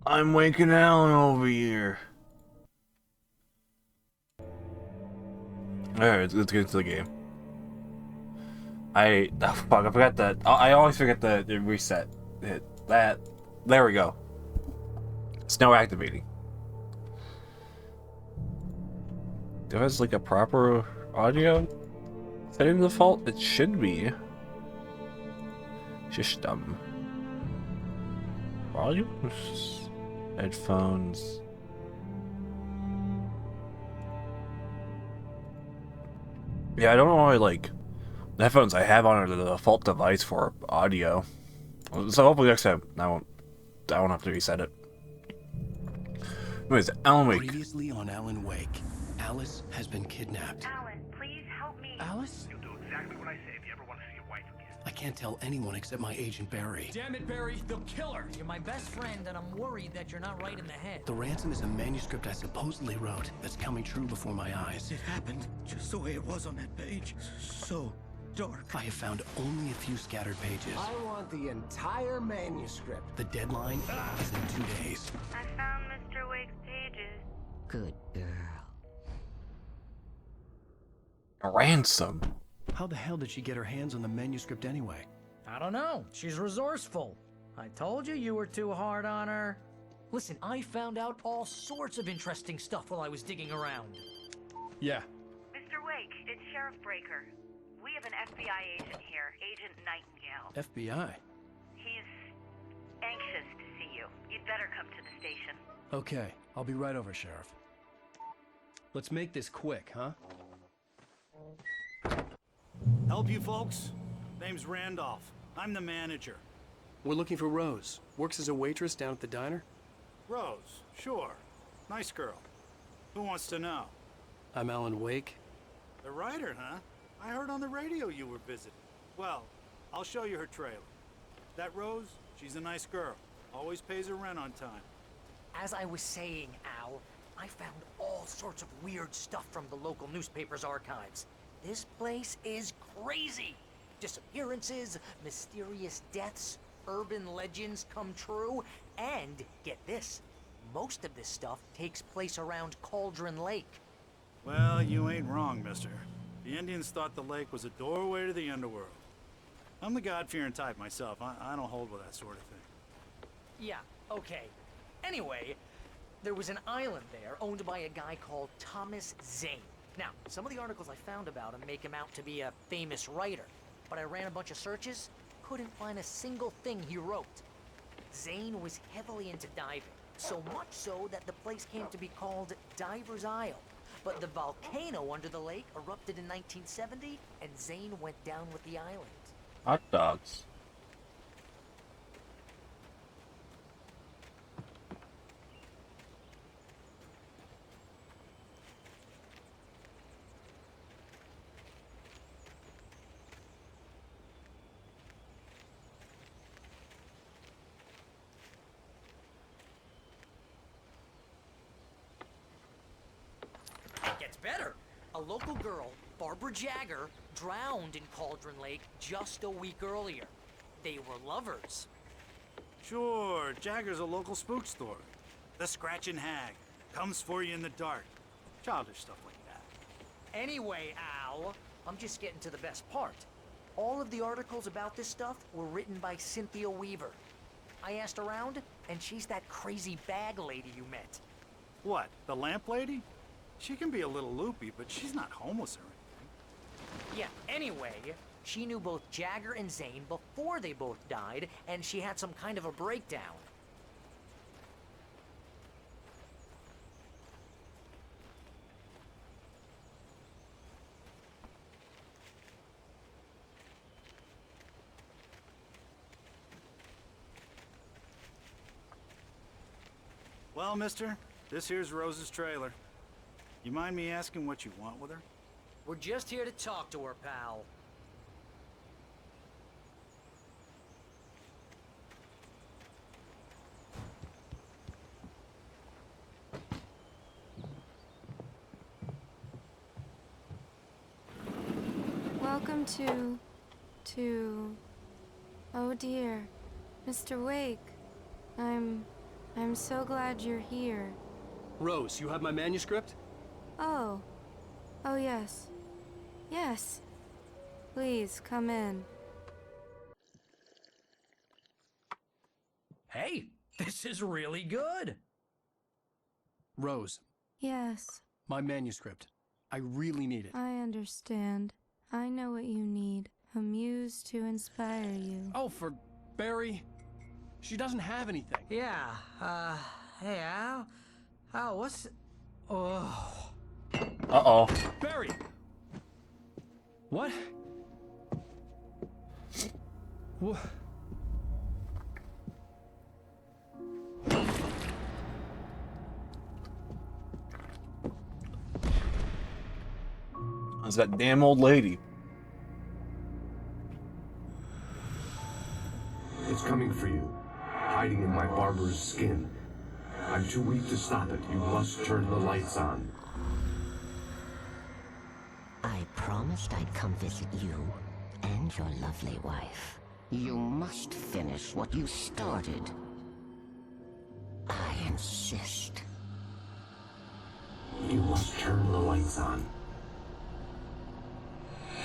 I'm waking Alan over here. Alright, let's get into the game. Oh fuck, I forgot that. I always forget the reset. Hit that. There we go. It's now activating. Do it has like a proper audio setting default? It should be. System. Volume? Headphones. Yeah, I don't know why, like, the headphones I have on are the default device for audio. So hopefully next time I won't have to reset it. Anyways, Alan Wake. Previously on Alan Wake, Alice has been kidnapped. Alan, please help me. Alice? You'll do exactly what I say if you ever want to see your wife again. I can't tell anyone except my agent Barry. Damn it, Barry, they'll kill her. You're my best friend, and I'm worried that you're not right in the head. The ransom is a manuscript I supposedly wrote that's coming true before my eyes. It happened just the way it was on that page. So dark. I have found only a few scattered pages. I want the entire manuscript. The deadline is in 2 days. I found Mr. Wake's pages. Good girl. A ransom. How the hell did she get her hands on the manuscript anyway? I don't know. She's resourceful. I told you you were too hard on her. Listen, I found out all sorts of interesting stuff while I was digging around. Yeah. Mr. Wake, it's Sheriff Breaker. We have an FBI agent here, Agent Nightingale. FBI. He's anxious to see you. You'd better come to the station. Okay, I'll be right over, Sheriff. Let's make this quick, huh? Help you folks? Name's Randolph. I'm the manager. We're looking for Rose. Works as a waitress down at the diner. Rose, sure. Nice girl. Who wants to know? I'm Alan Wake. The writer, huh? I heard on the radio you were visiting. Well, I'll show you her trailer. That Rose, she's a nice girl. Always pays her rent on time. As I was saying, Al, I found all sorts of weird stuff from the local newspaper's archives. This place is crazy. Disappearances, mysterious deaths, urban legends come true, and get this, most of this stuff takes place around Cauldron Lake. Well, you ain't wrong, mister. The Indians thought the lake was a doorway to the underworld. I'm the God-fearing type myself. I don't hold with that sort of thing. Yeah, okay. Anyway, there was an island there owned by a guy called Thomas Zane. Now, some of the articles I found about him make him out to be a famous writer, but I ran a bunch of searches, couldn't find a single thing he wrote. Zane was heavily into diving, so much so that the place came to be called Diver's Isle. But the volcano under the lake erupted in 1970, and Zane went down with the island. Hot dogs. It gets better. A local girl, Barbara Jagger, drowned in Cauldron Lake just a week earlier. They were lovers. Sure, Jagger's a local spook story. The Scratching Hag. Comes for you in the dark. Childish stuff like that. Anyway, Al, I'm just getting to the best part. All of the articles about this stuff were written by Cynthia Weaver. I asked around, and she's that crazy bag lady you met. What, the lamp lady? She can be a little loopy, but she's not homeless or anything. Yeah, anyway, she knew both Jagger and Zane before they both died, and she had some kind of a breakdown. Well, mister, this here's Rose's trailer. You mind me asking what you want with her? We're just here to talk to her, pal. Welcome to... Oh dear. Mr. Wake. I'm I'm so glad you're here. Rose, you have my manuscript? Oh. Oh, yes. Yes. Please, come in. Hey, this is really good. Rose, Yes, my manuscript. I really need it. I understand. I know what you need. A muse to inspire you. Oh, for Barry? She doesn't have anything. Yeah, hey, Al, what's... Oh... Uh-oh. Barry! What? What? That's that damn old lady. It's coming for you, hiding in my barber's skin. I'm too weak to stop it. You must turn the lights on. I promised I'd come visit you and your lovely wife. You must finish what you started. I insist. You must turn the lights on.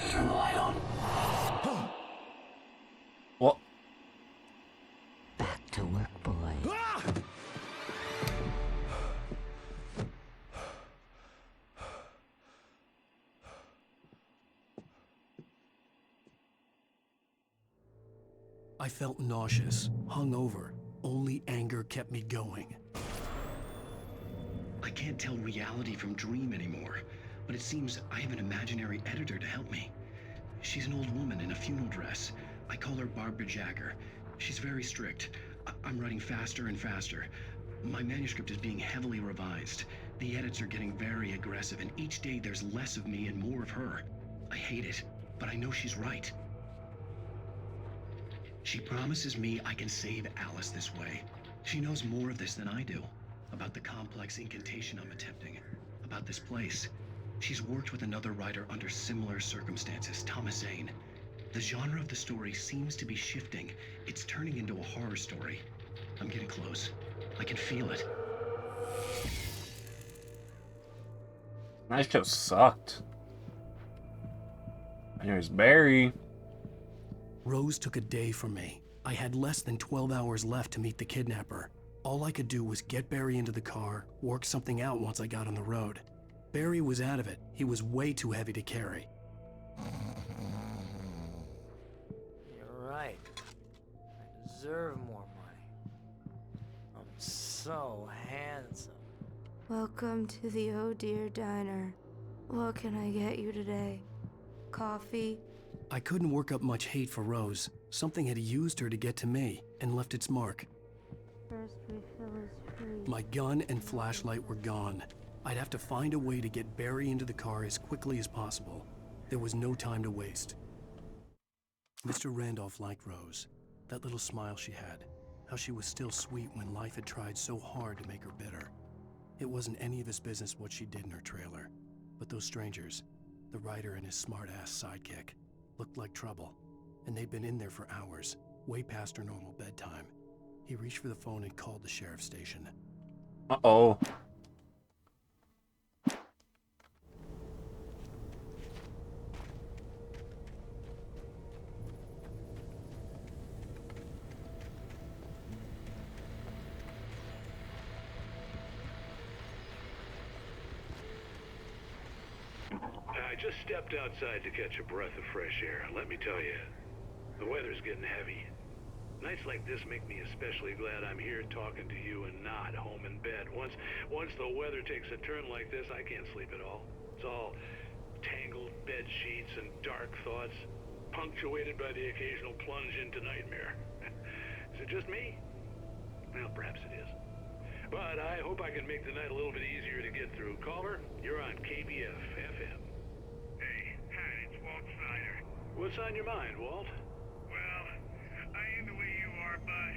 Turn the light on. What? Back to work, boy. I felt nauseous, hungover. Only anger kept me going. I can't tell reality from dream anymore, but it seems I have an imaginary editor to help me. She's an old woman in a funeral dress. I call her Barbara Jagger. She's very strict. I'm writing faster and faster. My manuscript is being heavily revised. The edits are getting very aggressive, and each day there's less of me and more of her. I hate it, but I know she's right. She promises me I can save Alice this way. She knows more of this than I do. About the complex incantation I'm attempting. About this place. She's worked with another writer under similar circumstances, Thomas Zane. The genre of the story seems to be shifting. It's turning into a horror story. I'm getting close. I can feel it. That show sucked. Anyways, Barry. Rose took a day from me. I had less than 12 hours left to meet the kidnapper. All I could do was get Barry into the car, work something out once I got on the road. Barry was out of it. He was way too heavy to carry. You're right. I deserve more money. I'm so handsome. Welcome to the Oh Dear Diner. What can I get you today? Coffee? I couldn't work up much hate for Rose. Something had used her to get to me and left its mark. First refill is free. My gun and flashlight were gone. I'd have to find a way to get Barry into the car as quickly as possible. There was no time to waste. Mr. Randolph liked Rose. That little smile she had. How she was still sweet when life had tried so hard to make her bitter. It wasn't any of his business what she did in her trailer. But those strangers, the writer and his smart-ass sidekick, looked like trouble. And they'd been in there for hours, way past her normal bedtime. He reached for the phone and called the sheriff's station. Uh-oh. I just stepped outside to catch a breath of fresh air. Let me tell you, the weather's getting heavy. Nights like this make me especially glad I'm here talking to you and not home in bed. Once the weather takes a turn like this, I can't sleep at all. It's all tangled bed sheets and dark thoughts, punctuated by the occasional plunge into nightmare. Is it just me? Well, perhaps it is. But I hope I can make the night a little bit easier to get through. Caller, you're on KBF FM. Hey, hi, it's Walt Snyder. What's on your mind, Walt? Well, I am the way you are, but,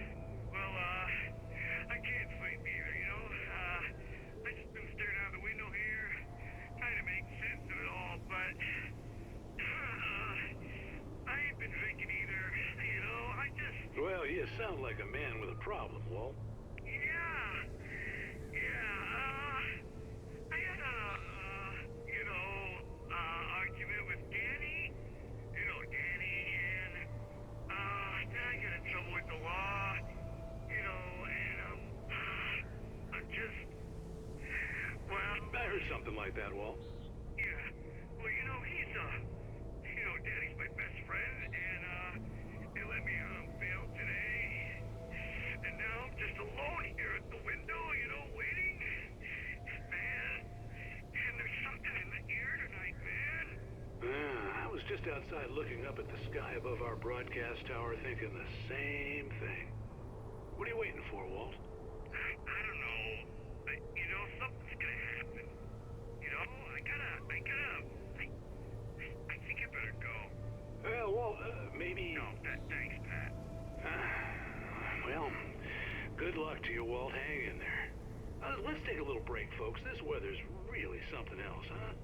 well, I can't sleep either, you know? I just been staring out the window here, trying to make sense of it all, but, I ain't been drinking either, you know? I just... Well, you sound like a man with a problem, Walt. Yeah, something like that, Walt? Yeah. Well, you know, Daddy's my best friend, and, they let me bail today. And now I'm just alone here at the window, waiting. Man, and there's something in the air tonight, man. I was just outside looking up at the sky above our broadcast tower thinking the same thing. What are you waiting for, Walt? I don't know. Something's gonna happen. I think I better go. Well, Walt, maybe... No, thanks, Pat. Well, good luck to you, Walt. Hang in there. Let's take a little break, folks. This weather's really something else, huh?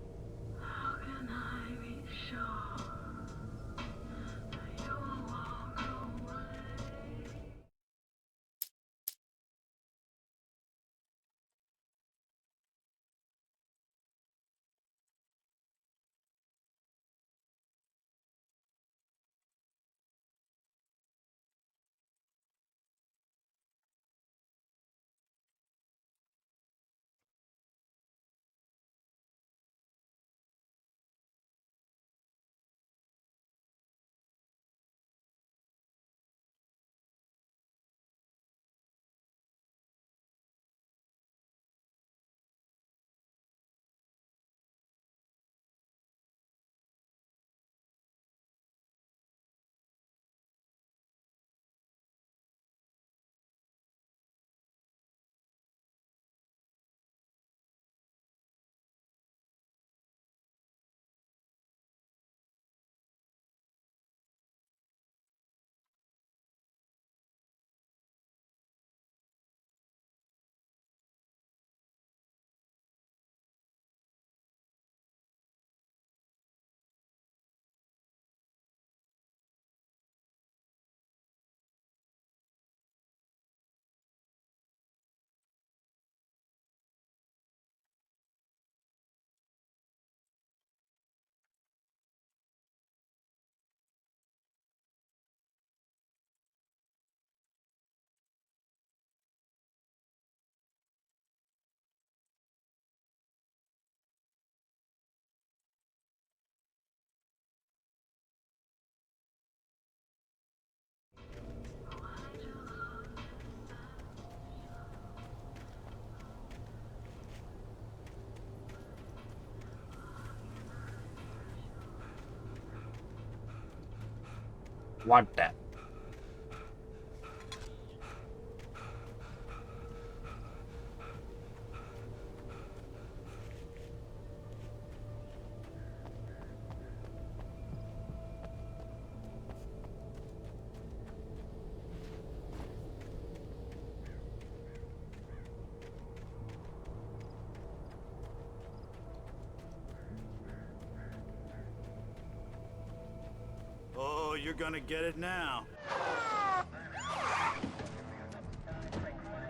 How can I be sure that you will walk away? Want that. Oh, you're gonna get it now.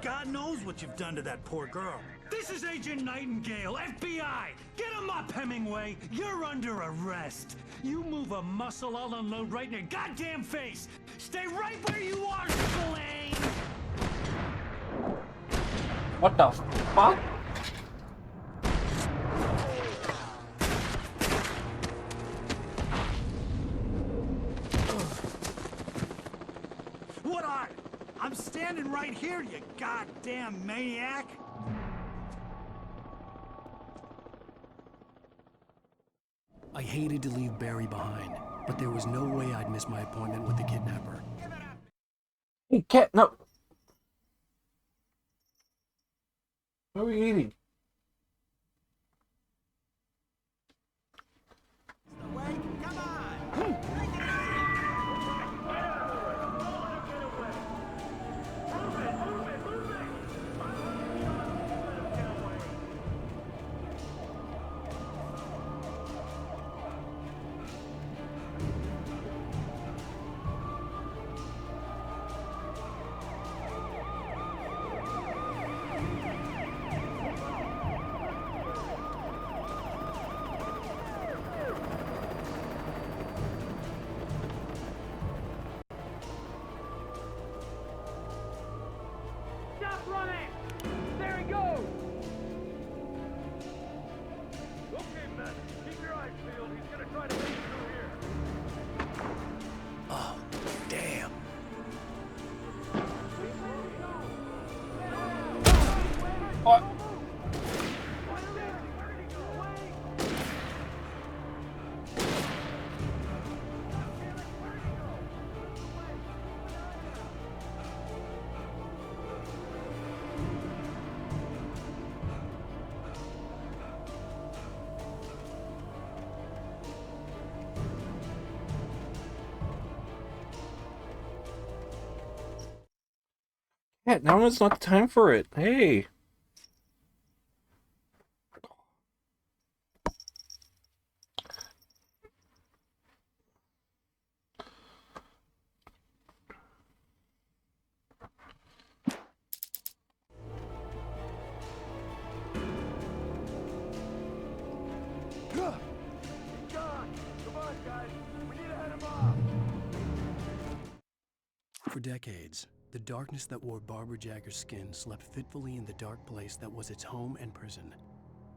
God knows what you've done to that poor girl. This is Agent Nightingale, FBI! Get him up, Hemingway! You're under arrest! You move a muscle, I'll unload right in your goddamn face! Stay right where you are, Spillane! What the fuck? What are? I'm standing right here, you goddamn maniac! I hated to leave Barry behind, but there was no way I'd miss my appointment with the kidnapper. Hey, cat, no. What are we eating? Stop running! There he goes! Oh, damn. What? Yeah, now is not the time for it. Hey. For decades, the darkness that wore Barbara Jagger's skin slept fitfully in the dark place that was its home and prison.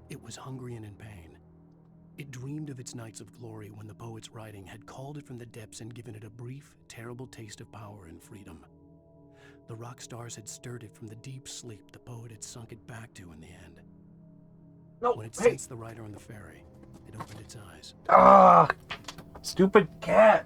It was hungry and in pain. It dreamed of its nights of glory when the poet's writing had called it from the depths and given it a brief, terrible taste of power and freedom. The rock stars had stirred it from the deep sleep the poet had sunk it back to in the end. No, when it hey. sensed the rider on the ferry, it opened its eyes. Ah! Stupid cat!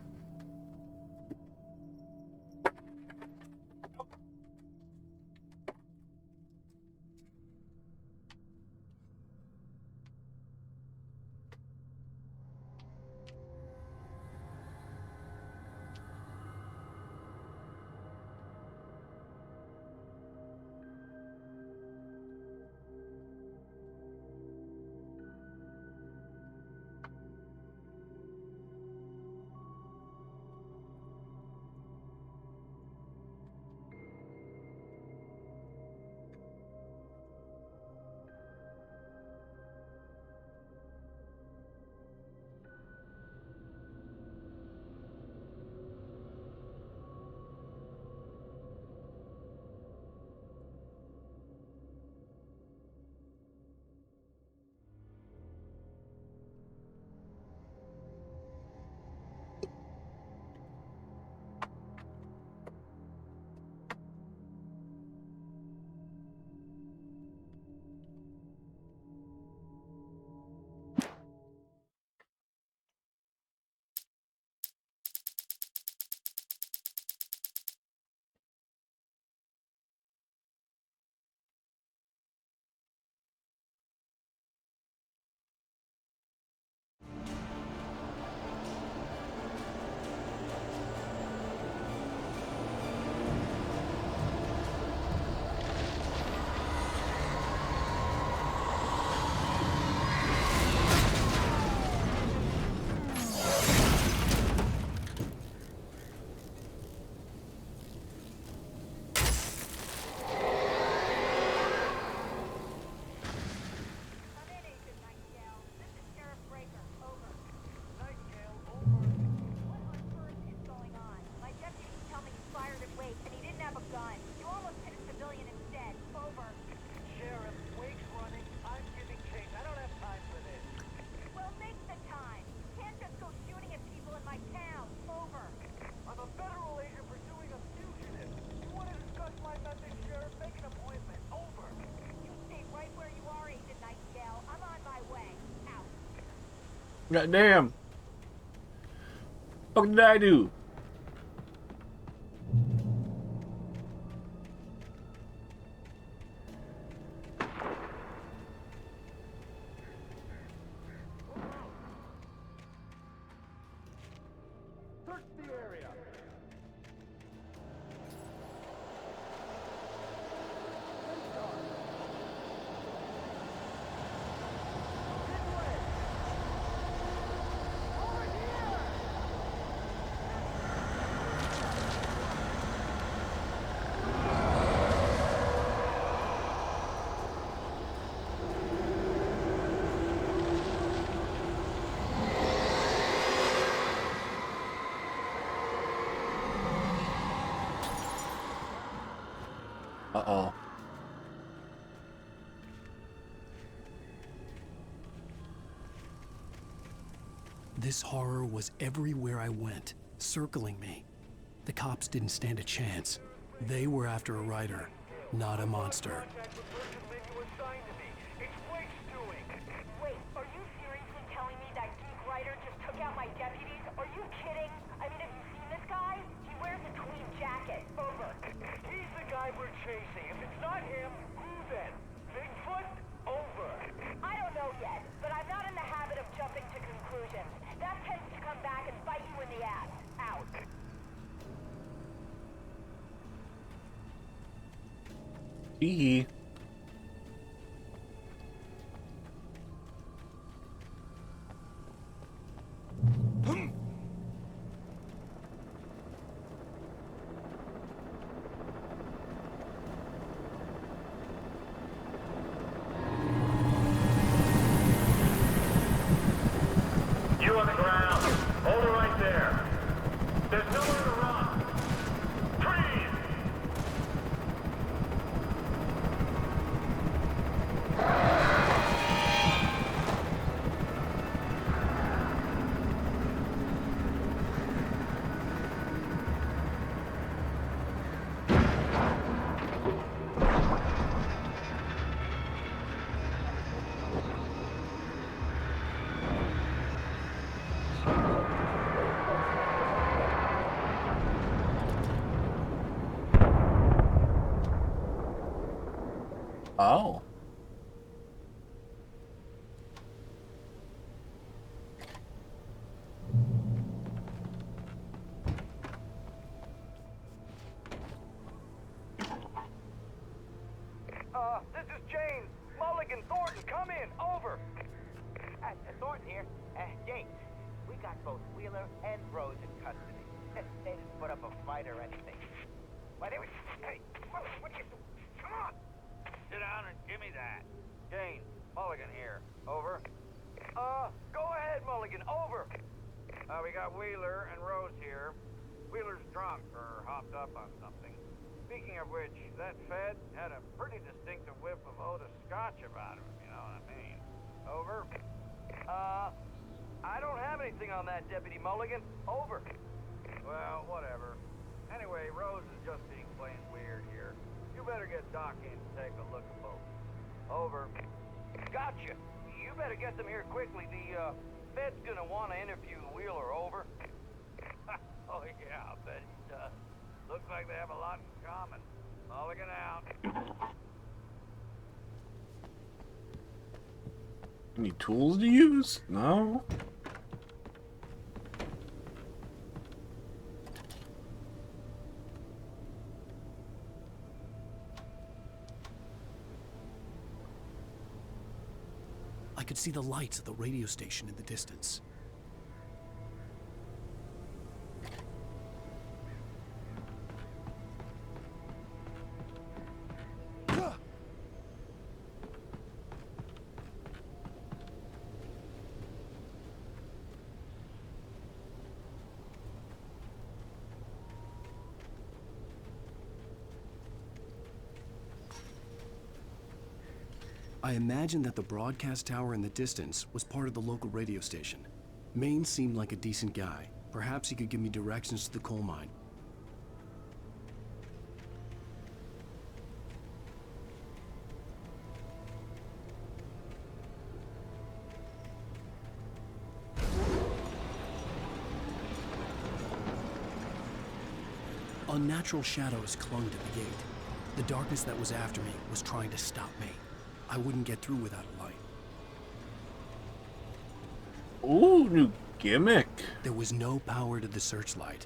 God damn. What did I do? Search the area. This horror was everywhere I went, circling me. The cops didn't stand a chance. They were after a writer, not a monster. Wait, are you seriously telling me that geek writer just took out my deputies? Are you kidding? I mean, have you seen this guy? He wears a tweed jacket. Over. He's the guy we're chasing. If it's not him, who then? Bigfoot? Over. I don't know yet, but I'm not in the habit of jumping to conclusions. That tends to come back and bite you in the ass. Out. Hee. You on the ground. Hold it right there. There's nowhere to run. Freeze! Oh. This is Jane. Mulligan, Thornton, come in. Over. Thornton here. Jane, we got both Wheeler and Rose in custody. They didn't put up a fight or anything. Why, they were... Hey, what are you doing? Come on! Sit down and give me that. Jane, Mulligan here. Over. Go ahead, Mulligan. Over. We got Wheeler and Rose here. Wheeler's drunk or hopped up on something. Speaking of which, that Fed had a pretty distinctive whiff of Otis Scotch about him, you know what I mean. Over. I don't have anything on that, Deputy Mulligan. Over. Well, whatever. Anyway, Rose is just being plain weird here. You better get Doc in to take a look at both. Over. Gotcha. You better get them here quickly. The Fed's gonna want to interview Wheeler. Over. Oh yeah, I bet he does. Looks like they have a lot in common. Mulligan out. Any tools to use? No. I could see the lights of the radio station in the distance. I imagined that the broadcast tower in the distance was part of the local radio station. Maine seemed like a decent guy. Perhaps he could give me directions to the coal mine. Unnatural shadows clung to the gate. The darkness that was after me was trying to stop me. I wouldn't get through without a light. Ooh, new gimmick. There was no power to the searchlight.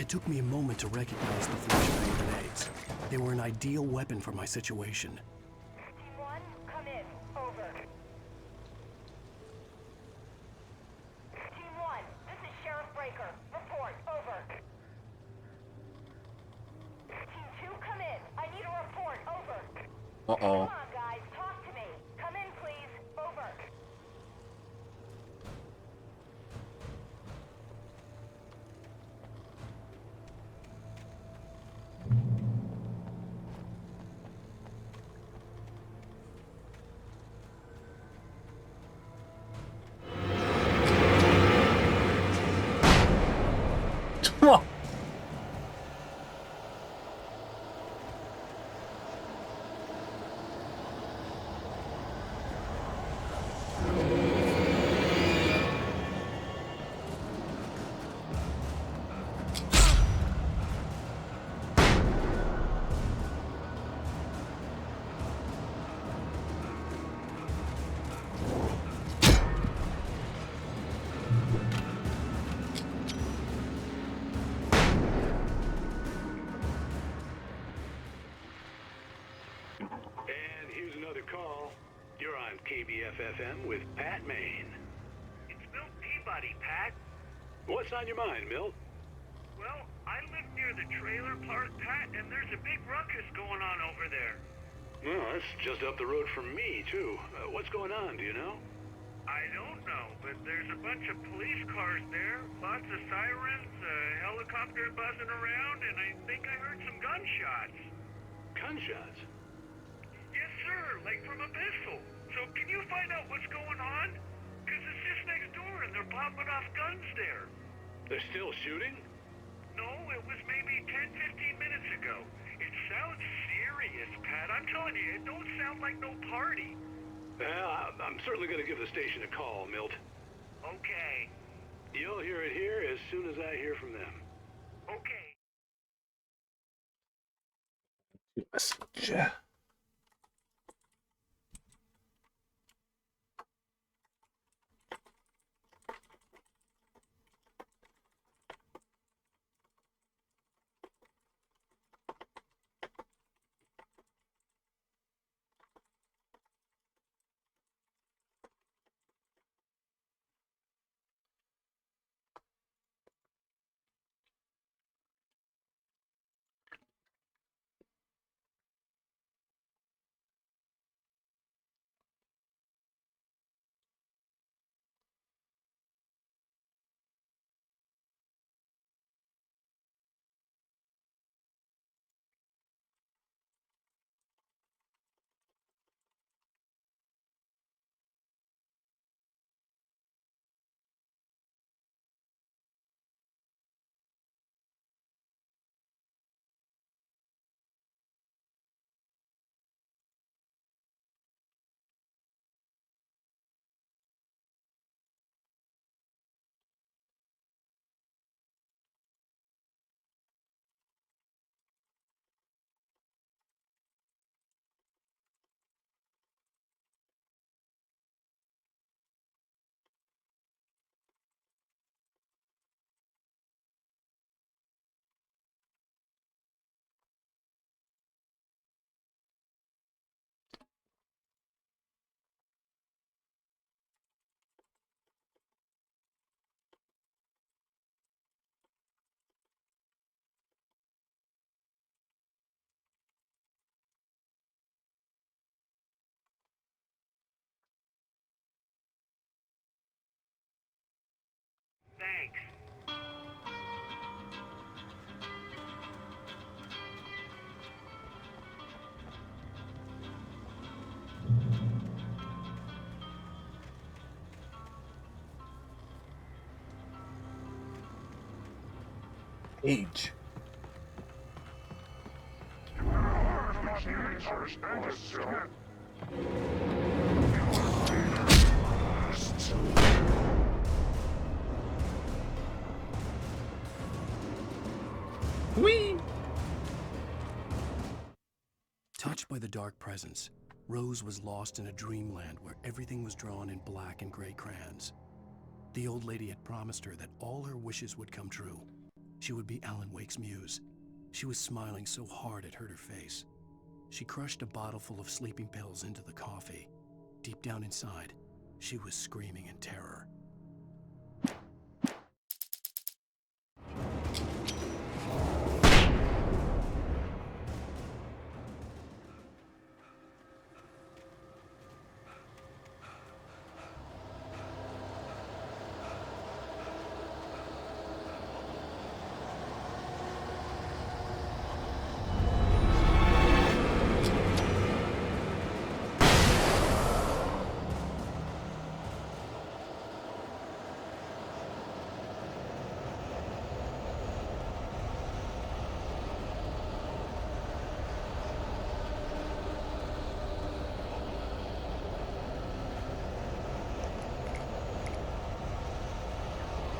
It took me a moment to recognize the flashbang grenades. They were an ideal weapon for my situation. Team 1, come in. Over. Team 1, this is Sheriff Breaker. Report. Over. Team 2, come in. I need a report. Over. Uh-oh. Come on, guys. Talk to me. Come in, please. Over. And here's another call. You're on KBFFM with Pat Maine. It's Milt Peabody, Pat. What's on your mind, Milt? Well, I live near the trailer park, Pat, and there's a big ruckus going on over there. Well, that's just up the road from me, too. What's going on, do you know? I don't know, but there's a bunch of police cars there, lots of sirens, a helicopter buzzing around, and I think I heard some gunshots. Gunshots? Yes, sir, like from a pistol. So can you find out what's going on? Because it's just next door and they're popping off guns there. They're still shooting? No, it was maybe 10-15 minutes ago. It sounds serious, Pat. I'm telling you, it don't sound like no party. Well, I'm certainly going to give the station a call, Milt. Okay. You'll hear it here as soon as I hear from them. Okay. Message. Thanks. Age. Whee! Touched by the dark presence, Rose was lost in a dreamland where everything was drawn in black and gray crayons. The old lady had promised her that all her wishes would come true. She would be Alan Wake's muse. She was smiling so hard it hurt her face. She crushed a bottle full of sleeping pills into the coffee. Deep down inside, she was screaming in terror.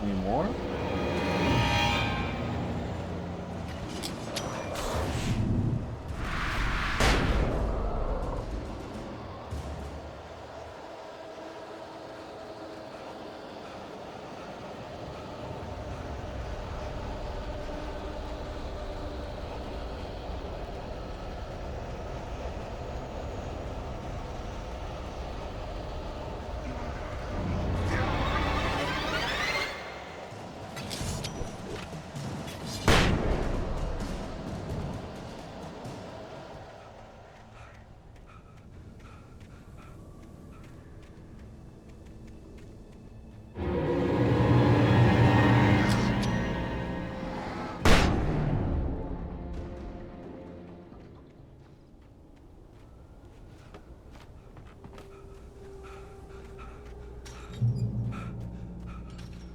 Any more?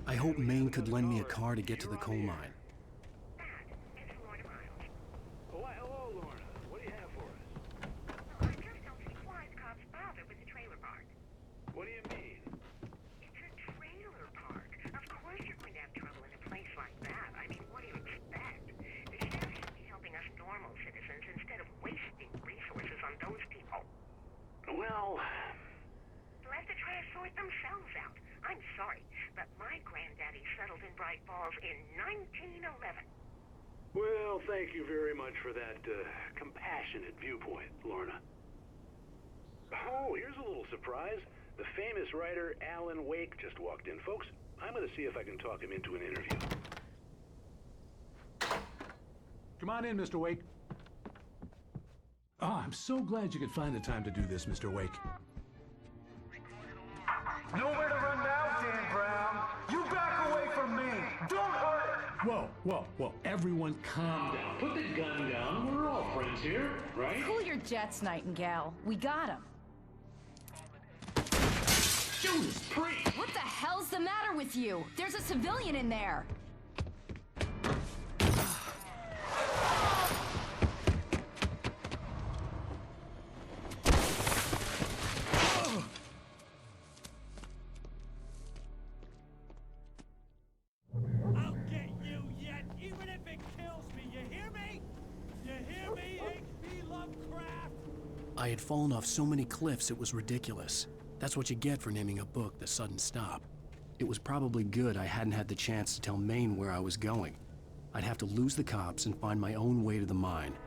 I hoped Maine could lend me a car to get to the coal mine. Why, hello, Lorna. What do you have for us? I just don't see why the cops bother with the trailer park. What do you mean? It's a trailer park. Of course you're going to have trouble in a place like that. I mean, what do you expect? The sheriff should be helping us normal citizens instead of wasting resources on those people. Well... Let the trash sort themselves out. I'm sorry, but my granddaddy settled in Bright Falls in 1911. Well, thank you very much for that, compassionate viewpoint, Lorna. Oh, here's a little surprise. The famous writer Alan Wake just walked in. Folks, I'm gonna see if I can talk him into an interview. Come on in, Mr. Wake. Oh, I'm so glad you could find the time to do this, Mr. Wake. Nowhere to run now, Dan Brown. You back away from me. Don't hurt it. Whoa, whoa, whoa. Everyone calm down. Put the gun down. We're all friends here, right? Cool your jets, Nightingale. We got him. Judas Priest! What the hell's the matter with you? There's a civilian in there. I'll get you yet, even if it kills me. You hear me? You hear me, H.P. Lovecraft? I had fallen off so many cliffs it was ridiculous. That's what you get for naming a book The Sudden Stop. It was probably good I hadn't had the chance to tell Maine where I was going. I'd have to lose the cops and find my own way to the mine.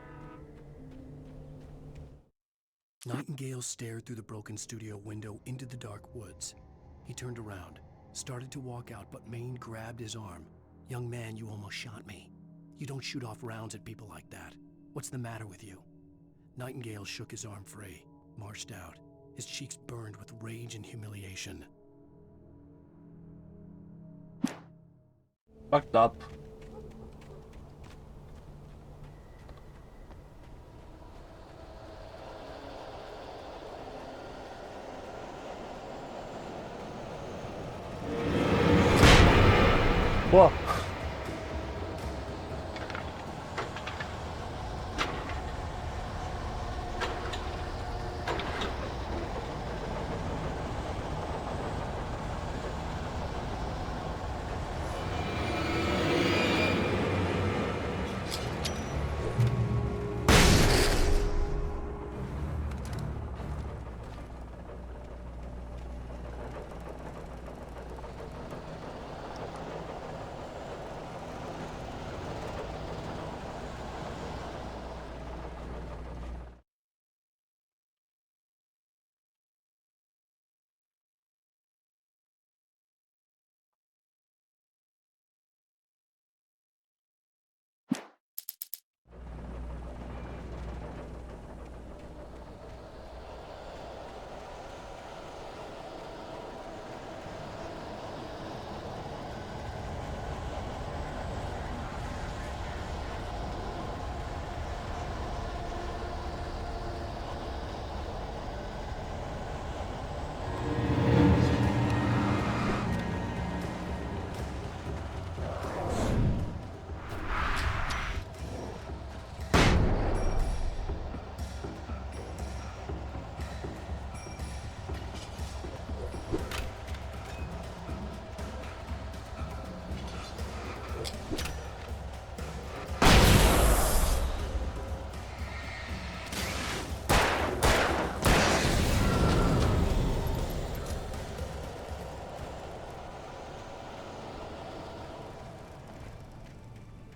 Nightingale stared through the broken studio window into the dark woods. He turned around, started to walk out, but Maine grabbed his arm. "Young man, you almost shot me. You don't shoot off rounds at people like that. What's the matter with you?" Nightingale shook his arm free, marched out. His cheeks burned with rage and humiliation. Fucked up. Whoa.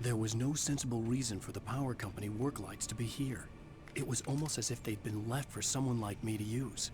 There was no sensible reason for the power company work lights to be here. It was almost as if they'd been left for someone like me to use.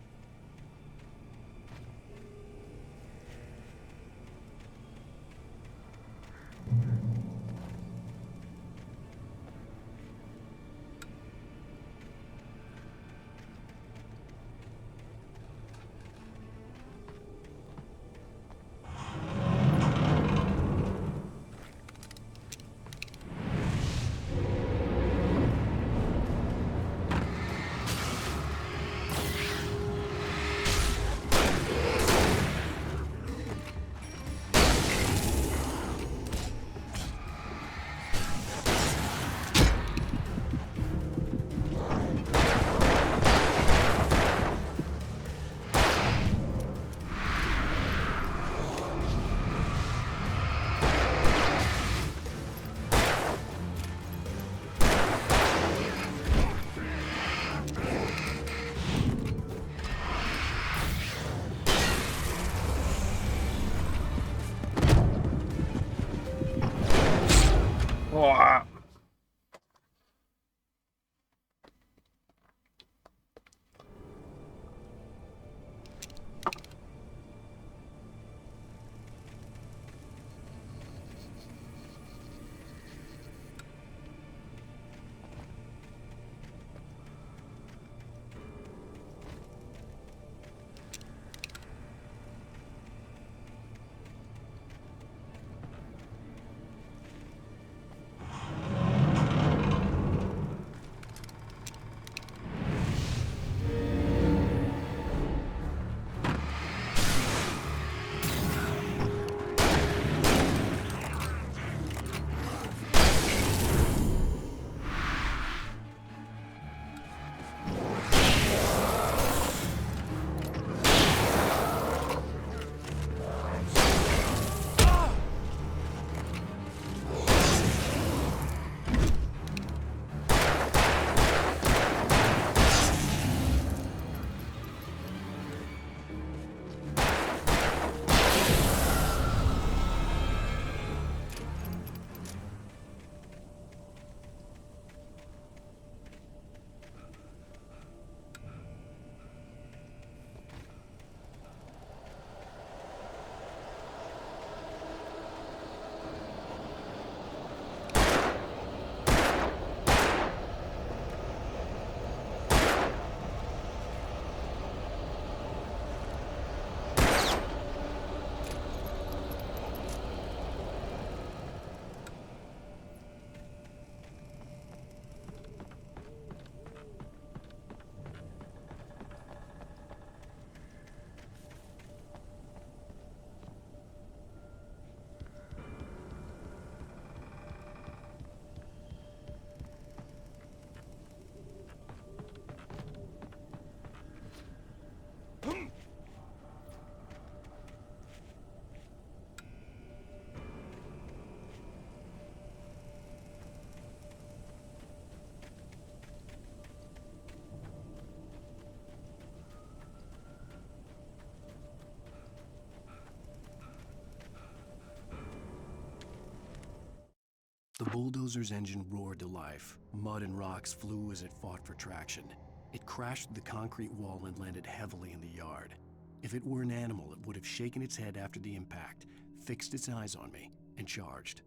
The bulldozer's engine roared to life. Mud and rocks flew as it fought for traction. It crashed through the concrete wall and landed heavily in the yard. If it were an animal, it would have shaken its head after the impact, fixed its eyes on me, and charged.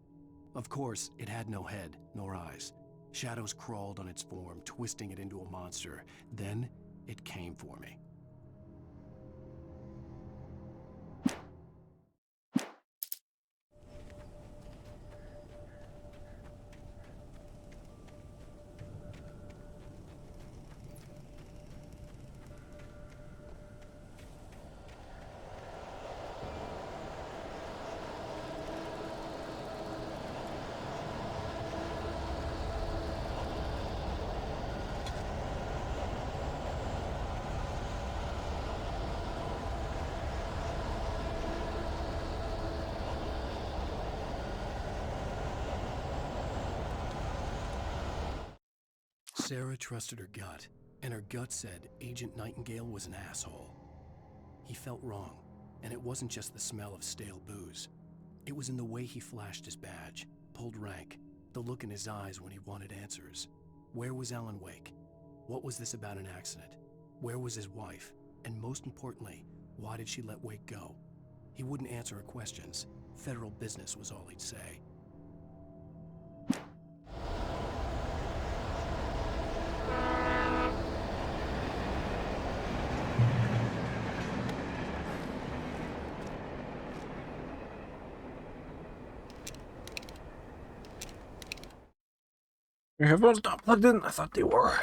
Of course, it had no head, nor eyes. Shadows crawled on its form, twisting it into a monster. Then, it came for me. Sarah trusted her gut, and her gut said Agent Nightingale was an asshole. He felt wrong, and it wasn't just the smell of stale booze. It was in the way he flashed his badge, pulled rank, the look in his eyes when he wanted answers. Where was Alan Wake? What was this about an accident? Where was his wife? And most importantly, why did she let Wake go? He wouldn't answer her questions. Federal business was all he'd say. Your headphones not plugged in? I thought they were.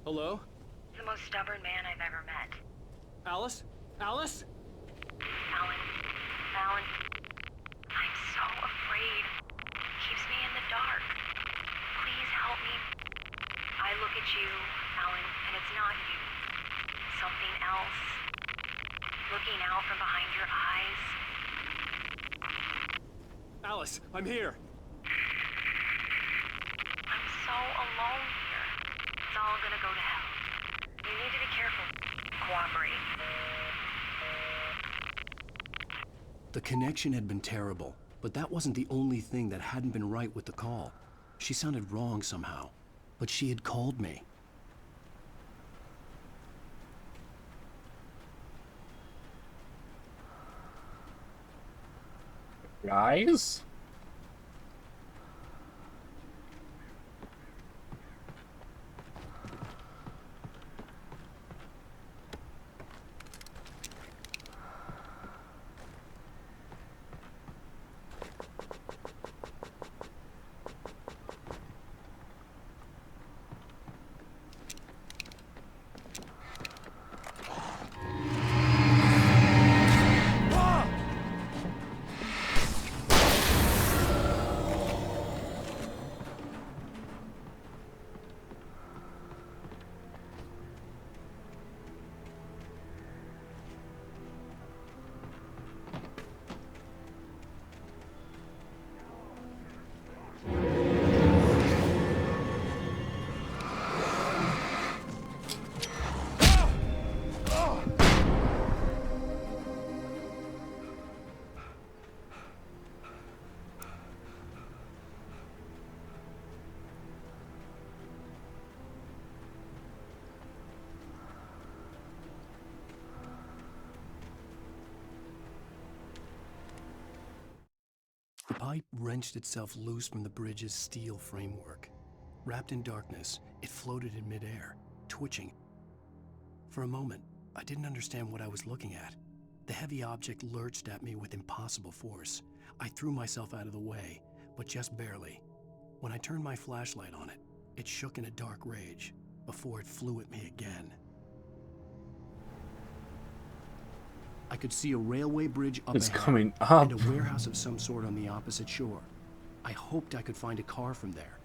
Hello? The most stubborn man I've ever met. Alice? Alice? Alan. Alan. I'm so afraid. It keeps me in the dark. Please help me. I look at you, Alan, and it's not you. Something else. Looking out from behind your eyes. Alice, I'm here. I'm so alone here. It's all gonna go to hell. You need to be careful. Cooperate. The connection had been terrible, but that wasn't the only thing that hadn't been right with the call. She sounded wrong somehow, but she had called me. Guys? The pipe wrenched itself loose from the bridge's steel framework. Wrapped in darkness, it floated in midair, twitching. For a moment, I didn't understand what I was looking at. The heavy object lurched at me with impossible force. I threw myself out of the way, but just barely. When I turned my flashlight on it, it shook in a dark rage before it flew at me again. I could see a railway bridge up It's ahead coming up. and a warehouse of some sort on the opposite shore. I hoped I could find a car from there.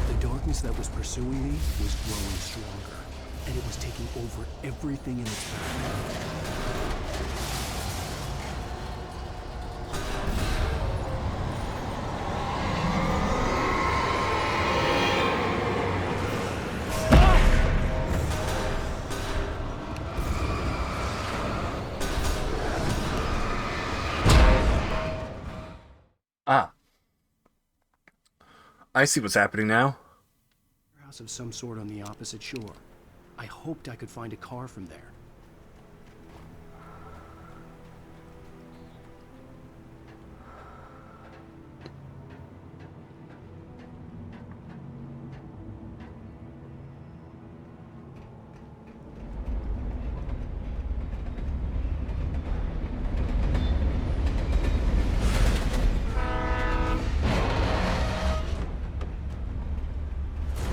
The darkness that was pursuing me was growing stronger, and it was taking over everything in its path. Ah, I see what's happening now. House of some sort on the opposite shore. I hoped I could find a car from there.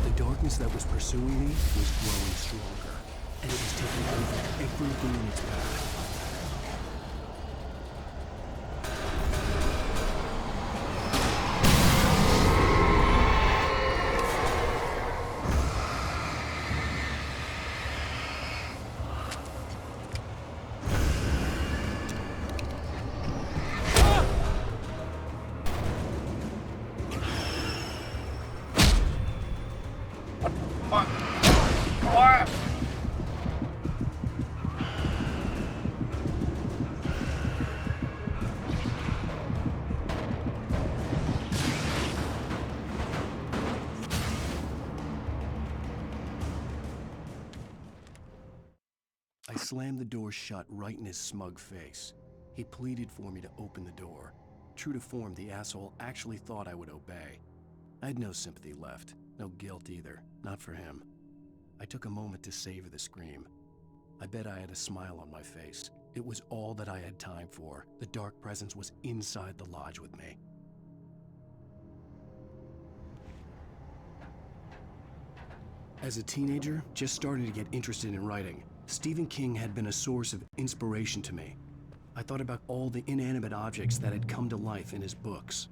The darkness that was pursuing me was growing stronger, and it was taking over everything in its path. I slammed the door shut right in his smug face. He pleaded for me to open the door. True to form, the asshole actually thought I would obey. I had no sympathy left, no guilt either, not for him. I took a moment to savor the scream. I bet I had a smile on my face. It was all that I had time for. The dark presence was inside the lodge with me. As a teenager, just starting to get interested in writing, Stephen King had been a source of inspiration to me. I thought about all the inanimate objects that had come to life in his books.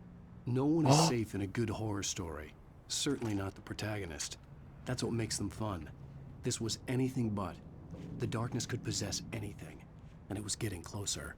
No one is safe in a good horror story. Certainly not the protagonist. That's what makes them fun. This was anything but. The darkness could possess anything, and it was getting closer.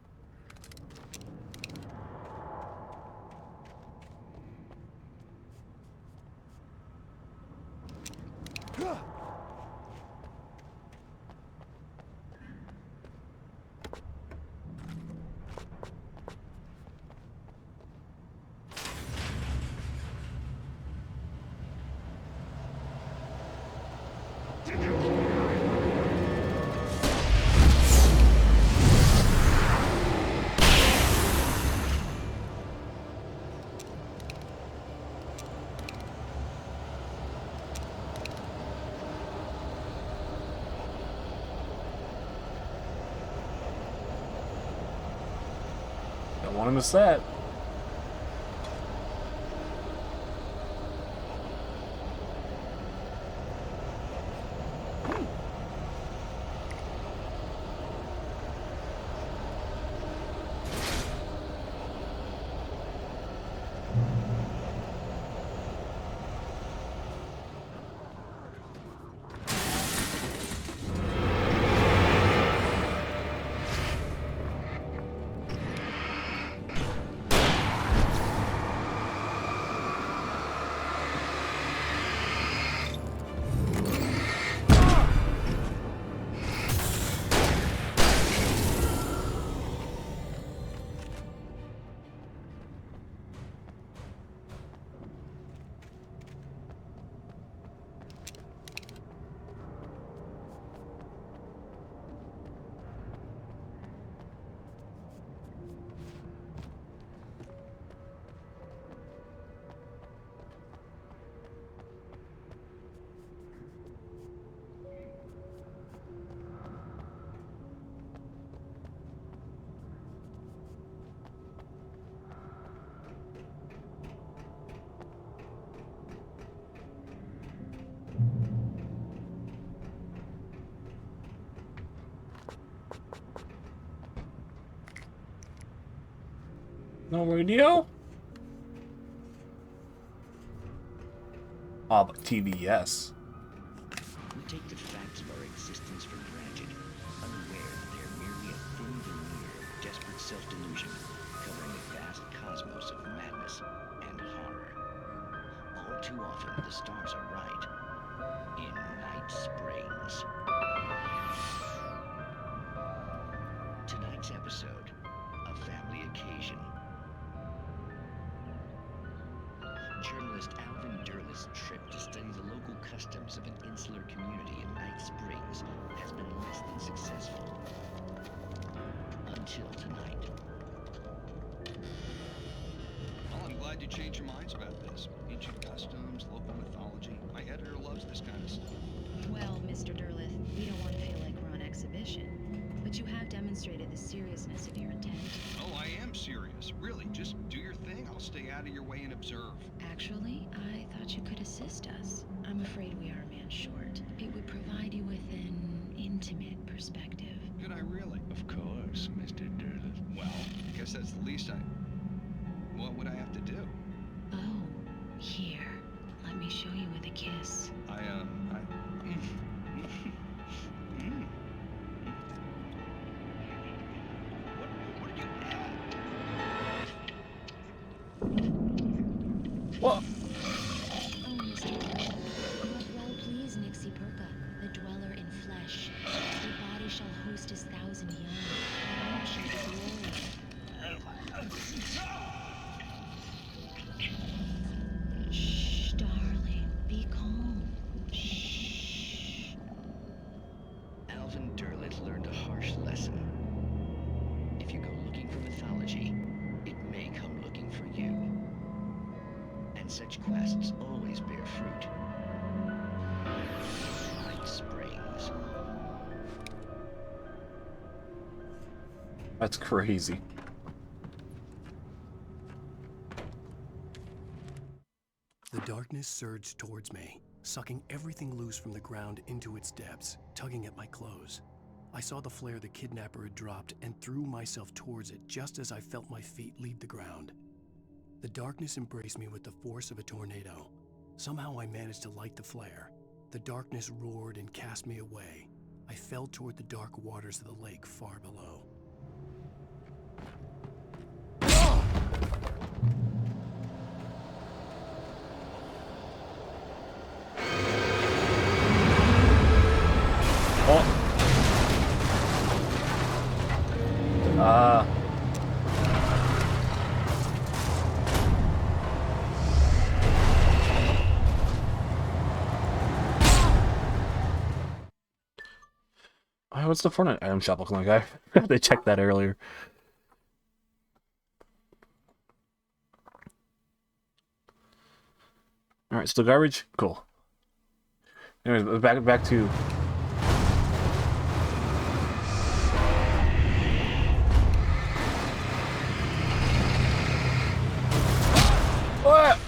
Don't want to miss that. No radio? Oh, but TV, yes. We take the facts of our existence for granted, unaware that they are merely a thin veneer of desperate self-delusion, covering a vast cosmos of madness and horror. All too often, the stars are right. In Night Springs. Tonight's episode, a family occasion. journalist Alvin Derlis' trip to study the local customs of an insular community in Night Springs has been less than successful. Until tonight. Well, I'm glad you changed your minds about this. Ancient customs, local mythology. My editor loves this kind of stuff. Well, Mr. Derleth, we don't want to feel like we're on exhibition, but you have demonstrated the seriousness of your intent. Oh, I am serious. Really, just do your thing. I'll stay out of your way and observe. Actually, I thought you could assist us. I'm afraid we are a man short. It would provide you with an intimate perspective. Could I really? Of course, Mr. Derleth. Well, I guess that's the least What would I have to do? Oh, here. Let me show you with a kiss. What? Oh, Mr. Derleth, you have well pleased Nixie Perka, the dweller in flesh. Your body shall host his 1,000 young. And shall be glory. Shh, darling. Be calm. Shh. Alvin Derleth learned a harsh lesson. If you go looking for mythology, it may come looking for you. And such quests always bear fruit. Night Springs. That's crazy. The darkness surged towards me, sucking everything loose from the ground into its depths, tugging at my clothes. I saw the flare the kidnapper had dropped and threw myself towards it just as I felt my feet leave the ground. The darkness embraced me with the force of a tornado. Somehow I managed to light the flare. The darkness roared and cast me away. I fell toward the dark waters of the lake far below. What's the Fortnite item shop looking like? They checked that earlier. Alright, still garbage? Cool. Anyways, back to... What?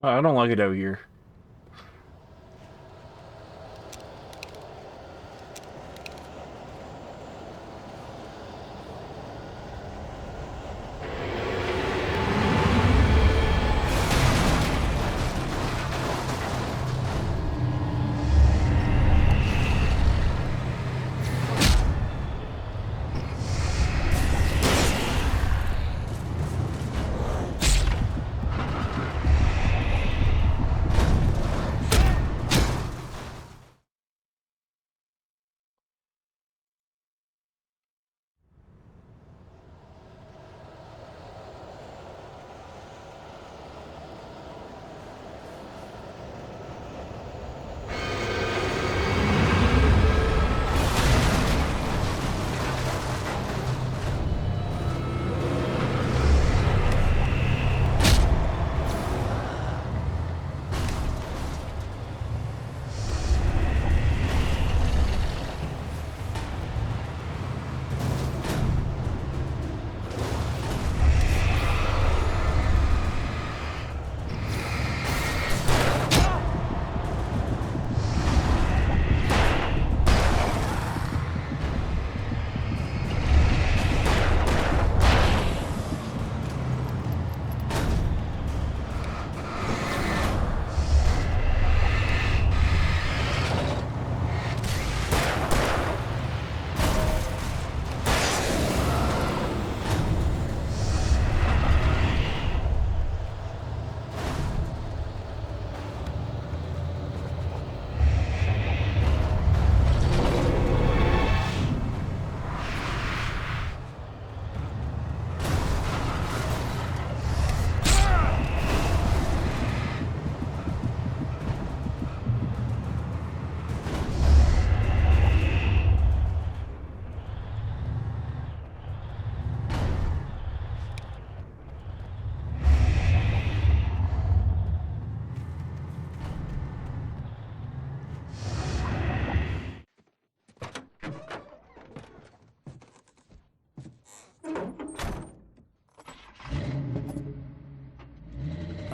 I don't like it out here.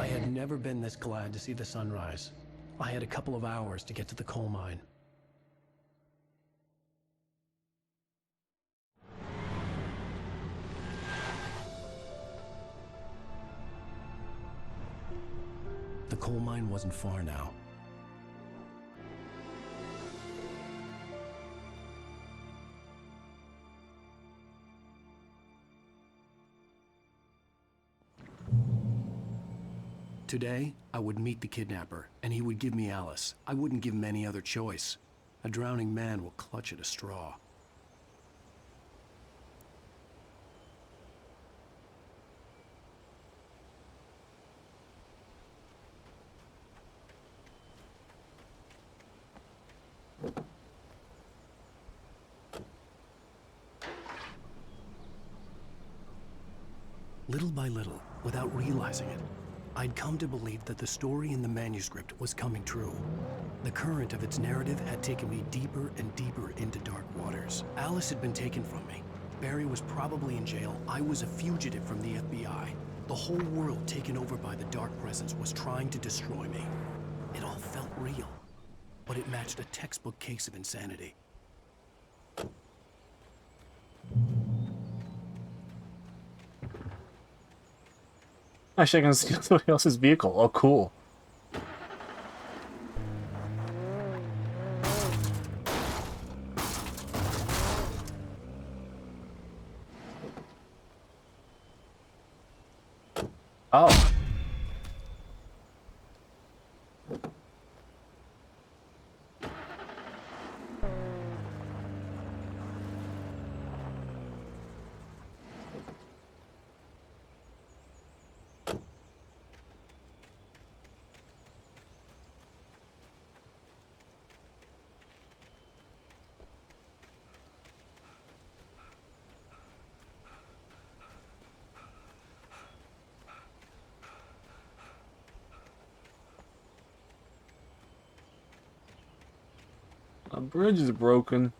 I had never been this glad to see the sunrise. I had a couple of hours to get to the coal mine. The coal mine wasn't far now. Today, I would meet the kidnapper, and he would give me Alice. I wouldn't give him any other choice. A drowning man will clutch at a straw. Little by little, without realizing it, I'd come to believe that the story in the manuscript was coming true. The current of its narrative had taken me deeper and deeper into dark waters. Alice had been taken from me. Barry was probably in jail. I was a fugitive from the FBI. The whole world taken over by the dark presence was trying to destroy me. It all felt real, but it matched a textbook case of insanity. Actually, I can steal somebody else's vehicle. Oh, cool. Oh. The bridge is broken.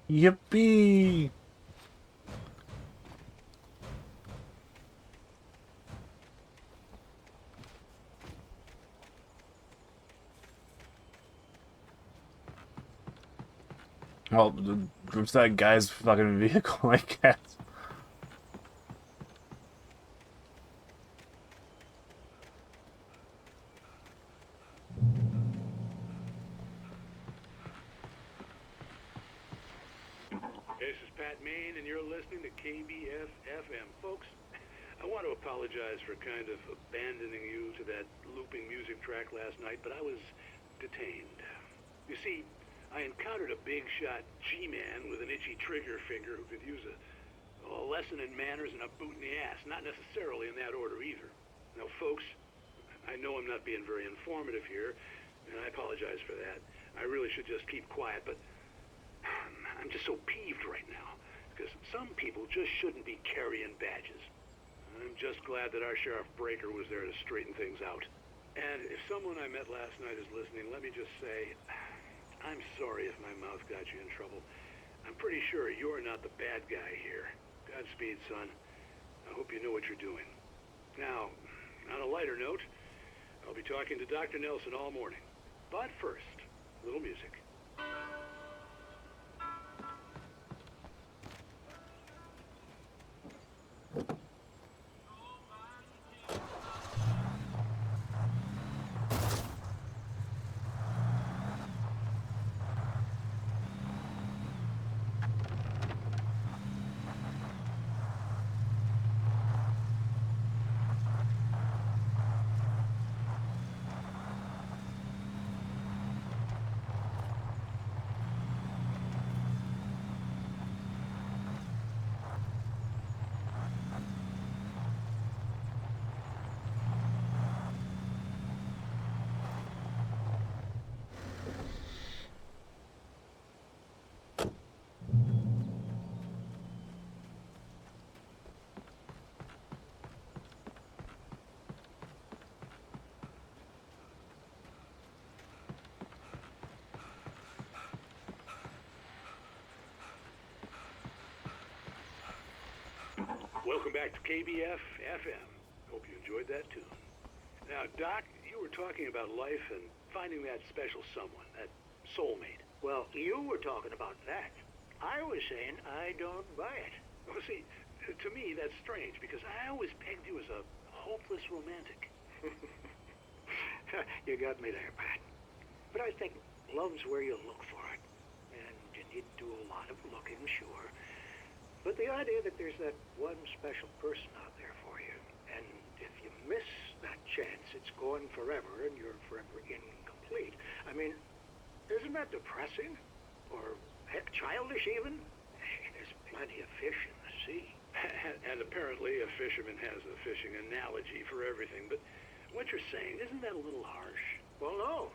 Yippee! Well, it's that guy's fucking vehicle, I guess. This is Pat Main, and you're listening to KBF-FM. Folks, I want to apologize for kind of abandoning you to that looping music track last night, but I was detained. You see, I encountered a big-shot G-man with an itchy trigger finger who could use a lesson in manners and a boot in the ass. Not necessarily in that order either. Now, folks, I know I'm not being very informative here, and I apologize for that. I really should just keep quiet, but I'm just so peeved right now, because some people just shouldn't be carrying badges. I'm just glad that our Sheriff Breaker was there to straighten things out. And if someone I met last night is listening, let me just say, I'm sorry if my mouth got you in trouble. I'm pretty sure you're not the bad guy here. Godspeed, son. I hope you know what you're doing. Now, on a lighter note, I'll be talking to Dr. Nelson all morning. But first, a little music. back to KBF FM. Hope you enjoyed that tune. Now, Doc, you were talking about life and finding that special someone, that soulmate. Well, you were talking about that. I was saying I don't buy it. Well, see, to me, that's strange, because I always pegged you as a hopeless romantic. You got me there, Pat. But I think love's where you look for it. And you need to do a lot of looking, sure. But the idea that there's that one special person out there for you, and if you miss that chance, it's gone forever, and you're forever incomplete. I mean, isn't that depressing? Or, heck, childish even? There's plenty of fish in the sea. And apparently a fisherman has a fishing analogy for everything, but what you're saying, isn't that a little harsh? Well, no.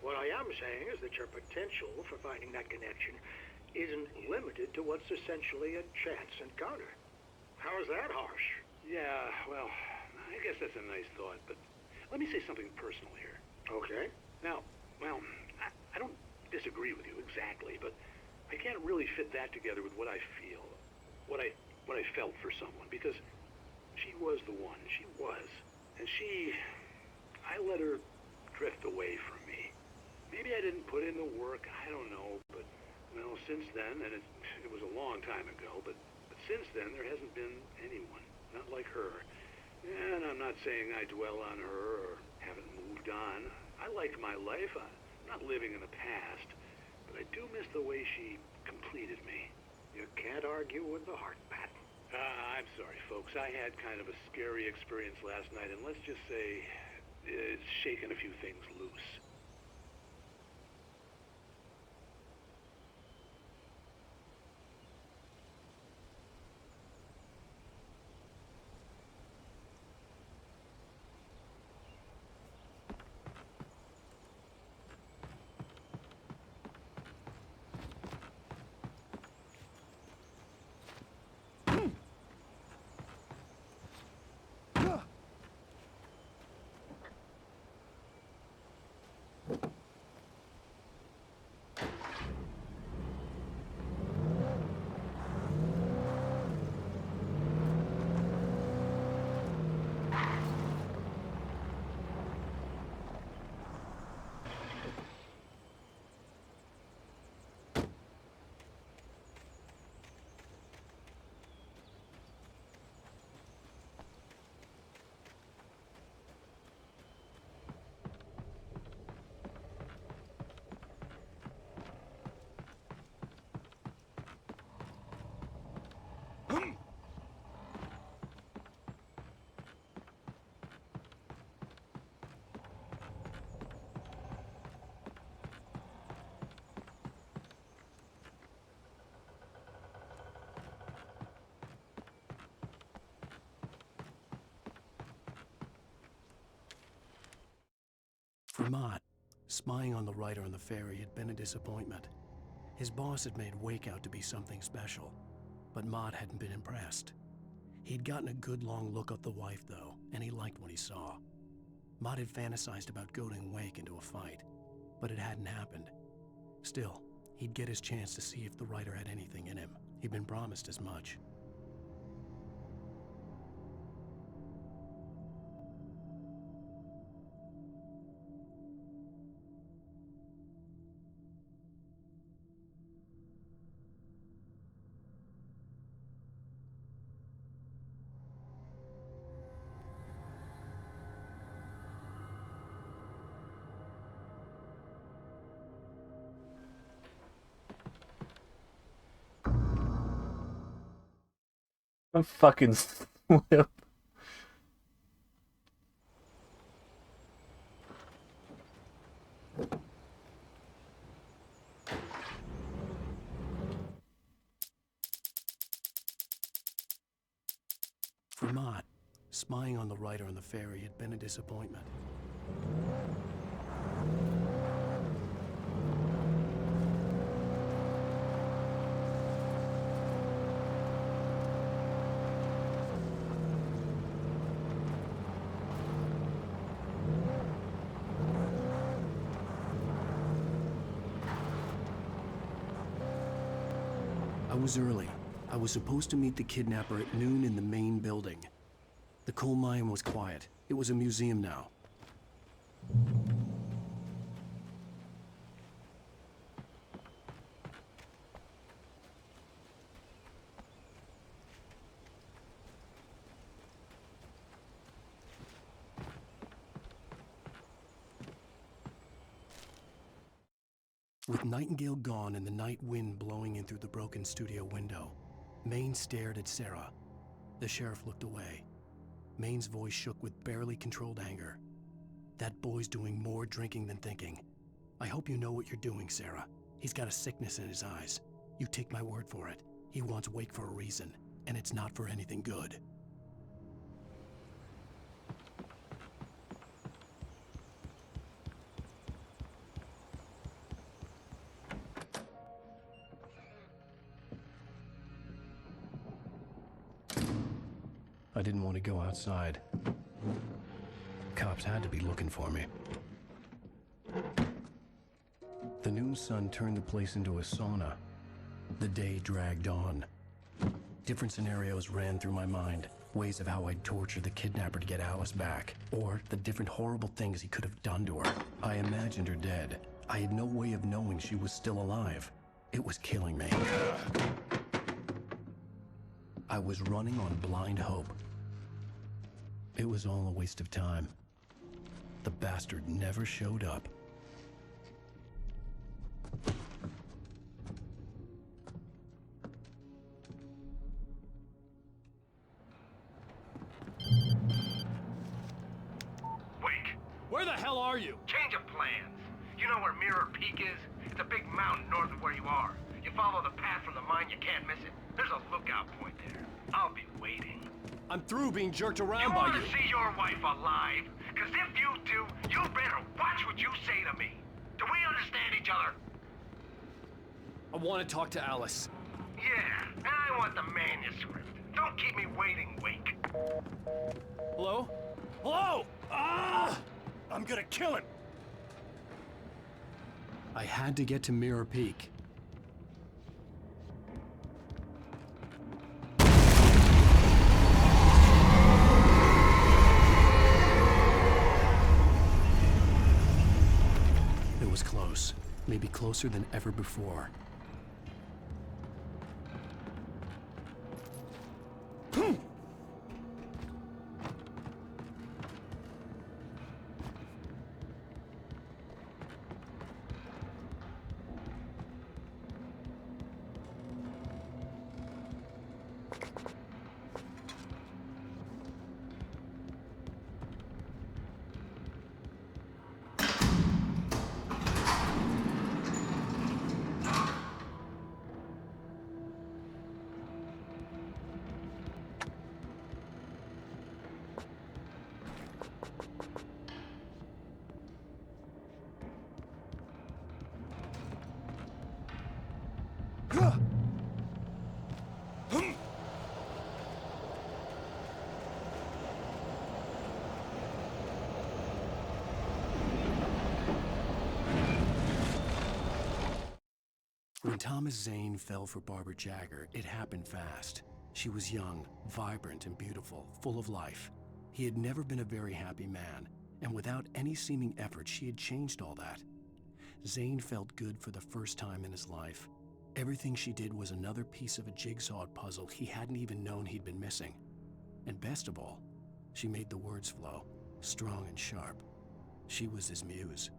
What I am saying is that your potential for finding that connection isn't limited to what's essentially a chance encounter. How is that harsh? Yeah, well, I guess that's a nice thought, but let me say something personal here. Okay. Now, well, I don't disagree with you exactly, but I can't really fit that together with what I feel, what I felt for someone, because she was the one. She was. And I let her drift away from me. Maybe I didn't put in the work, I don't know, but, well, since then, and it was a long time ago, but since then, there hasn't been anyone, not like her. And I'm not saying I dwell on her or haven't moved on. I like my life. I'm not living in the past, but I do miss the way she completed me. You can't argue with the heart, Pat. I'm sorry, folks. I had kind of a scary experience last night, and let's just say it's shaken a few things loose. For Mott, spying on the writer on the ferry had been a disappointment. His boss had made Wake out to be something special, but Mott hadn't been impressed. He'd gotten a good long look at the wife, though, and he liked what he saw. Mott had fantasized about goading Wake into a fight, but it hadn't happened. Still, he'd get his chance to see if the writer had anything in him. He'd been promised as much. A fucking slip. For Mott, spying on the writer on the ferry had been a disappointment. I was early, I was supposed to meet the kidnapper at noon in the main building. The coal mine was quiet. It was a museum now. With Nightingale gone and the night wind blowing in through the broken studio window, Maine stared at Sarah. The sheriff looked away. Maine's voice shook with barely controlled anger. That boy's doing more drinking than thinking. I hope you know what you're doing, Sarah. He's got a sickness in his eyes. You take my word for it. He wants Wake for a reason, and it's not for anything good. I didn't want to go outside. Cops had to be looking for me. The noon sun turned the place into a sauna. The day dragged on. Different scenarios ran through my mind. Ways of how I'd torture the kidnapper to get Alice back. Or the different horrible things he could have done to her. I imagined her dead. I had no way of knowing she was still alive. It was killing me. I was running on blind hope. It was all a waste of time. The bastard never showed up. Wake! Where the hell are you? Change of plans. You know where Mirror Peak is? It's a big mountain north of where you are. You follow the path from the mine, you can't miss it. There's a lookout point there. I'll be waiting. I'm through being jerked around by You you. want to see your wife alive? Because if you do, you better watch what you say to me. Do we understand each other? I want to talk to Alice. Yeah, and I want the manuscript. Don't keep me waiting, Wake. Hello? Hello? Ah! I'm gonna kill him. I had to get to Mirror Peak. It was close. Maybe closer than ever before. When Thomas Zane fell for Barbara Jagger, it happened fast. She was young, vibrant, and beautiful, full of life. He had never been a very happy man, and without any seeming effort, she had changed all that. Zane felt good for the first time in his life. Everything she did was another piece of a jigsaw puzzle he hadn't even known he'd been missing. And best of all, she made the words flow, strong and sharp. She was his muse.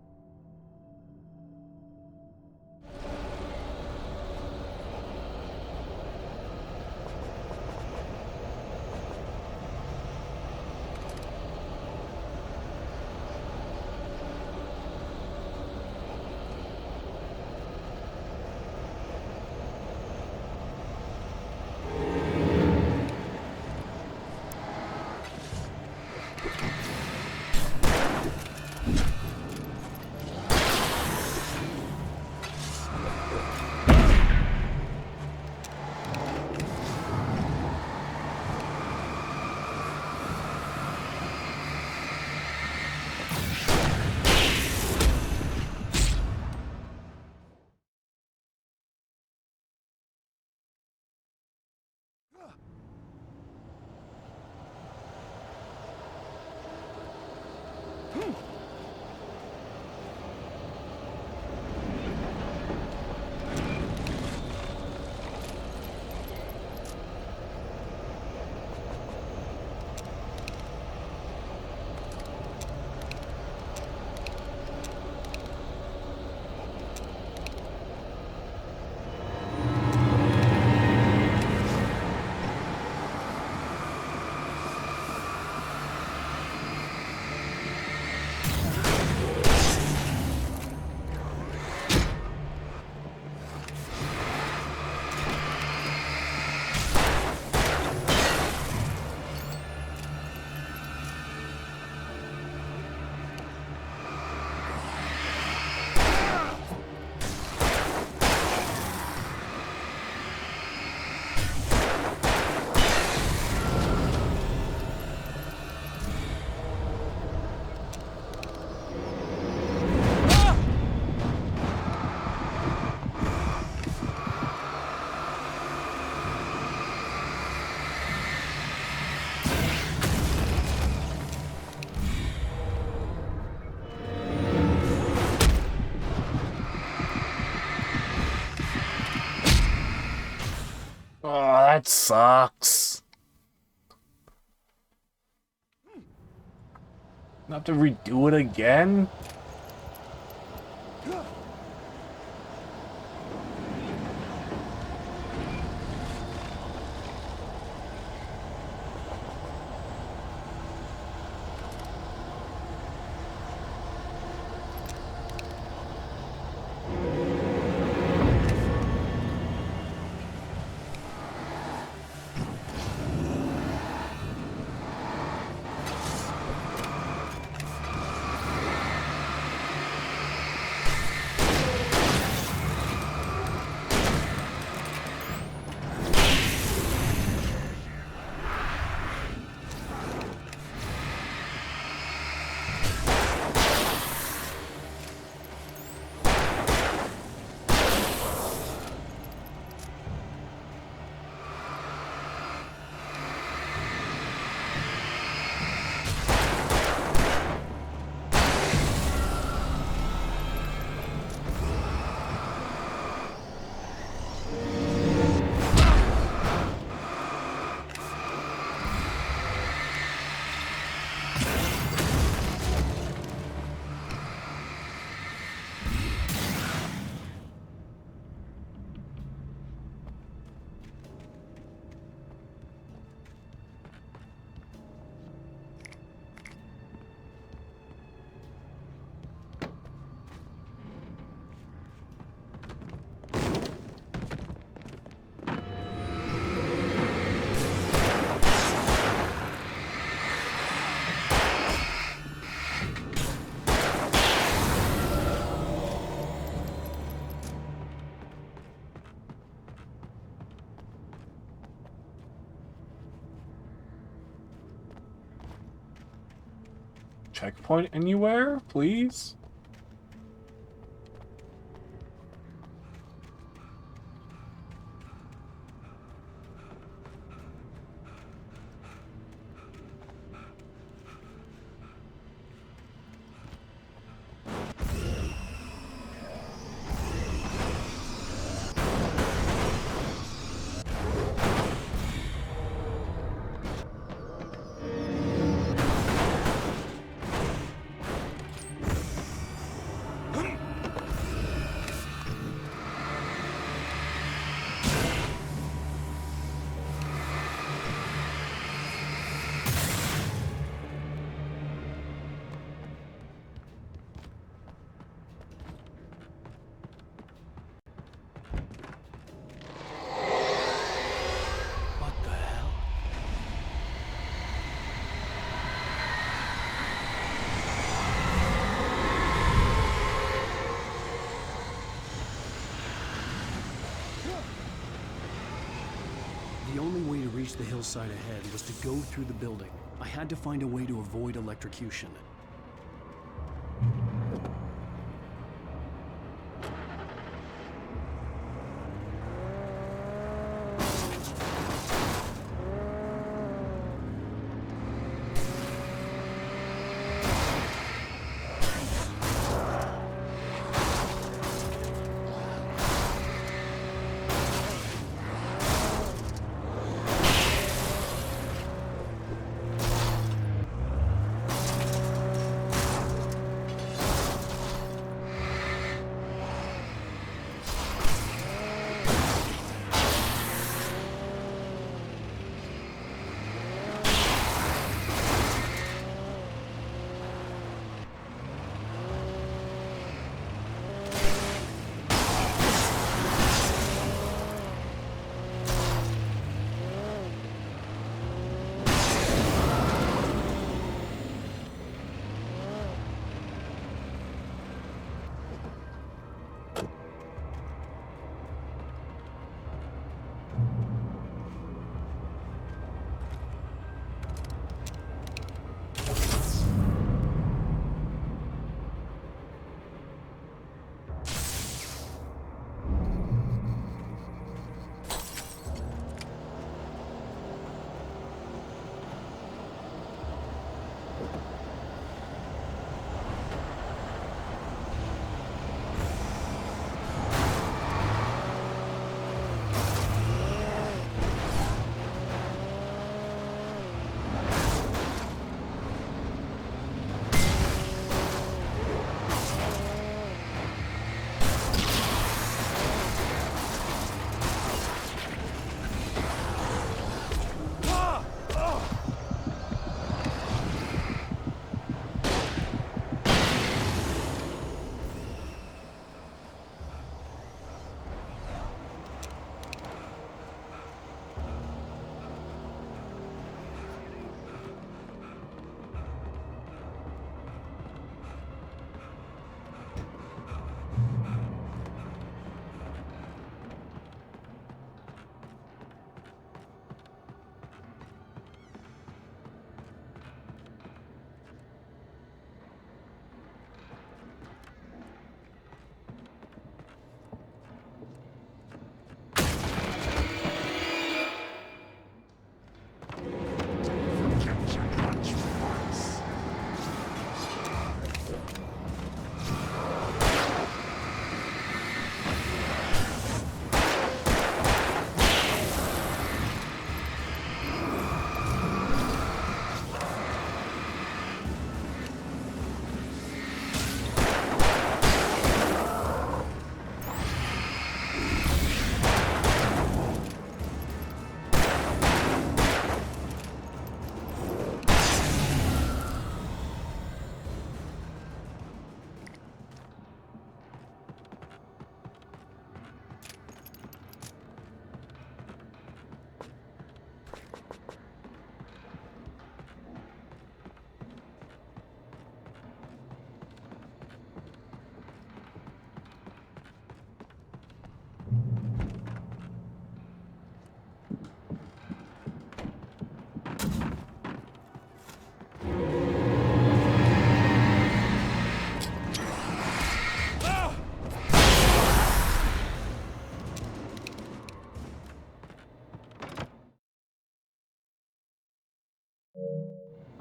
Oh, that sucks. Not to redo it again? Checkpoint anywhere, please? The only way to reach the hillside ahead was to go through the building. I had to find a way to avoid electrocution.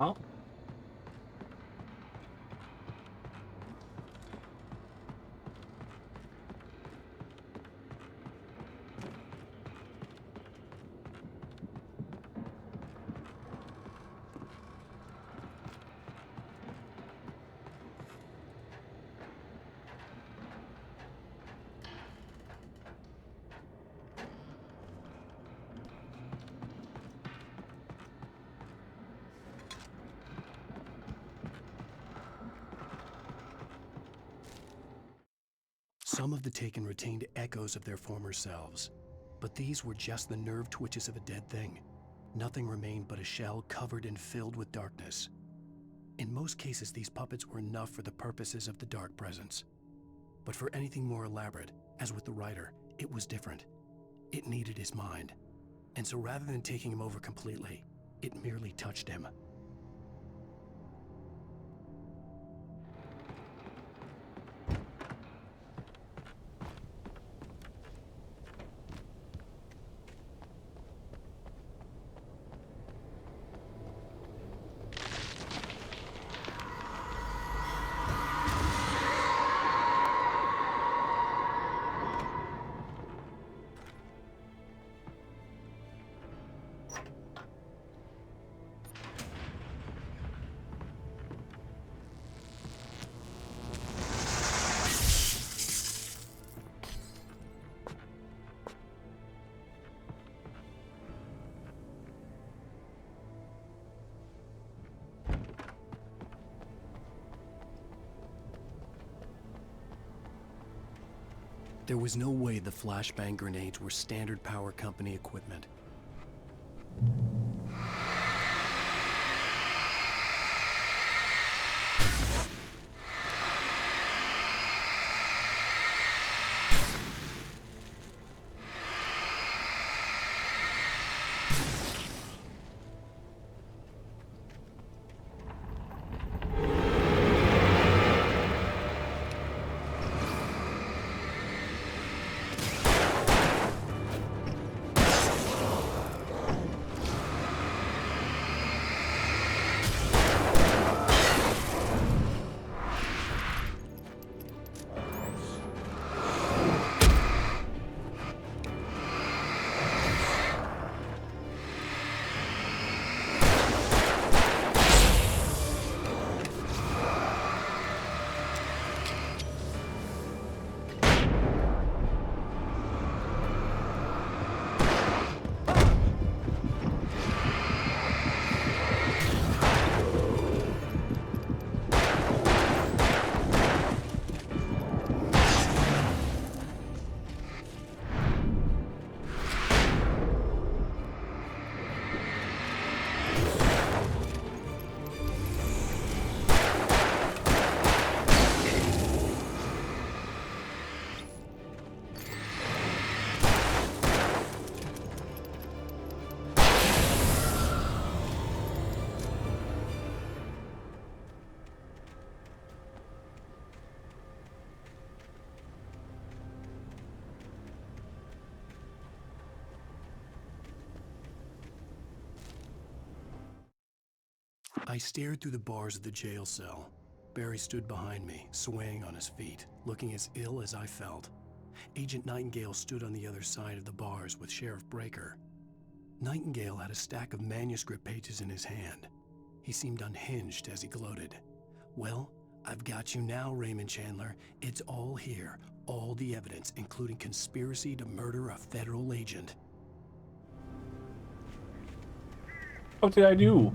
Oh. Some of the Taken retained echoes of their former selves, but these were just the nerve twitches of a dead thing. Nothing remained but a shell covered and filled with darkness. In most cases, these puppets were enough for the purposes of the Dark Presence. But for anything more elaborate, as with the writer, it was different. It needed his mind. And so rather than taking him over completely, it merely touched him. There was no way the flashbang grenades were standard power company equipment. I stared through the bars of the jail cell. Barry stood behind me, swaying on his feet, looking as ill as I felt. Agent Nightingale stood on the other side of the bars with Sheriff Breaker. Nightingale had a stack of manuscript pages in his hand. He seemed unhinged as he gloated. "Well, I've got you now, Raymond Chandler. It's all here. All the evidence, including conspiracy to murder a federal agent." What did I do?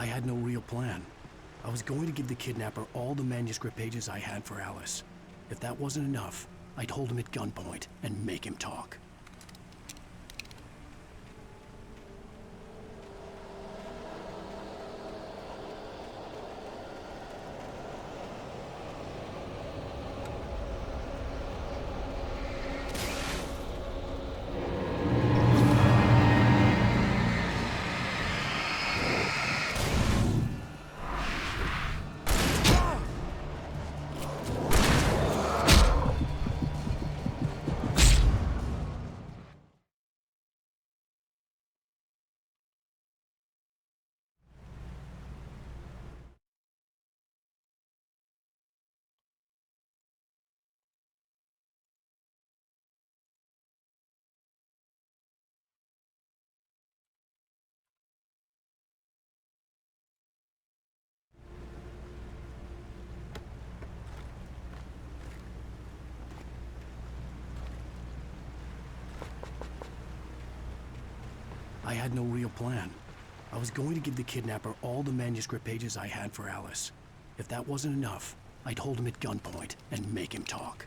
I had no real plan. I was going to give the kidnapper all the manuscript pages I had for Alice. If that wasn't enough, I'd hold him at gunpoint and make him talk. I had no real plan. I was going to give the kidnapper all the manuscript pages I had for Alice. If that wasn't enough, I'd hold him at gunpoint and make him talk.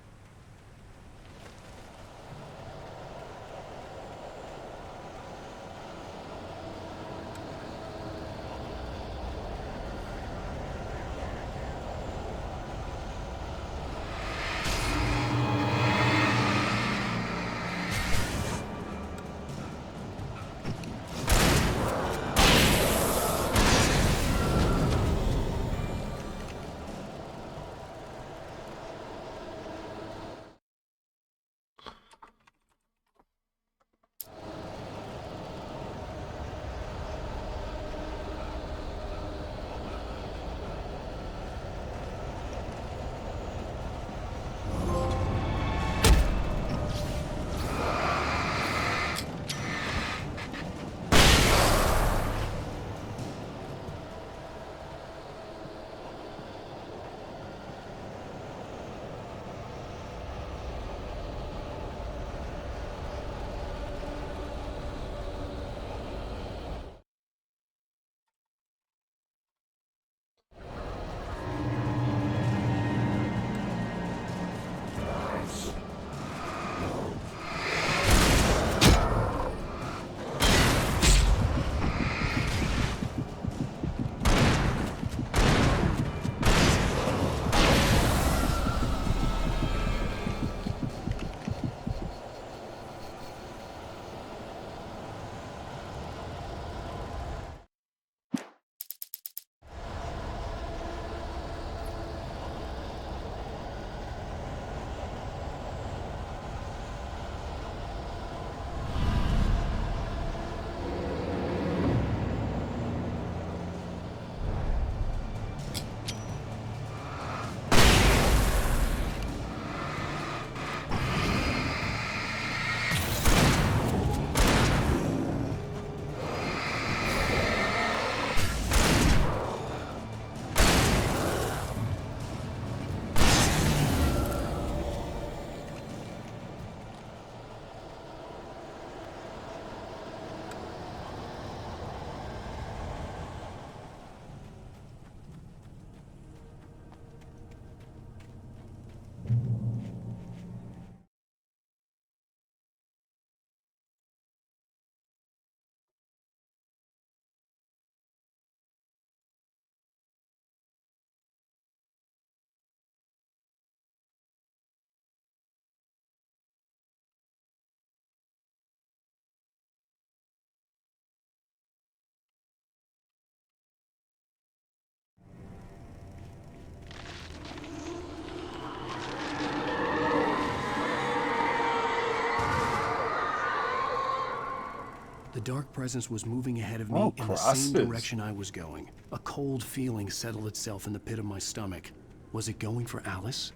The dark presence was moving ahead of me in the same direction I was going. A cold feeling settled itself in the pit of my stomach. Was it going for Alice?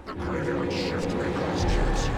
The graveyard shift may cause cancer.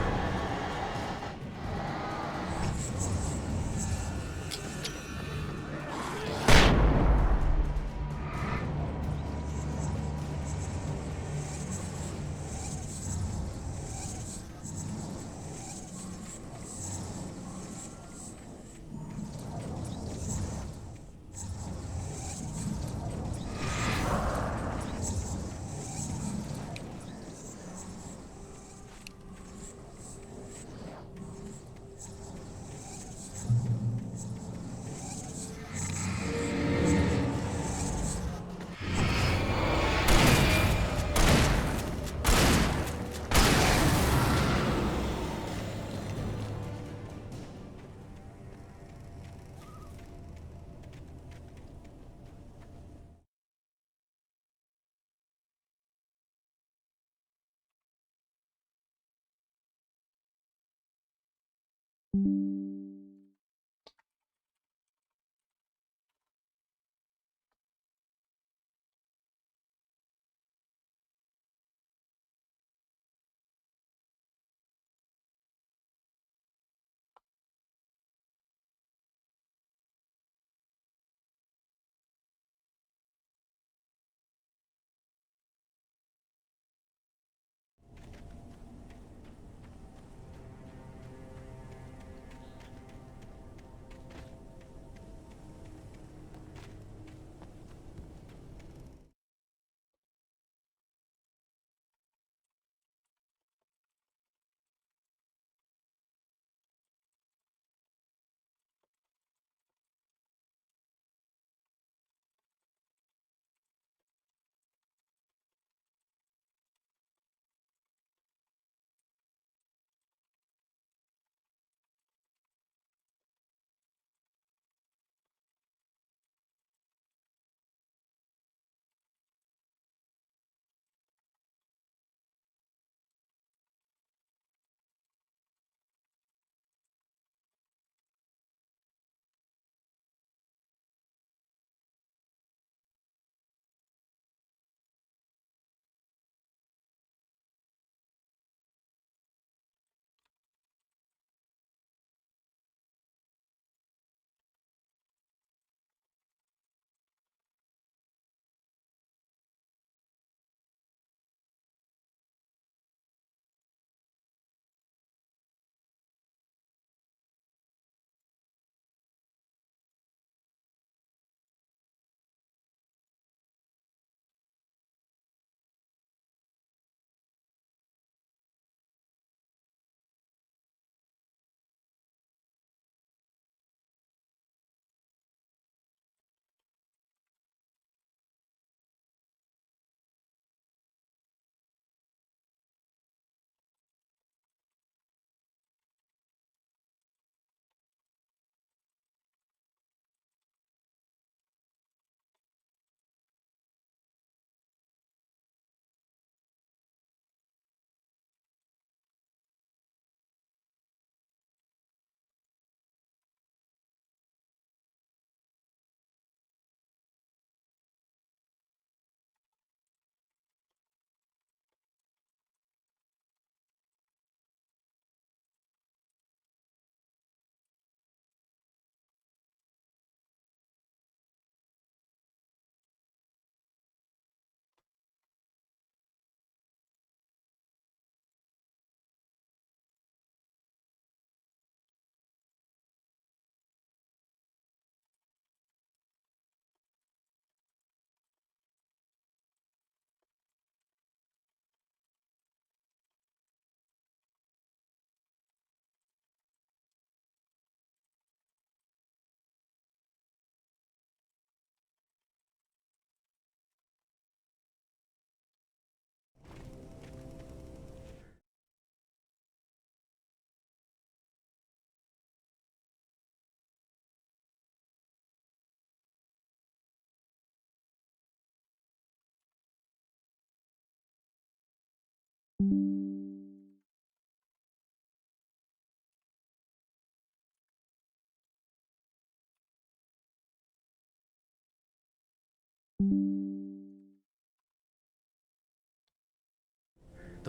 The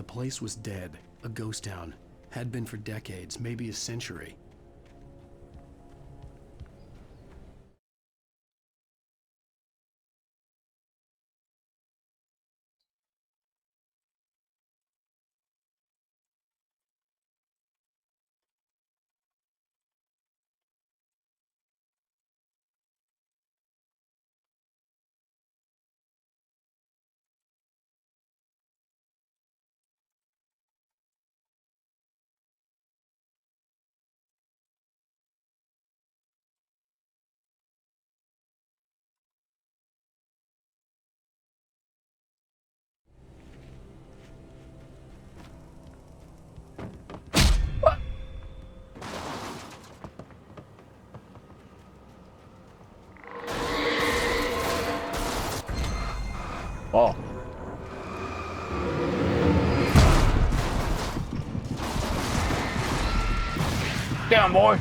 place was dead, a ghost town. Had been for decades, maybe a century. Oh. Down, boy.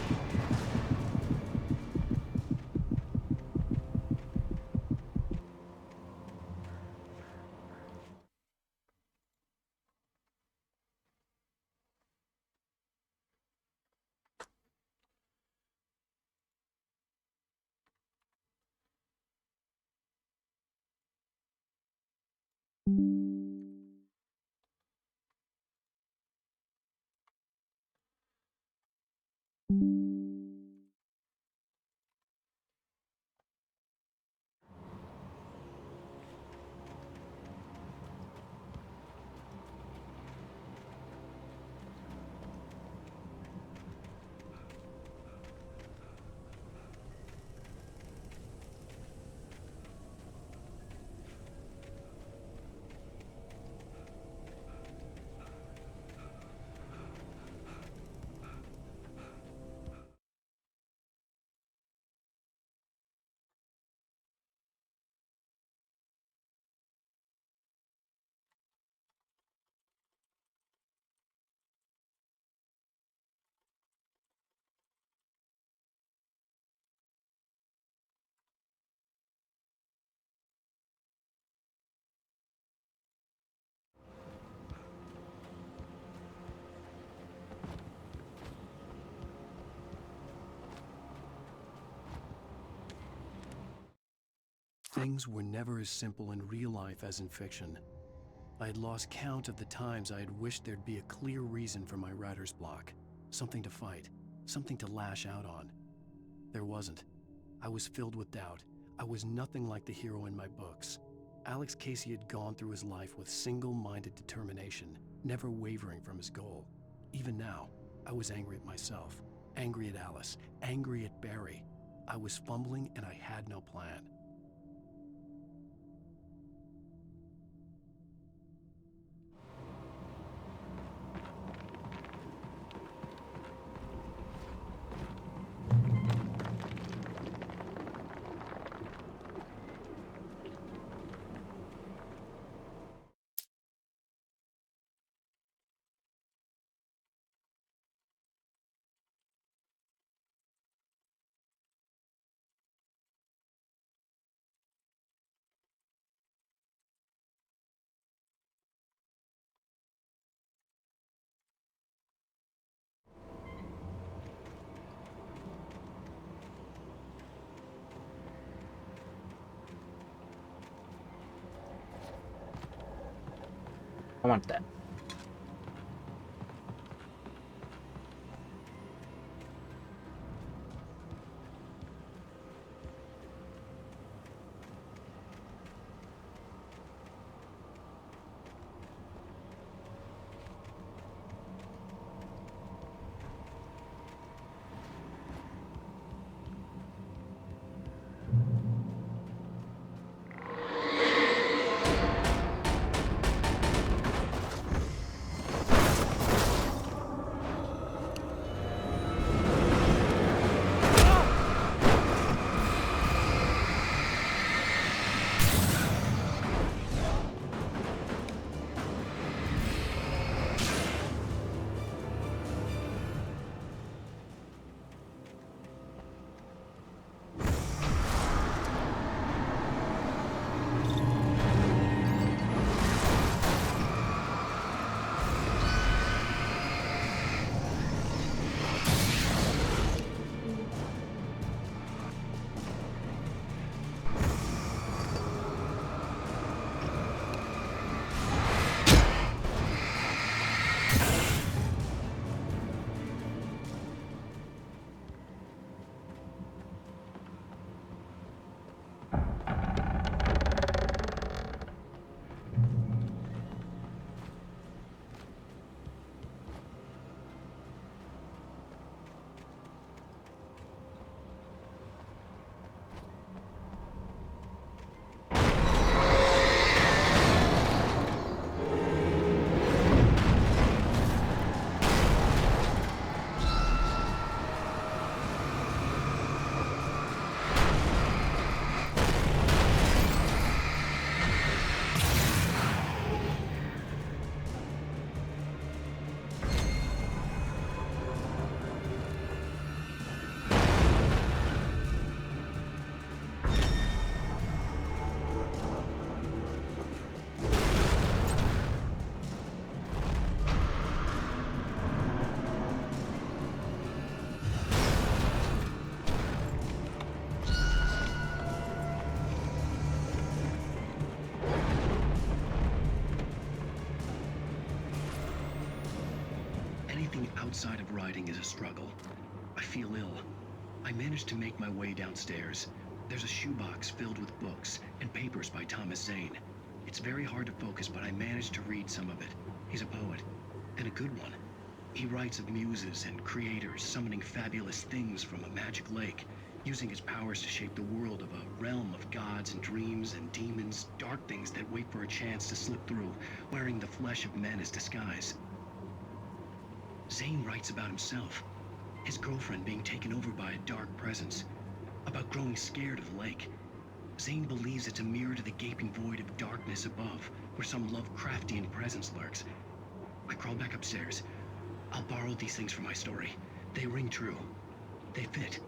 Things were never as simple in real life as in fiction. I had lost count of the times I had wished there'd be a clear reason for my writer's block. Something to fight, something to lash out on. There wasn't. I was filled with doubt. I was nothing like the hero in my books. Alex Casey had gone through his life with single-minded determination, never wavering from his goal. Even now, I was angry at myself, angry at Alice, angry at Barry. I was fumbling and I had no plan. I want that. Anything outside of riding is a struggle. I feel ill. I managed to make my way downstairs. There's a shoebox filled with books and papers by Thomas Zane. It's very hard to focus, but I managed to read some of it. He's a poet, and a good one. He writes of muses and creators summoning fabulous things from a magic lake, using his powers to shape the world of a realm of gods and dreams and demons, dark things that wait for a chance to slip through, wearing the flesh of men as disguise. Zane writes about himself, his girlfriend being taken over by a dark presence, about growing scared of the lake. Zane believes it's a mirror to the gaping void of darkness above, where some Lovecraftian presence lurks. I crawl back upstairs. I'll borrow these things for my story. They ring true. They fit.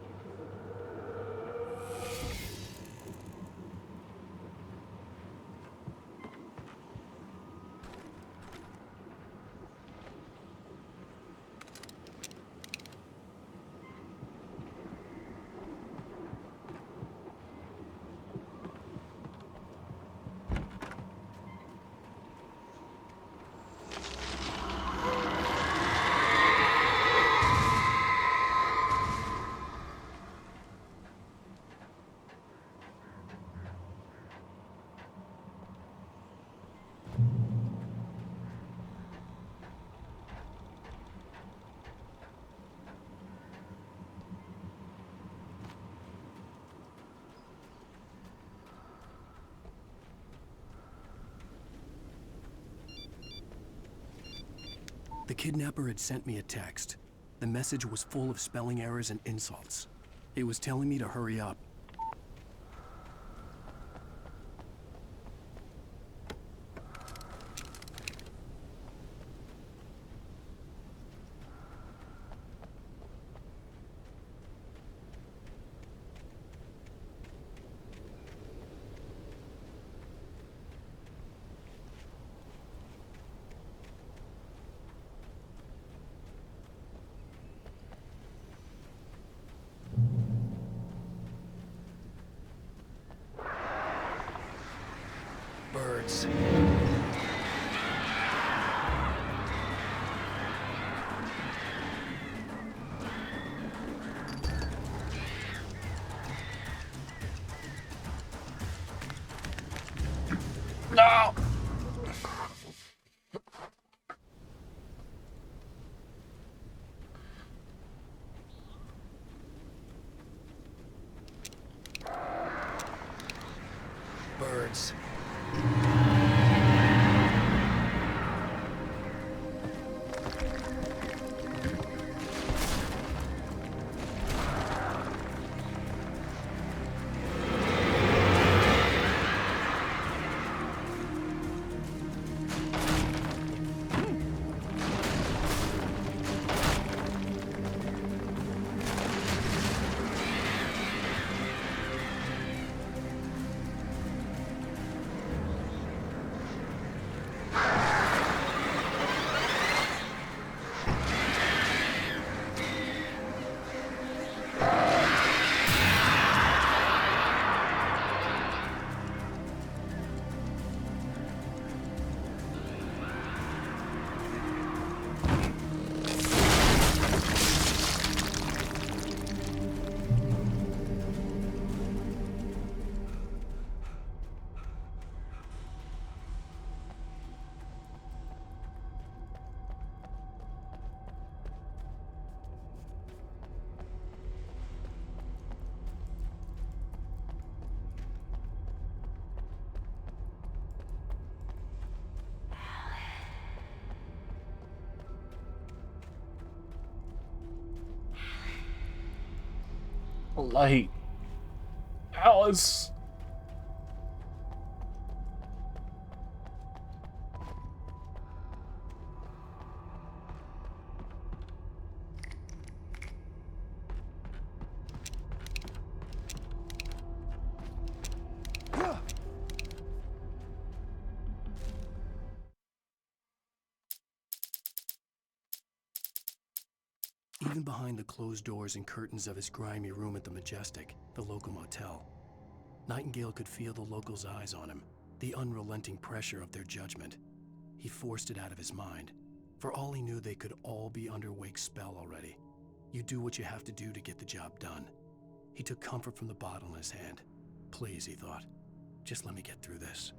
The kidnapper had sent me a text. The message was full of spelling errors and insults. It was telling me to hurry up. Birds. No! Birds. Light. Alice. Even behind the closed doors and curtains of his grimy room at the Majestic, the local motel, Nightingale could feel the locals' eyes on him, the unrelenting pressure of their judgment. He forced it out of his mind, For all he knew, they could all be under Wake's spell already. You do what you have to do to get the job done. He took comfort from the bottle in his hand. Please, he thought, just let me get through this.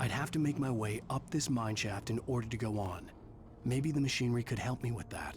I'd have to make my way up this mine shaft in order to go on. Maybe the machinery could help me with that.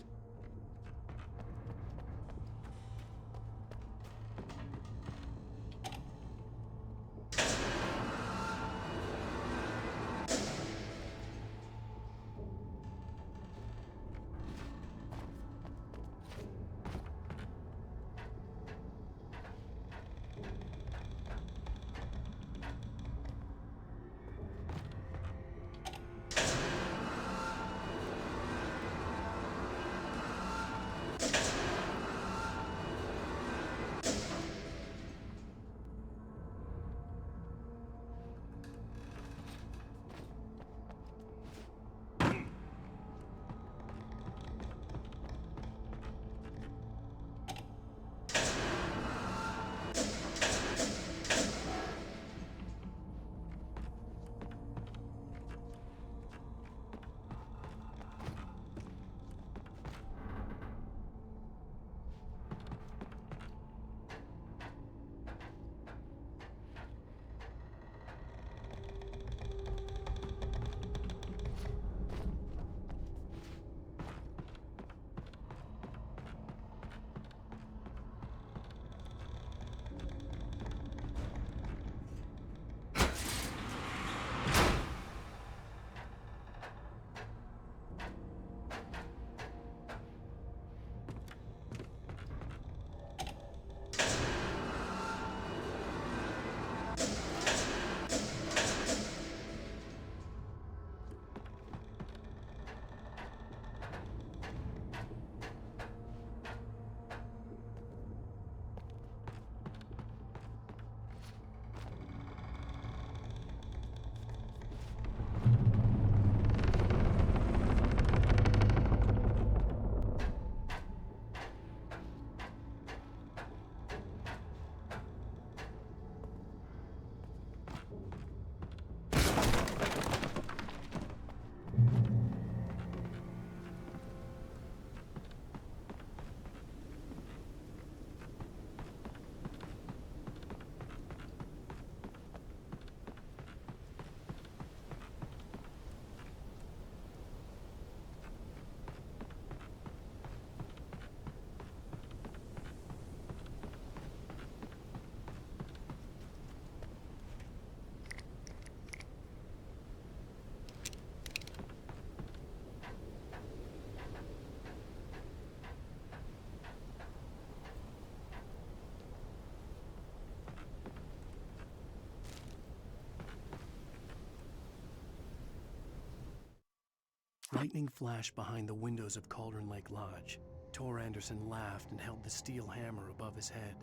Lightning flashed behind the windows of Cauldron Lake Lodge. Tor Anderson laughed and held the steel hammer above his head.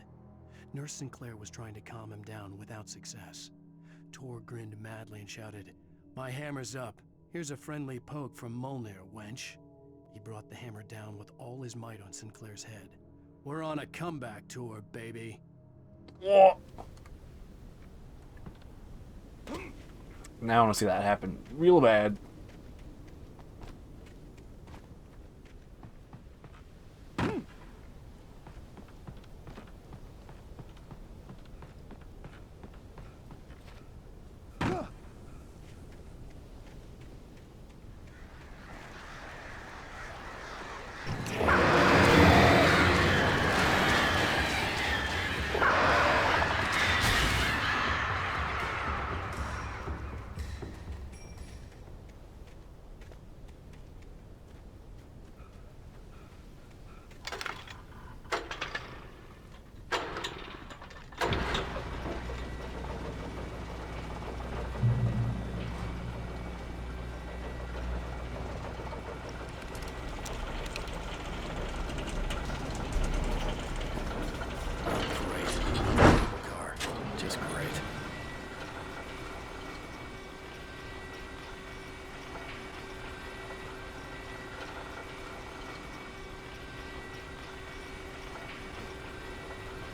Nurse Sinclair was trying to calm him down without success. Tor grinned madly and shouted, "My hammer's up. Here's a friendly poke from Molnir, wench." He brought the hammer down with all his might on Sinclair's head. "We're on a comeback tour, baby." Now I want to see that happen real bad.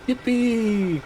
Yippee!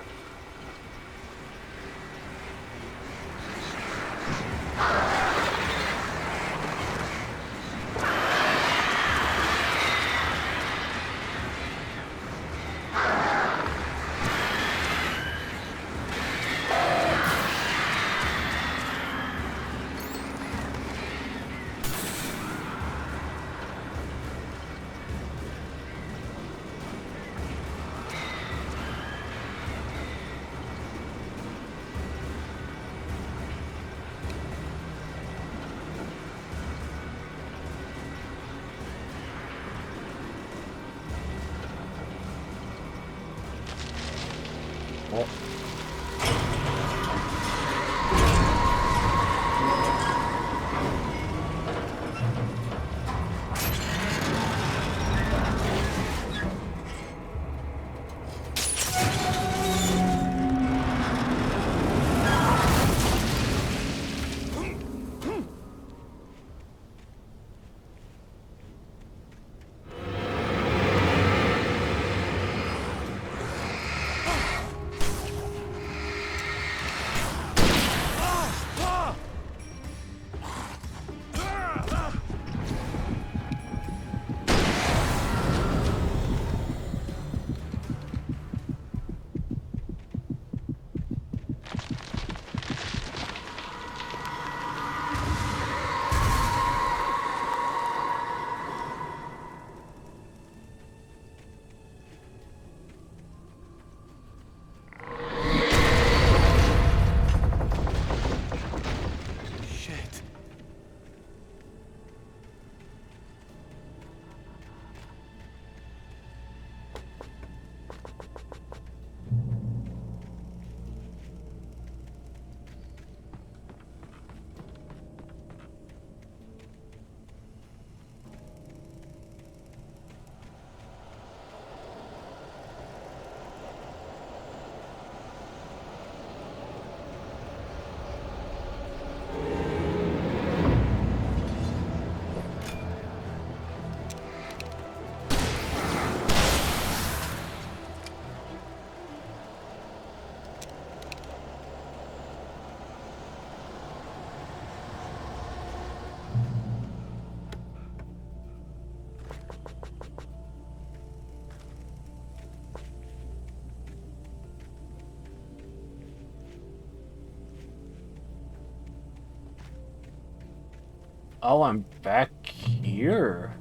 Oh, I'm back here.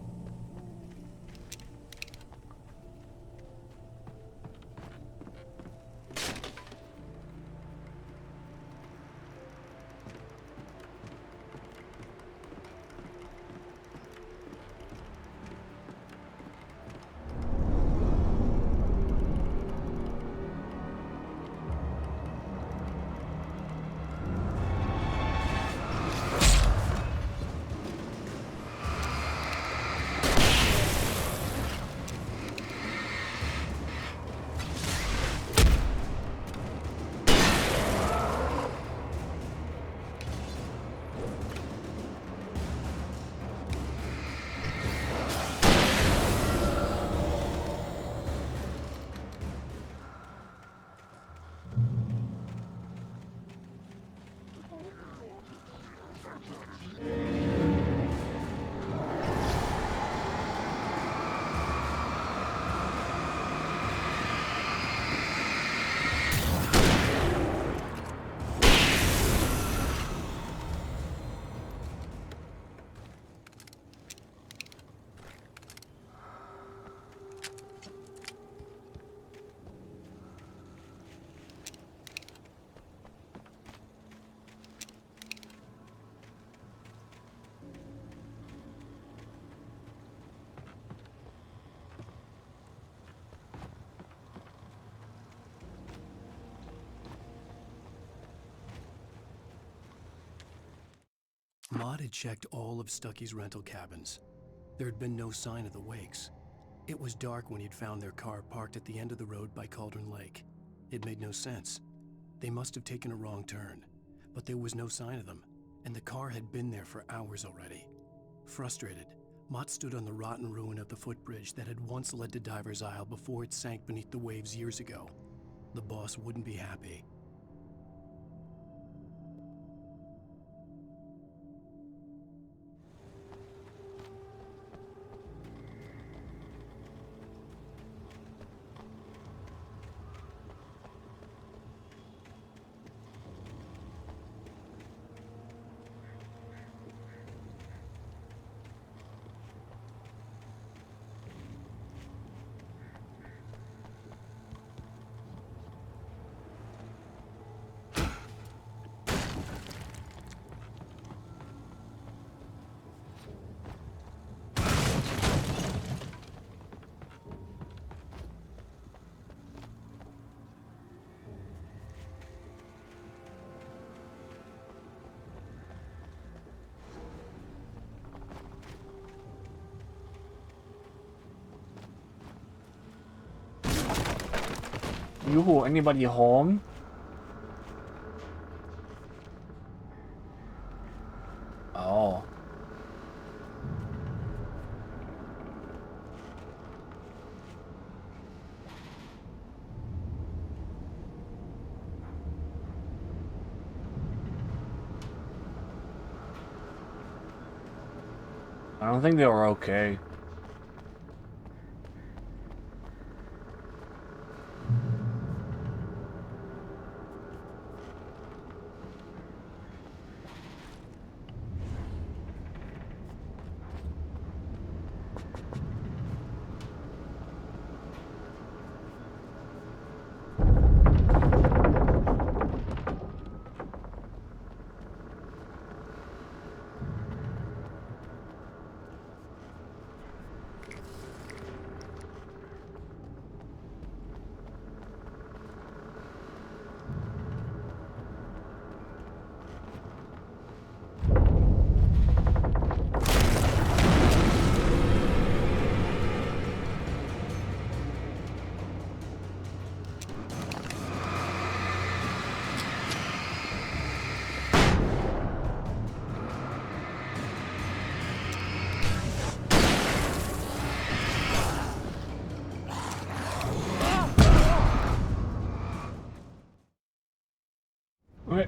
Maud had checked all of Stucky's rental cabins. There had been no sign of the Wakes. It was dark when he'd found their car parked at the end of the road by Cauldron Lake. It made no sense. They must have taken a wrong turn, but there was no sign of them, and the car had been there for hours already. Frustrated, Mott stood on the rotten ruin of the footbridge that had once led to Diver's Isle before it sank beneath the waves years ago. The boss wouldn't be happy. Anybody home? Oh. I don't think they were okay.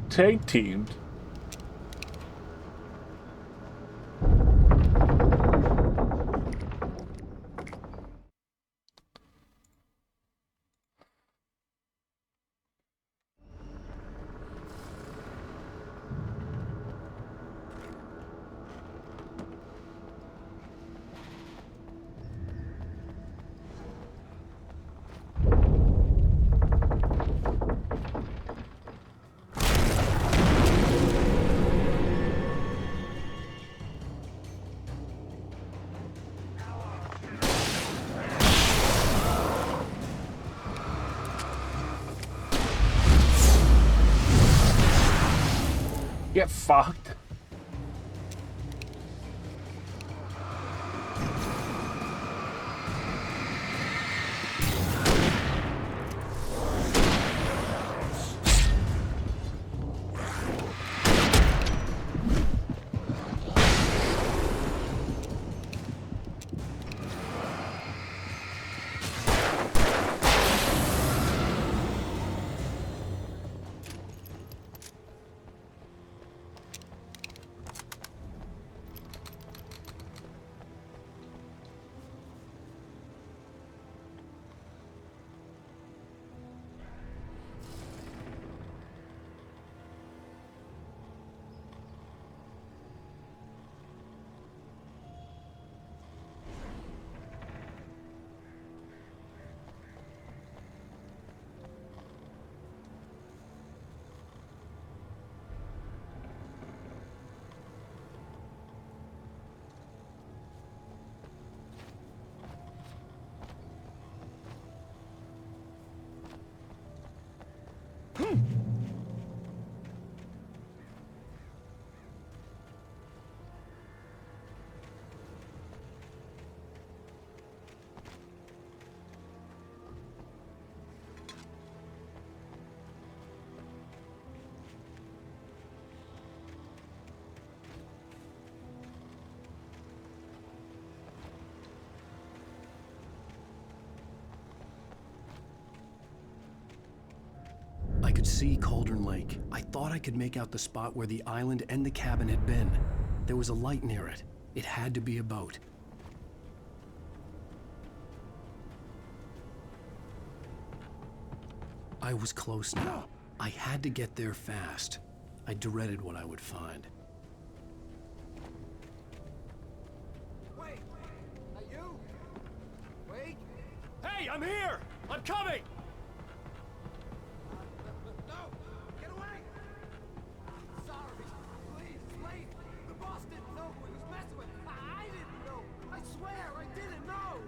Tag teamed. Get fucked. could see Cauldron Lake. I thought I could make out the spot where the island and the cabin had been. There was a light near it. It had to be a boat. I was close now. I had to get there fast. I dreaded what I would find. Wait! Are you? Wait! Hey, I'm here! I'm coming! No! Get away! Sorry. Please, wait! The boss didn't know who he was messing with. I didn't know. I swear, I didn't know.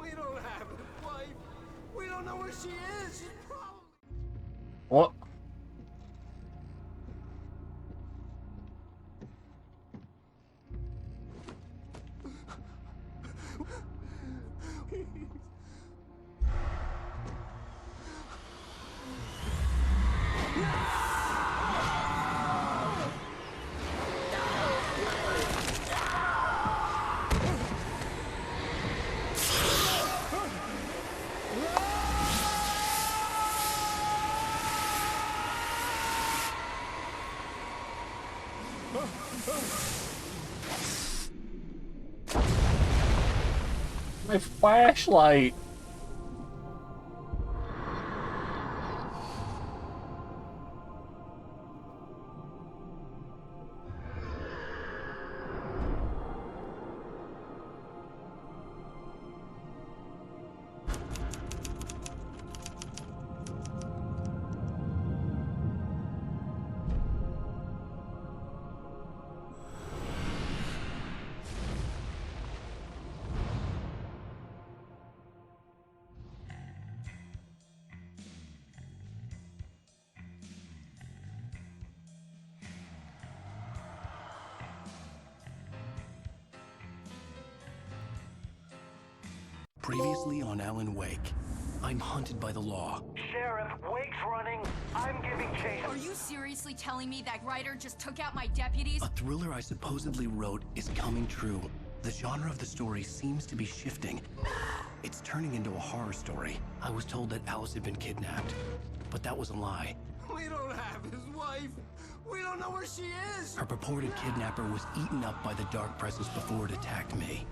We don't have a wife. We don't know where she is. She's probably... What? My flashlight. Previously on Alan Wake, I'm hunted by the law. Sheriff, Wake's running. I'm giving chase. Are you seriously telling me that writer just took out my deputies? A thriller I supposedly wrote is coming true. The genre of the story seems to be shifting. It's turning into a horror story. I was told that Alice had been kidnapped, but that was a lie. We don't have his wife. We don't know where she is. Her purported kidnapper was eaten up by the dark presence before it attacked me.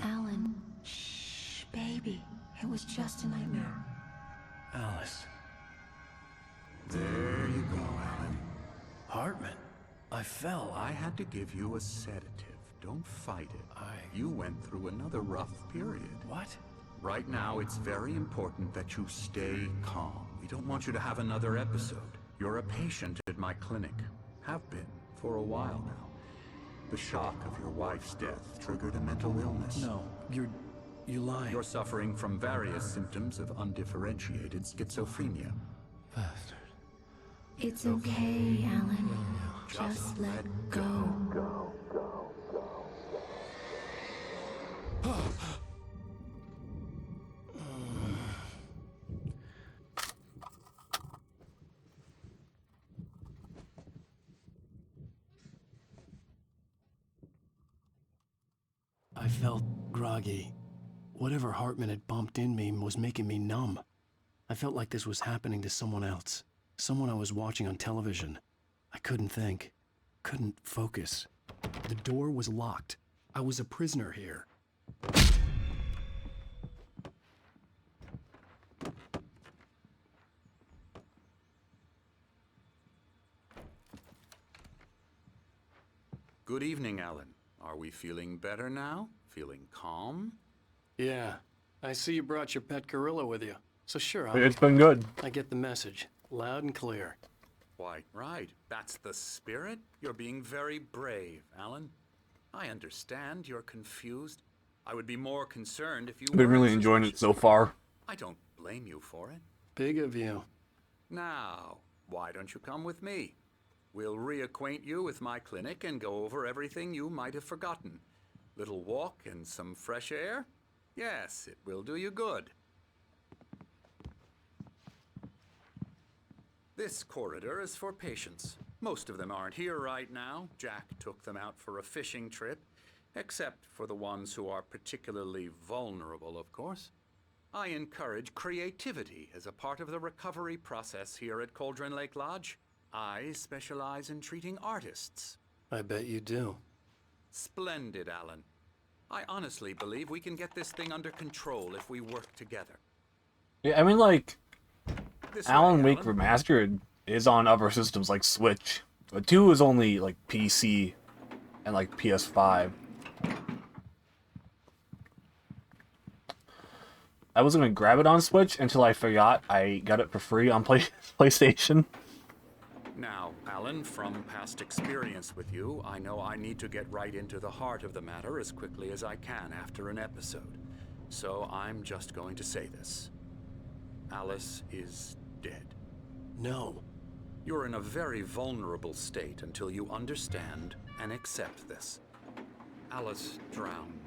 Alan, shh, baby. It was just a nightmare. Alice. There you go, Alan. Hartman. I fell. I had to give you a sedative. Don't fight it. You went through another rough period. What? Right now, it's very important that you stay calm. We don't want you to have another episode. You're a patient at my clinic. Have been for a while now. The shock of your wife's death triggered a mental illness. No, you lie. You're suffering from various symptoms of undifferentiated schizophrenia. Bastard. It's okay, Alan. Just let go. I felt groggy. Whatever Hartman had bumped in me was making me numb. I felt like this was happening to someone else. Someone I was watching on television. I couldn't think. Couldn't focus. The door was locked. I was a prisoner here. Good evening, Alan. Are we feeling better now? Feeling calm? Yeah. I see you brought your pet gorilla with you. So sure, It's been good. I get the message. Loud and clear. Why, right. That's the spirit. You're being very brave, Alan. I understand you're confused. I would be more concerned if you I've been really enjoying it so far. I don't blame you for it. Big of you. Now, why don't you come with me? We'll reacquaint you with my clinic and go over everything you might have forgotten. Little walk and some fresh air? Yes, it will do you good. This corridor is for patients. Most of them aren't here right now. Jack took them out for a fishing trip, Except for the ones who are particularly vulnerable, of course. I encourage creativity as a part of the recovery process here at Cauldron Lake Lodge. I specialize in treating artists. I bet you do. Splendid, Alan. I honestly believe we can get this thing under control if we work together. Yeah, I mean, like, Alan Wake Alan. Remastered is on other systems like Switch, but 2 is only like PC and like PS5. I was gonna grab it on Switch until I forgot I got it for free on PlayStation. Now, Alan, from past experience with you, I know I need to get right into the heart of the matter as quickly as I can after an episode. So I'm just going to say this. Alice is dead. No. You're in a very vulnerable state until you understand and accept this. Alice drowned,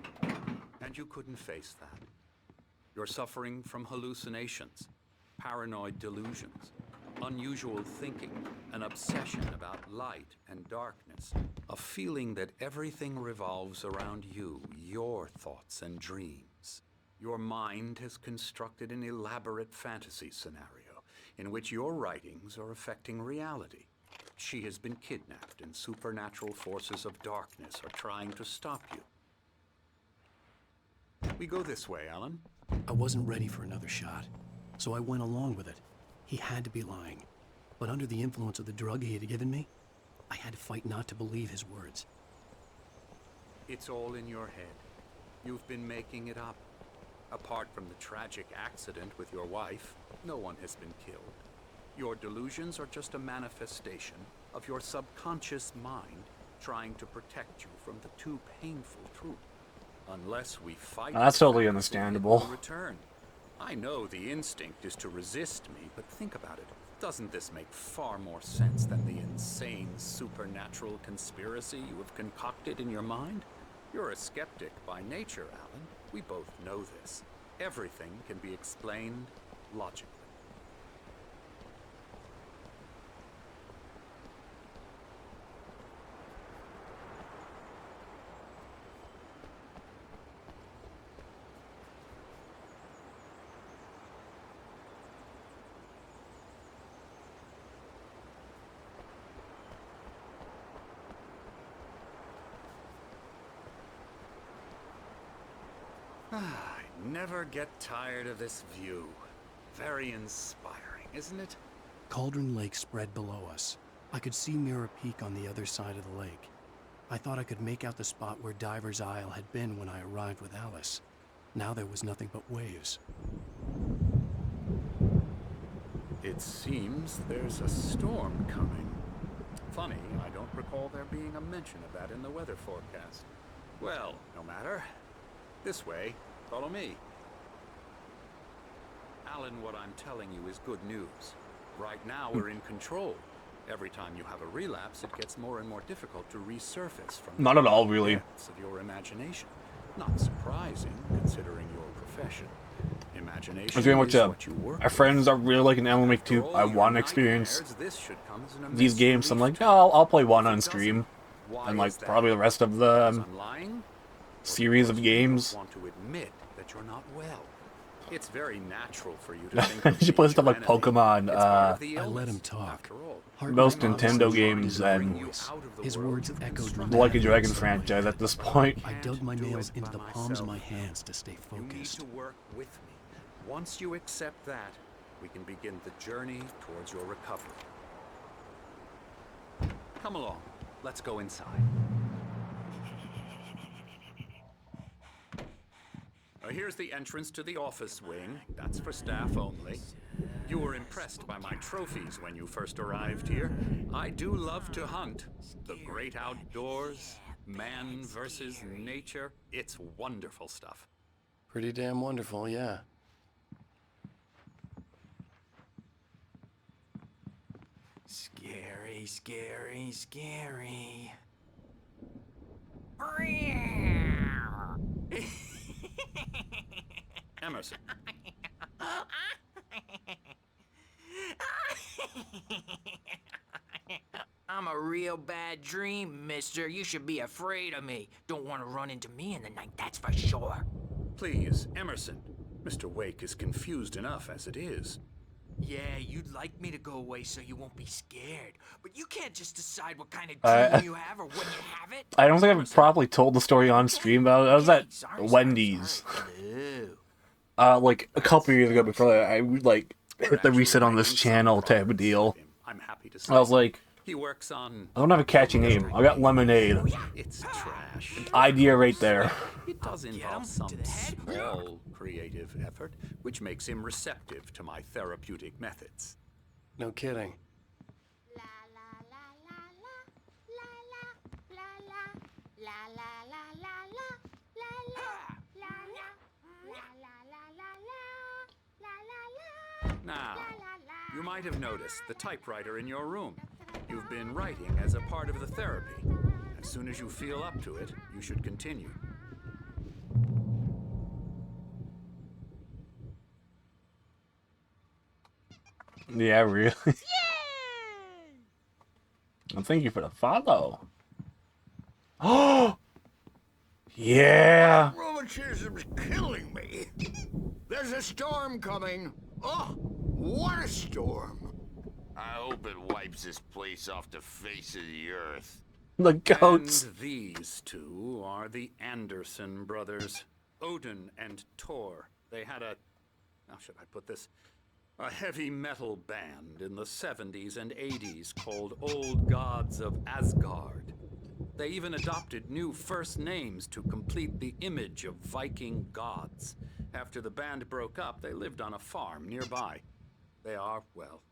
and you couldn't face that. You're suffering from hallucinations, paranoid delusions, unusual thinking, an obsession about light and darkness, a feeling that everything revolves around you, your thoughts and dreams. Your mind has constructed an elaborate fantasy scenario in which your writings are affecting reality. She has been kidnapped and supernatural forces of darkness are trying to stop you. We go this way, Alan. I wasn't ready for another shot, so I went along with it. He had to be lying. But under the influence of the drug he had given me, I had to fight not to believe his words. It's all in your head. You've been making it up. Apart from the tragic accident with your wife, no one has been killed. Your delusions are just a manifestation of your subconscious mind trying to protect you from the too painful truth. Unless we fight, That's totally understandable. Return. I know the instinct is to resist me, but think about it. Doesn't this make far more sense than the insane supernatural conspiracy you have concocted in your mind? You're a skeptic by nature, Alan. We both know this. Everything can be explained logically. I never get tired of this view. Very inspiring, isn't it? Cauldron Lake spread below us. I could see Mirror Peak on the other side of the lake. I thought I could make out the spot where Diver's Isle had been when I arrived with Alice. Now there was nothing but waves. It seems there's a storm coming. Funny, I don't recall there being a mention of that in the weather forecast. Well, no matter. This way. Follow me. Alan, what I'm telling you is good news. Right now, we're in control. Every time you have a relapse, it gets more and more difficult to resurface from Not at all, really. the depths of your imagination. Not surprising, considering your profession. Imagination is what you work our friends are really like an Alan Wake 2. I want to experience these games. I'm like, no, I'll play one on stream. And like probably the rest of the series of games. Want to admit that you're not well. It's very natural for you to think She plays stuff like Pokemon, I let him talk. most Nintendo games, and His words echoed the Like a Dragon franchise at this point. I dug my nails into the palms of my hands to stay You need focused. to work with me. Once you accept that, we can begin the journey towards your recovery. Come along. Let's go inside. Here's the entrance to the office wing. That's for staff only. You were impressed by my trophies when you first arrived here. I do love to hunt. The great outdoors, man versus nature. It's wonderful stuff. Pretty damn wonderful, yeah. Scary, scary, scary. Emerson. I'm a real bad dream, mister. You should be afraid of me. Don't want to run into me in the night, that's for sure. Please, Emerson. Mr. Wake is confused enough as it is. Yeah, you'd like me to go away so you won't be scared. But you can't just decide what kind of dream you have or when you have it. I don't think I've probably told the story on stream, but I was at Wendy's. Like a couple years ago before that, I would like hit the reset on this channel type of deal. I'm happy to say I was like, he works on. I don't have a catchy name. I got Lemonade. It's trash. Idea right there. It does involve some small creative effort, which makes him receptive to my therapeutic methods. No kidding. Now, you might have noticed the typewriter in your room. You've been writing as a part of the therapy. As soon as you feel up to it, you should continue. Yeah, really. Well, thank you for the follow. Oh, yeah. Rheumatism's killing me. There's a storm coming. Oh, what a storm. I hope it wipes this place off the face of the earth. The goats. And these two are the Anderson brothers, Odin and Thor. They had a, how should I put this? A heavy metal band in the 70s and 80s called Old Gods of Asgard. They even adopted new first names to complete the image of Viking gods. After the band broke up, they lived on a farm nearby. They are, well,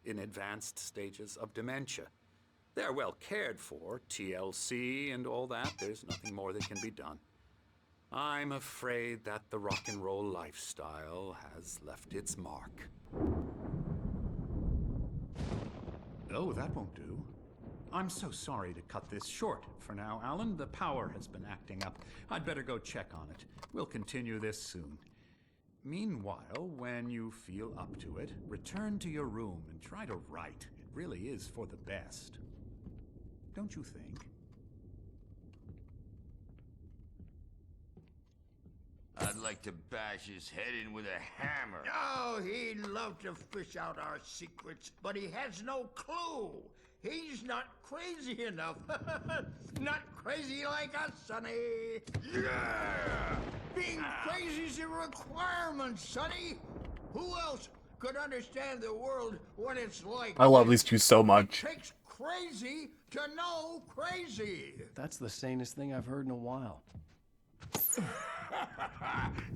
in advanced stages of dementia. They're well cared for, TLC and all that. There's nothing more that can be done. I'm afraid that the rock and roll lifestyle has left its mark. Oh, that won't do. I'm so sorry to cut this short for now, Alan. The power has been acting up. I'd better go check on it. We'll continue this soon. Meanwhile, when you feel up to it, return to your room and try to write. It really is for the best. Don't you think? I'd like to bash his head in with a hammer. Oh, he'd love to fish out our secrets, but he has no clue. He's not crazy enough. Not crazy like us, Sonny. Yeah! Being crazy's a requirement, Sonny. Who else could understand the world when it's like? I love these two so much. It takes crazy to know crazy. That's the sanest thing I've heard in a while.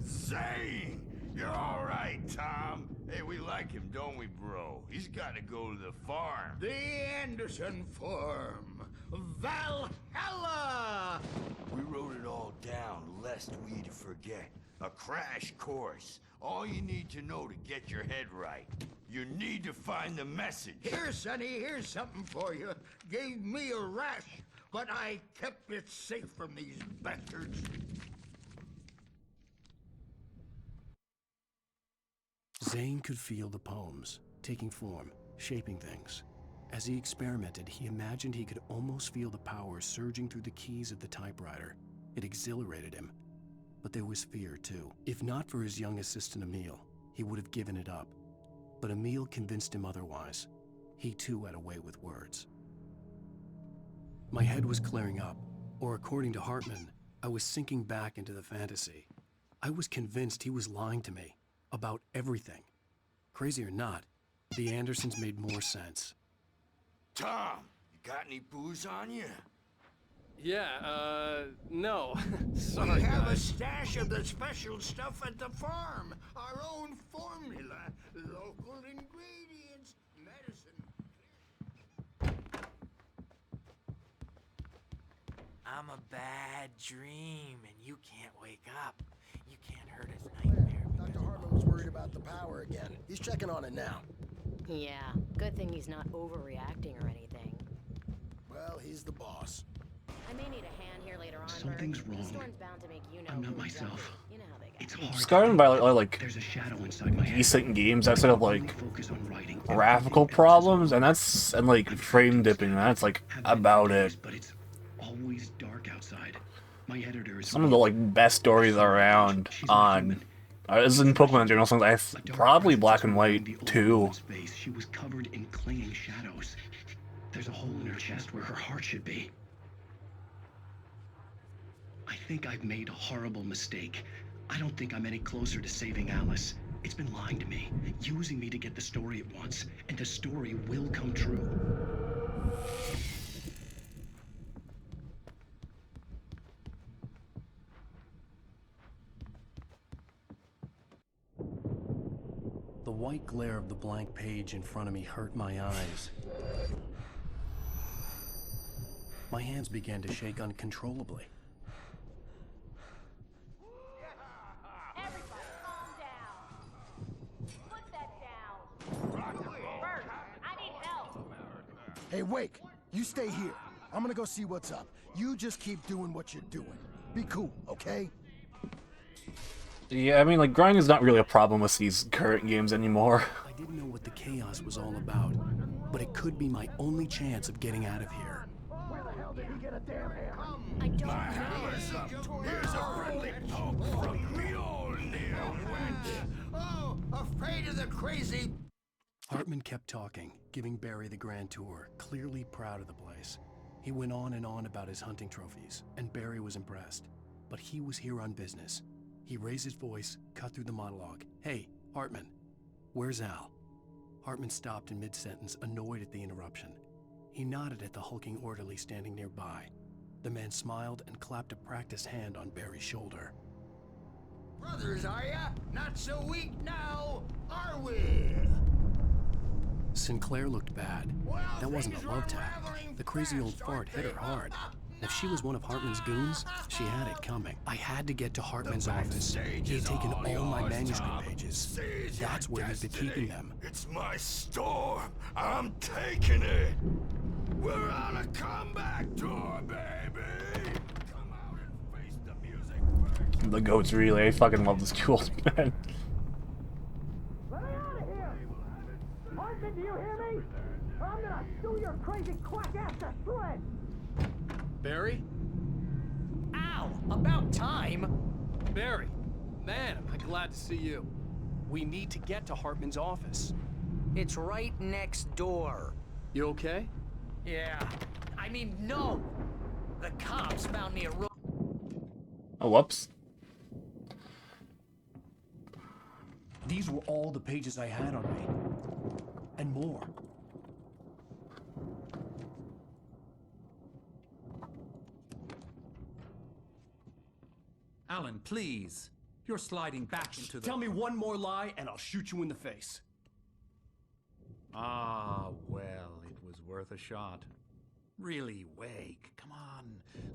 Zane! You're all right, Tom. Hey, we like him, don't we, bro? He's got to go to the farm. The Anderson farm. Valhalla! We wrote it all down, lest we forget. A crash course. All you need to know to get your head right. You need to find the message. Here, Sonny, here's something for you. Gave me a rash, but I kept it safe from these bastards. Zane could feel the poems, taking form, shaping things. As he experimented, he imagined he could almost feel the power surging through the keys of the typewriter. It exhilarated him. But there was fear, too. If not for his young assistant Emil, he would have given it up. But Emil convinced him otherwise. He too had a way with words. My head was clearing up, or according to Hartman, I was sinking back into the fantasy. I was convinced he was lying to me. About everything. Crazy or not, the Andersons made more sense. Tom, you got any booze on you? Yeah, no. Sorry, we have guys. a stash of the special stuff at the farm. Our own formula. Local ingredients. Medicine. I'm a bad dream, and you can't wake up. You can't hurt his nightmare. Dr. Hartman was worried about the power again. He's checking on it now. Yeah, good thing he's not overreacting or anything. Well, he's the boss. I may need a hand here later on. Something's Bert. wrong. The storm's bound to make you know I'm not who myself. exactly. You know how they get. It's Scarring by like decent games outside of like graphical problems, and like frame dipping. That's like about it. Always dark outside. My editor is Some of the like best stories around on. This is in Pokemon in general. Probably Black and White too. She was covered in clinging shadows. There's a hole in her chest where her heart should be. I think I've made a horrible mistake. I don't think I'm any closer to saving Alice. It's been lying to me, using me to get the story it wants, and the story will come true. The white glare of the blank page in front of me hurt my eyes. My hands began to shake uncontrollably. Hey, Wake, you stay here. I'm gonna go see what's up. You just keep doing what you're doing. Be cool, okay? Yeah, I mean, like, grinding is not really a problem with these current games anymore. I didn't know what the chaos was all about, but it could be my only chance of getting out of here. Where the hell did he get a damn hammer? I don't My hammer's up. Here's a friendly poke from Mjolnir. Oh, afraid of the crazy. Hartman kept talking, giving Barry the grand tour, clearly proud of the place. He went on and on about his hunting trophies, and Barry was impressed. But he was here on business. He raised his voice, cut through the monologue. Hey, Hartman, where's Al? Hartman stopped in mid-sentence, annoyed at the interruption. He nodded at the hulking orderly standing nearby. The man smiled and clapped a practiced hand on Barry's shoulder. Brothers, are ya? Not so weak now, are we? Sinclair looked bad. That wasn't a love tap. The crazy old fart hit her hard. If she was one of Hartman's goons, she had it coming. I had to get to Hartman's office. He had taken all my manuscript pages. That's where he'd been keeping them. It's my storm. I'm taking it. We're on a comeback tour, baby. Come out and face the music first. The goats relay. I fucking love this tools, man. Let me out of here! Hartman, do you hear me? Or I'm gonna chew your crazy quack ass to shreds! Barry? Ow! About time! Barry! Man, am I glad to see you. We need to get to Hartman's office. It's right next door. You okay? Yeah. I mean, no! The cops found me a room. Oh, whoops. These were all the pages I had on me. And more. Alan, please. You're sliding back into the... Tell me one more lie and I'll shoot you in the face. Ah, well, it was worth a shot. Really, Wake, come on.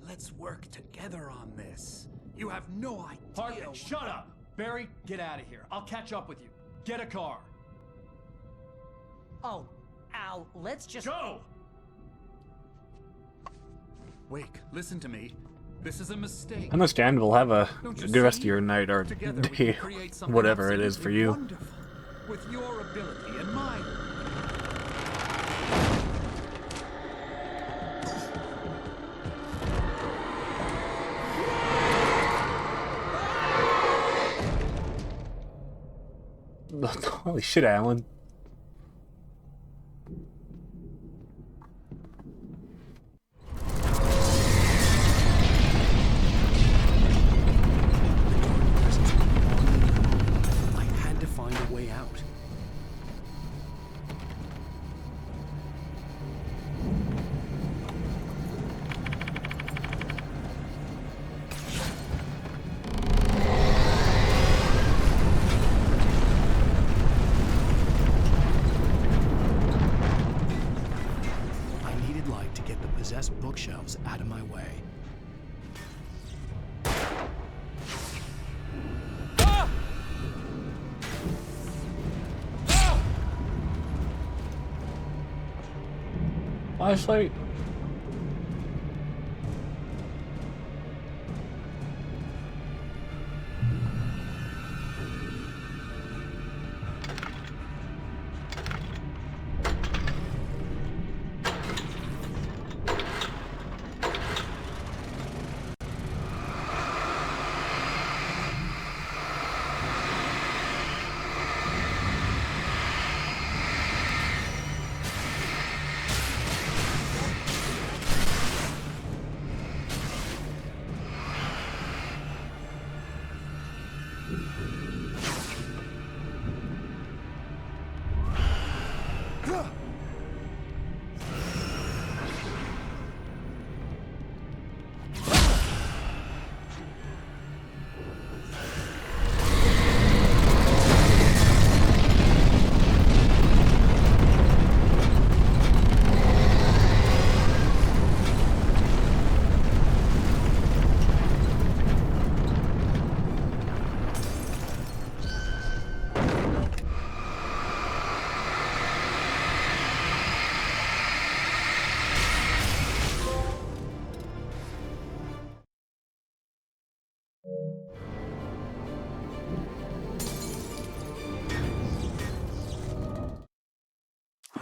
Let's work together on this. You have no idea... Hartman, shut up! Barry, get out of here. I'll catch up with you. Get a car. Oh, Al, let's just... Go! Wake, listen to me. This is a mistake. Understandable. Have a good rest of see? your night or Together we day, can create something whatever it is for you. wonderful. With your ability and mine. Holy shit, Alan. I had to find a way out. I needed light to get the possessed bookshelves out of my way. Flashlight.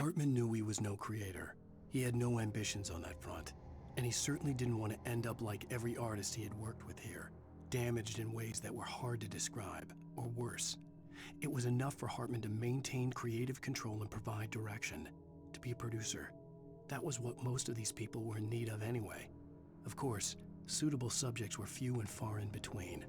Hartman knew he was no creator. He had no ambitions on that front, and he certainly didn't want to end up like every artist he had worked with here, damaged in ways that were hard to describe, or worse. It was enough for Hartman to maintain creative control and provide direction, to be a producer. That was what most of these people were in need of anyway. Of course, suitable subjects were few and far in between.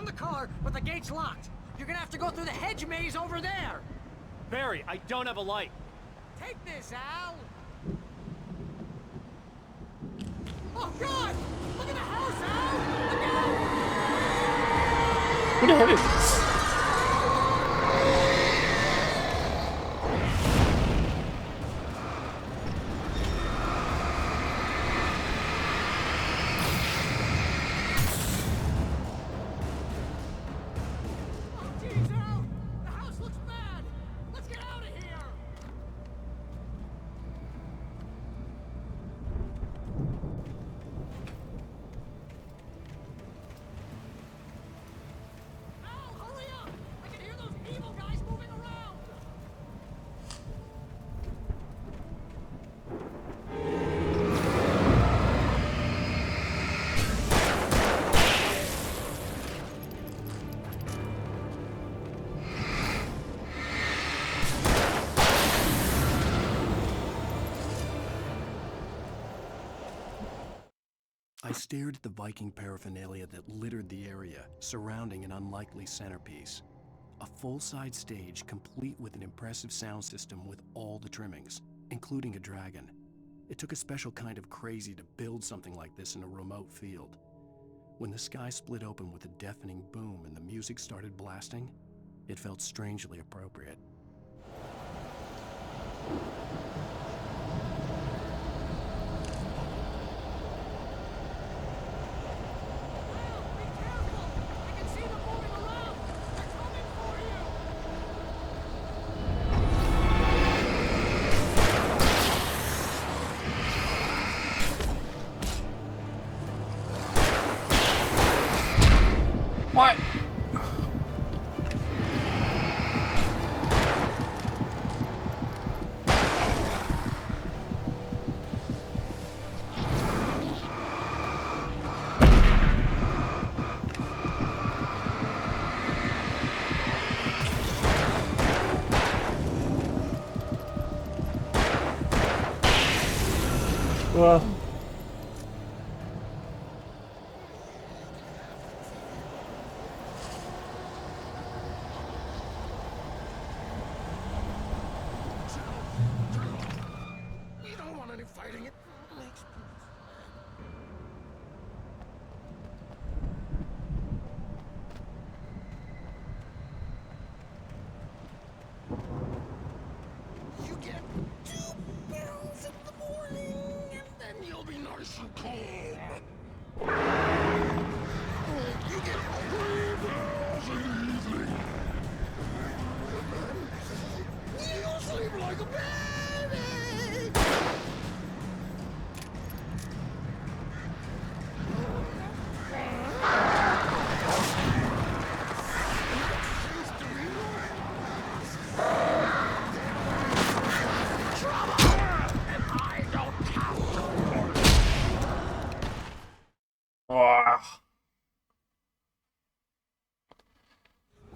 The car, but the gate's locked. You're gonna have to go through the hedge maze over there. Barry, I don't have a light. Take this, Al. Oh God! Look at the house, Al! Look out! Who the hell is this? I stared at the Viking paraphernalia that littered the area, surrounding an unlikely centerpiece. A full-size stage complete with an impressive sound system with all the trimmings, including a dragon. It took a special kind of crazy to build something like this in a remote field. When the sky split open with a deafening boom and the music started blasting, it felt strangely appropriate. We don't want any fighting. It makes people... You get 2 pills in the morning, and then you'll be nice and calm. You get 3 pills in the evening. You'll sleep like a baby.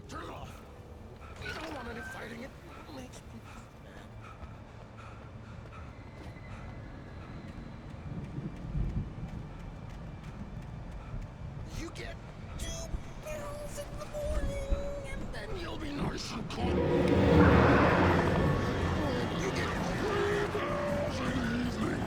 Turn it off. We don't want any fighting. It makes people mad. You get 2 pills in the morning, and then you'll be nice and calm. You get 3 pills in the evening.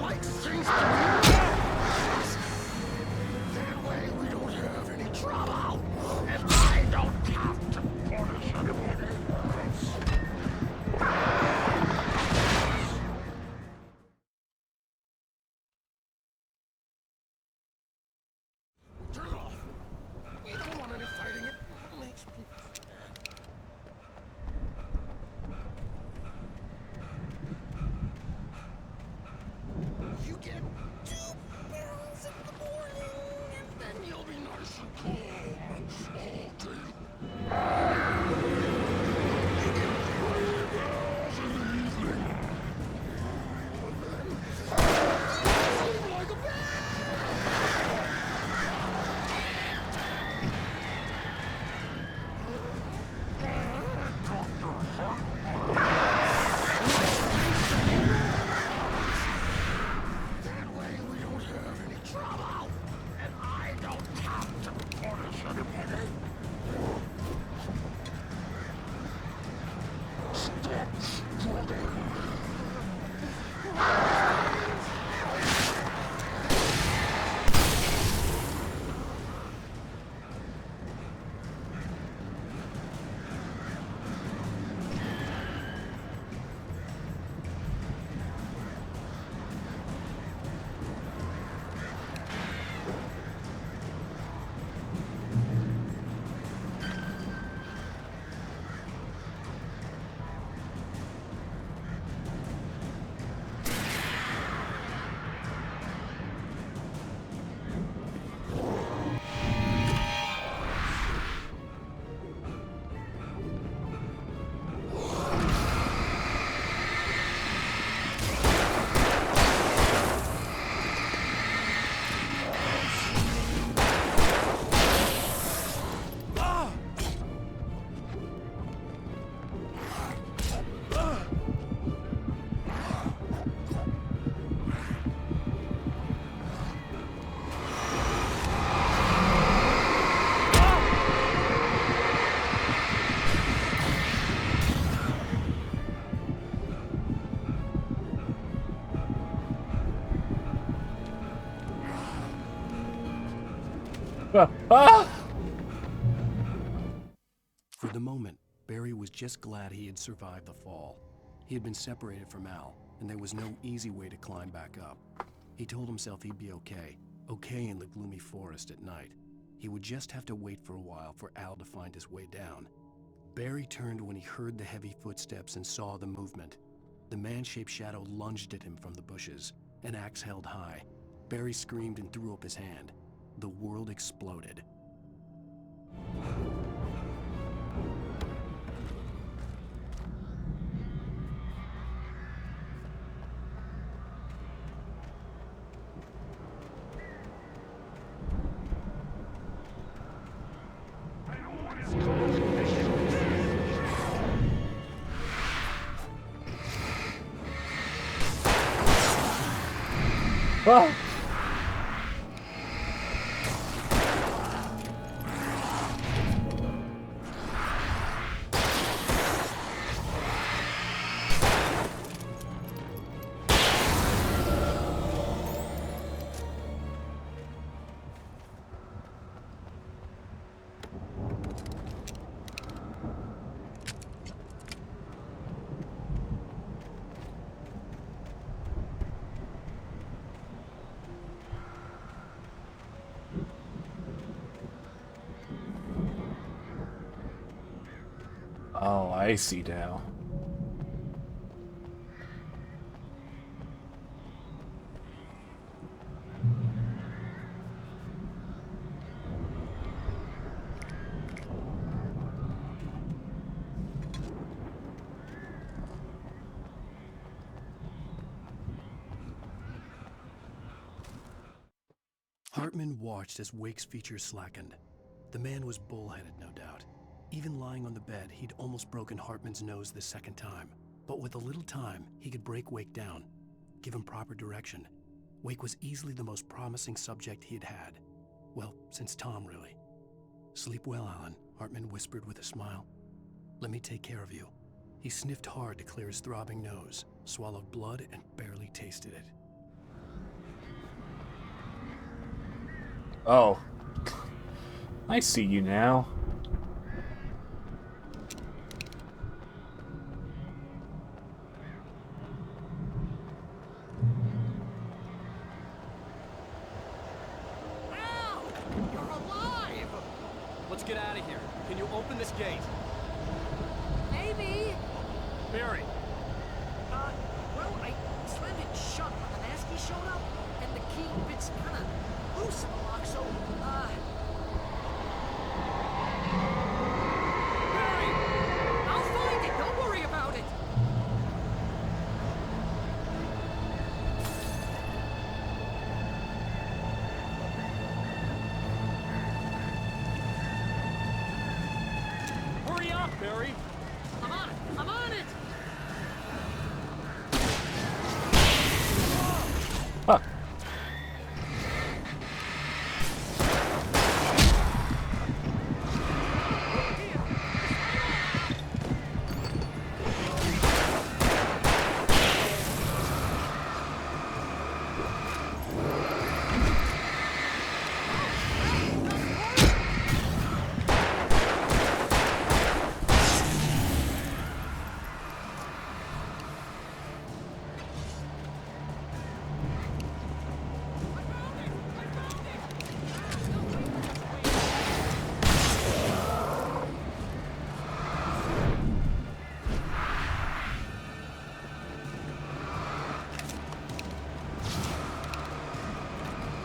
Like things to be. That way we don't have any trouble, and I don't have to punish anybody else. Turn it off. We don't want any fighting. It makes people mad. You get 2 pills in the morning, and then you'll be nice and calm all day. You get 3 pills in the evening. Sleep like a baby. That way we don't have any trouble, and I don't have to punish anybody. Stop struggling. For the moment, Barry was just glad he had survived the fall. He had been separated from Al, and there was no easy way to climb back up. He told himself he'd be okay in the gloomy forest at night. He would just have to wait for a while for Al to find his way down. Barry turned when he heard the heavy footsteps and saw the movement. The man-shaped shadow lunged at him from the bushes, an axe held high. Barry screamed and threw up his hand. The world exploded. Ah! Oh, I see now. Hartman watched as Wake's features slackened. The man was bullheaded, no doubt. Even lying on the bed, he'd almost broken Hartman's nose the second time. But with a little time, he could break Wake down, give him proper direction. Wake was easily the most promising subject he had had. Well, since Tom, really. Sleep well, Alan, Hartman whispered with a smile. Let me take care of you. He sniffed hard to clear his throbbing nose, swallowed blood, and barely tasted it. Oh. I see you now. Al! You're alive! Let's get out of here. Can you open this gate? Maybe. Barry. Well, I slammed it shut when the Nasty showed up, and the key fits kinda loose in the lock, so, Barry! I'll find it! Don't worry about it! Hurry up, Barry! I'm on it! I'm on it! Huh.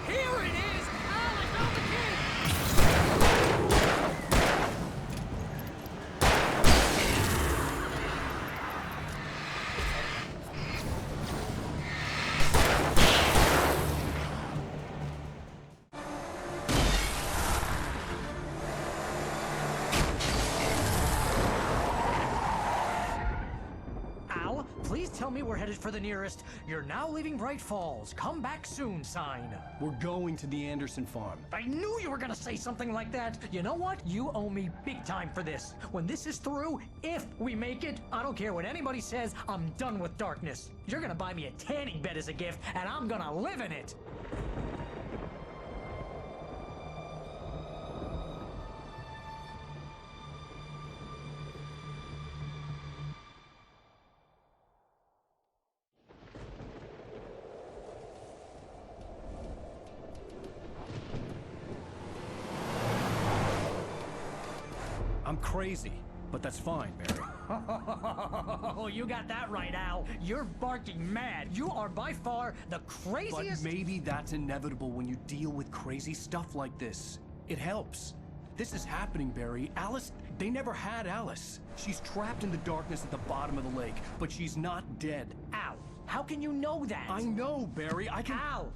Here it is! Al, I found the key! Al, please tell me we're headed for the nearest "You're now leaving Bright Falls. Come back soon" sign. We're going to the Anderson farm. I knew you were gonna say something like that. You know what? You owe me big time for this. When this is through, if we make it, I don't care what anybody says, I'm done with darkness. You're gonna buy me a tanning bed as a gift, and I'm gonna live in it. I'm crazy, but that's fine, Barry. Oh, you got that right, Al. You're barking mad. You are by far the craziest. But maybe that's inevitable when you deal with crazy stuff like this. It helps. This is happening, Barry. Alice, they never had Alice. She's trapped in the darkness at the bottom of the lake, but she's not dead. Al, how can you know that? I know, Barry. I can... Al,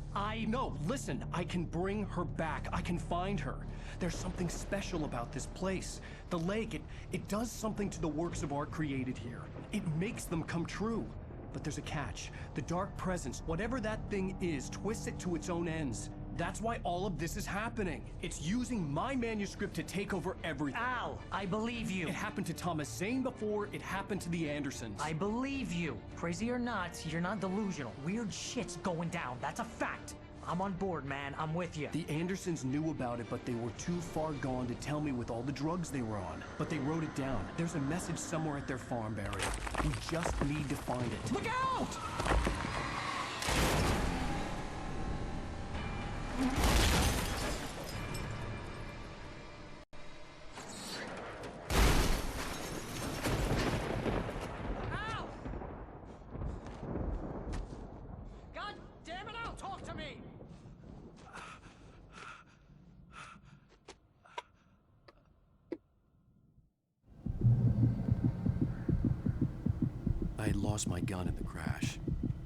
No, listen. I can bring her back. I can find her. There's something special about this place. The lake, it does something to the works of art created here. It makes them come true. But there's a catch. The dark presence, whatever that thing is, twists it to its own ends. That's why all of this is happening. It's using my manuscript to take over everything. Al, I believe you. It happened to Thomas Zane before, it happened to the Andersons. I believe you. Crazy or not, you're not delusional. Weird shit's going down. That's a fact. I'm on board, man. I'm with you. The Andersons knew about it, but they were too far gone to tell me with all the drugs they were on. But they wrote it down. There's a message somewhere at their farm, Barry. We just need to find it. Look out! Al! God damn it, Al, talk to me! I had lost my gun in the crash.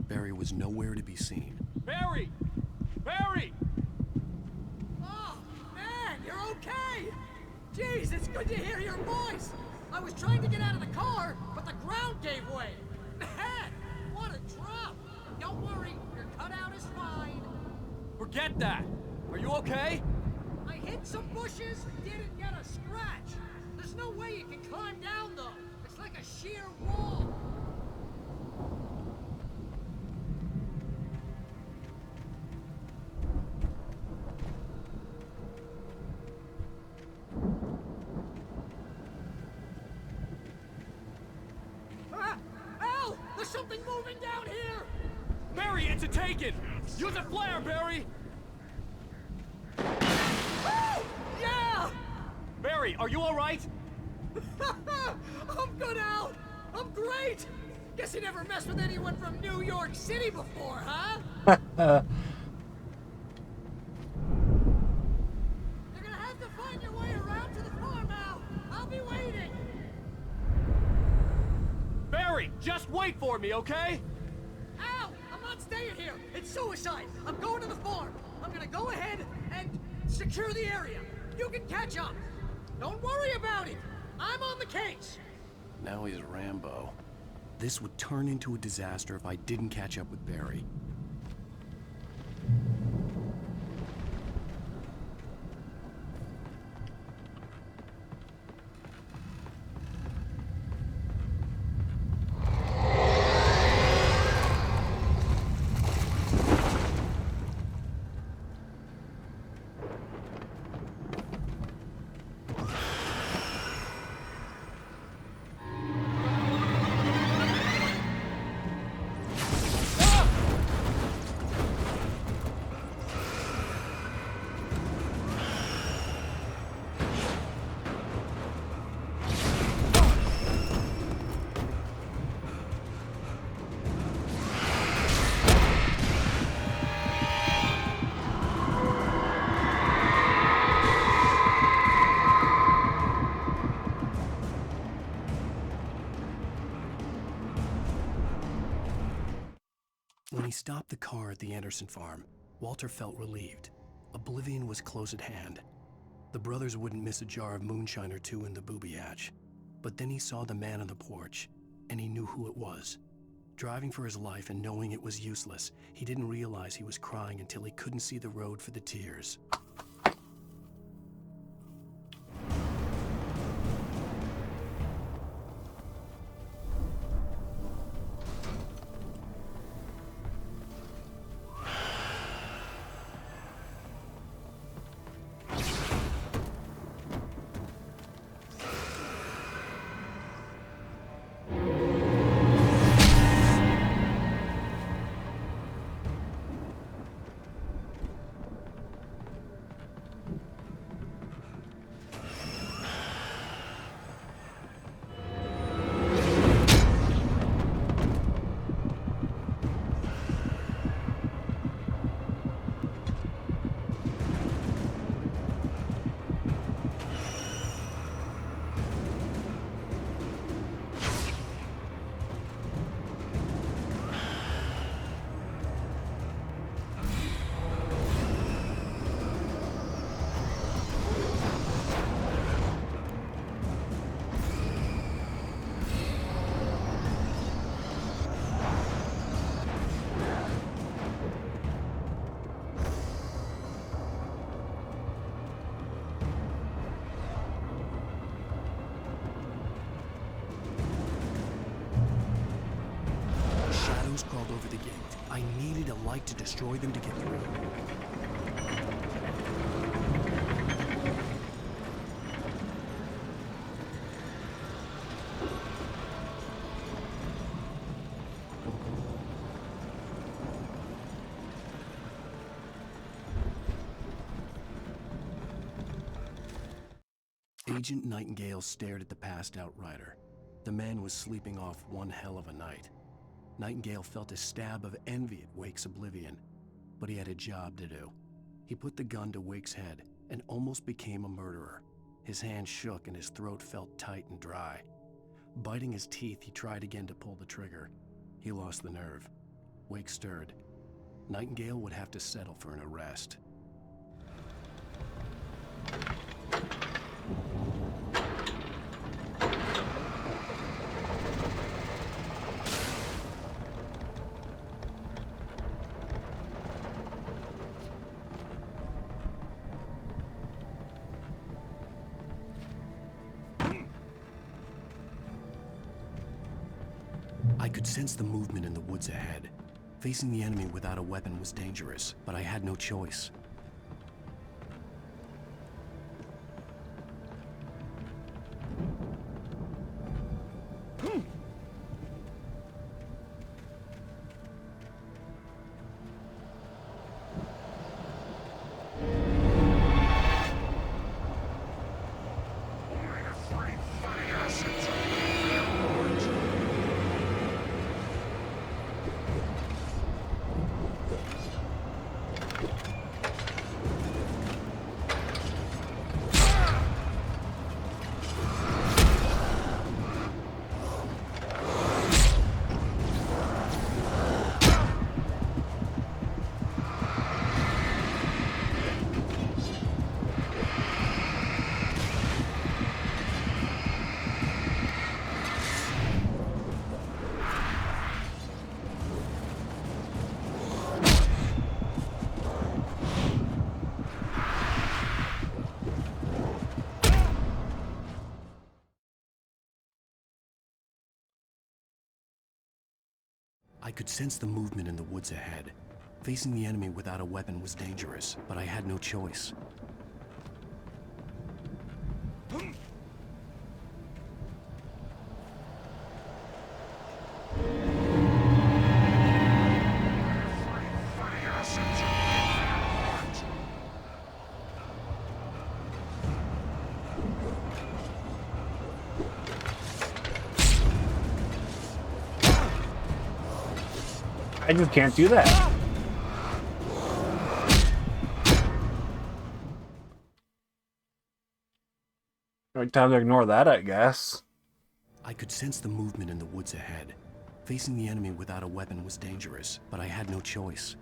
Barry was nowhere to be seen. Barry! Barry! Oh, man, you're okay! Jeez, it's good to hear your voice! I was trying to get out of the car, but the ground gave way! Man, what a drop! Don't worry, your cutout is fine. Forget that! Are you okay? I hit some bushes, didn't get a scratch. There's no way you can climb down, though. It's like a sheer wall. Al! There's something moving down here! Barry, it's a taken! Use a flare, Barry! Oh! Yeah! Barry, are you alright? I'm good, Al! I'm great! Guess you never messed with anyone from New York City before, huh? You're gonna have to find your way around to the farm, Al! I'll be waiting! Barry, just wait for me, okay? Al! I'm not staying here! It's suicide! I'm going to the farm! I'm gonna go ahead and secure the area! You can catch up! Don't worry about it! I'm on the case! Now he's Rambo. This would turn into a disaster if I didn't catch up with Barry. When he stopped the car at the Anderson farm, Walter felt relieved. Oblivion was close at hand. The brothers wouldn't miss a jar of moonshine or two in the booby hatch. But then he saw the man on the porch, and he knew who it was. Driving for his life and knowing it was useless, he didn't realize he was crying until he couldn't see the road for the tears. I needed a light to destroy them to get through. Agent Nightingale stared at the passed out rider. The man was sleeping off one hell of a night. Nightingale felt a stab of envy at Wake's oblivion, but he had a job to do. He put the gun to Wake's head and almost became a murderer. His hand shook and his throat felt tight and dry. Biting his teeth, he tried again to pull the trigger. He lost the nerve. Wake stirred. Nightingale would have to settle for an arrest. I could sense the movement in the woods ahead. Facing the enemy without a weapon was dangerous, but I had no choice. I could sense the movement in the woods ahead. Facing the enemy without a weapon was dangerous, but I had no choice. I just can't do that. Time to ignore that, I guess. I could sense the movement in the woods ahead. Facing the enemy without a weapon was dangerous, but I had no choice.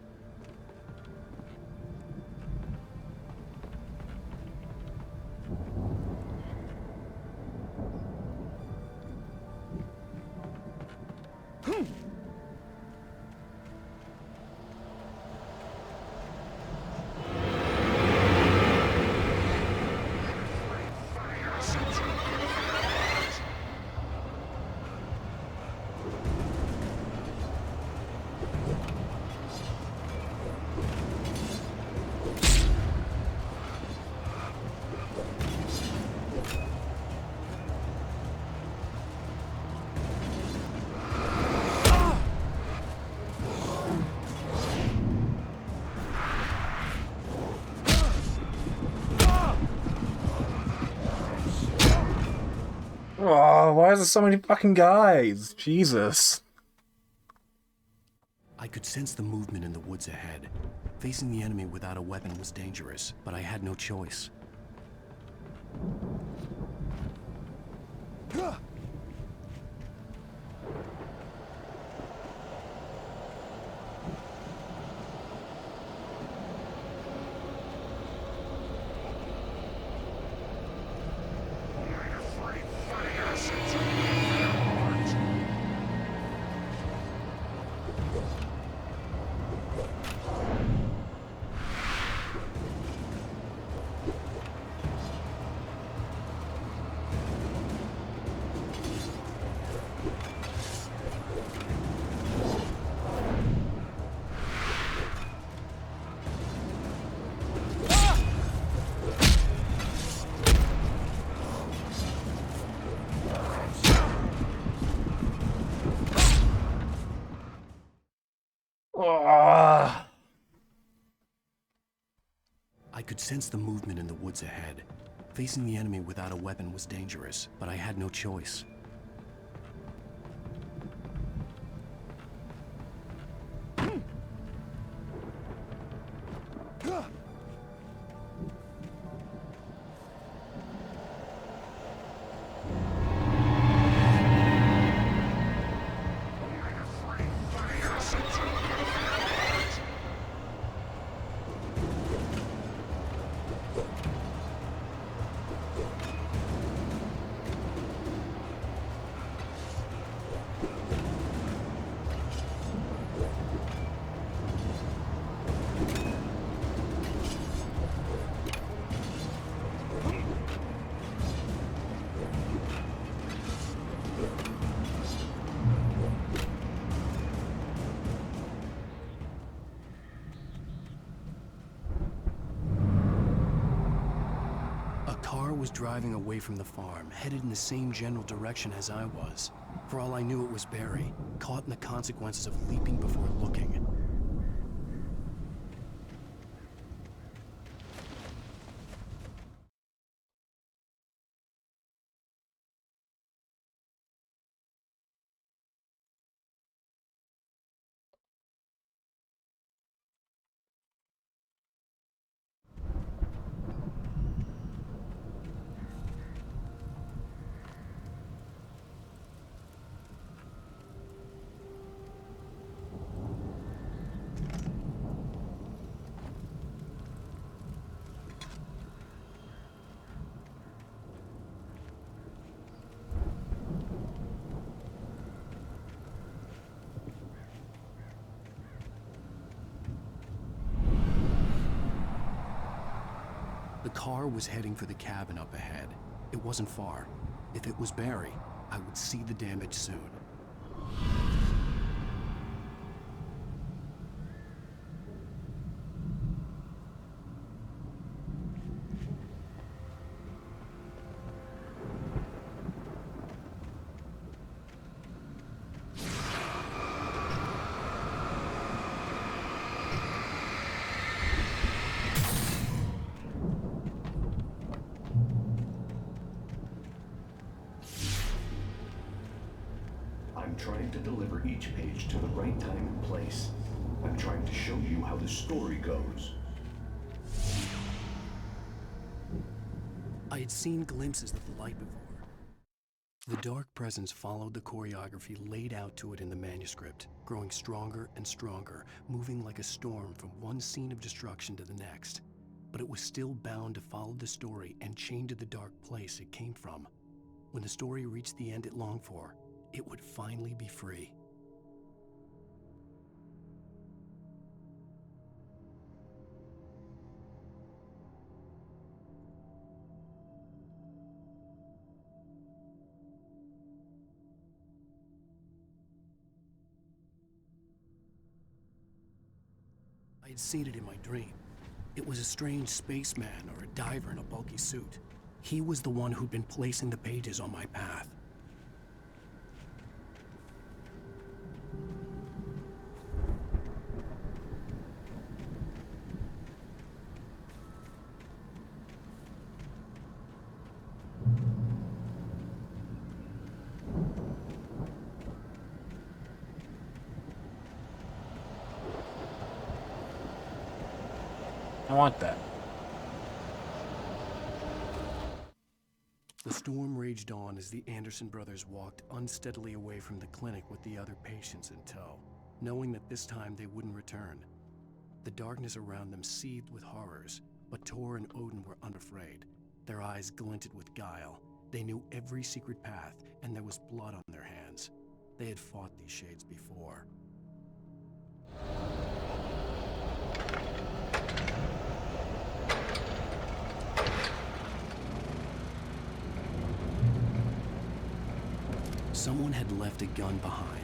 Oh, why is there so many fucking guys? Jesus. I could sense the movement in the woods ahead. Facing the enemy without a weapon was dangerous, but I had no choice. Ah. I could sense the movement in the woods ahead. Facing the enemy without a weapon was dangerous, but I had no choice. Was driving away from the farm, headed in the same general direction as I was. For all I knew, it was Barry, caught in the consequences of leaping before looking. The car was heading for the cabin up ahead. It wasn't far. If it was Barry, I would see the damage soon. I'm trying to deliver each page to the right time and place. I'm trying to show you how the story goes. I had seen glimpses of the light before. The dark presence followed the choreography laid out to it in the manuscript, growing stronger and stronger, moving like a storm from one scene of destruction to the next. But it was still bound to follow the story and chained to the dark place it came from. When the story reached the end it longed for, it would finally be free. I had seen it in my dream. It was a strange spaceman or a diver in a bulky suit. He was the one who'd been placing the pages on my path. I want that. The storm raged on as the Anderson brothers walked unsteadily away from the clinic with the other patients in tow, knowing that this time they wouldn't return. The darkness around them seethed with horrors, but Tor and Odin were unafraid. Their eyes glinted with guile. They knew every secret path, and there was blood on their hands. They had fought these shades before. Someone had left a gun behind.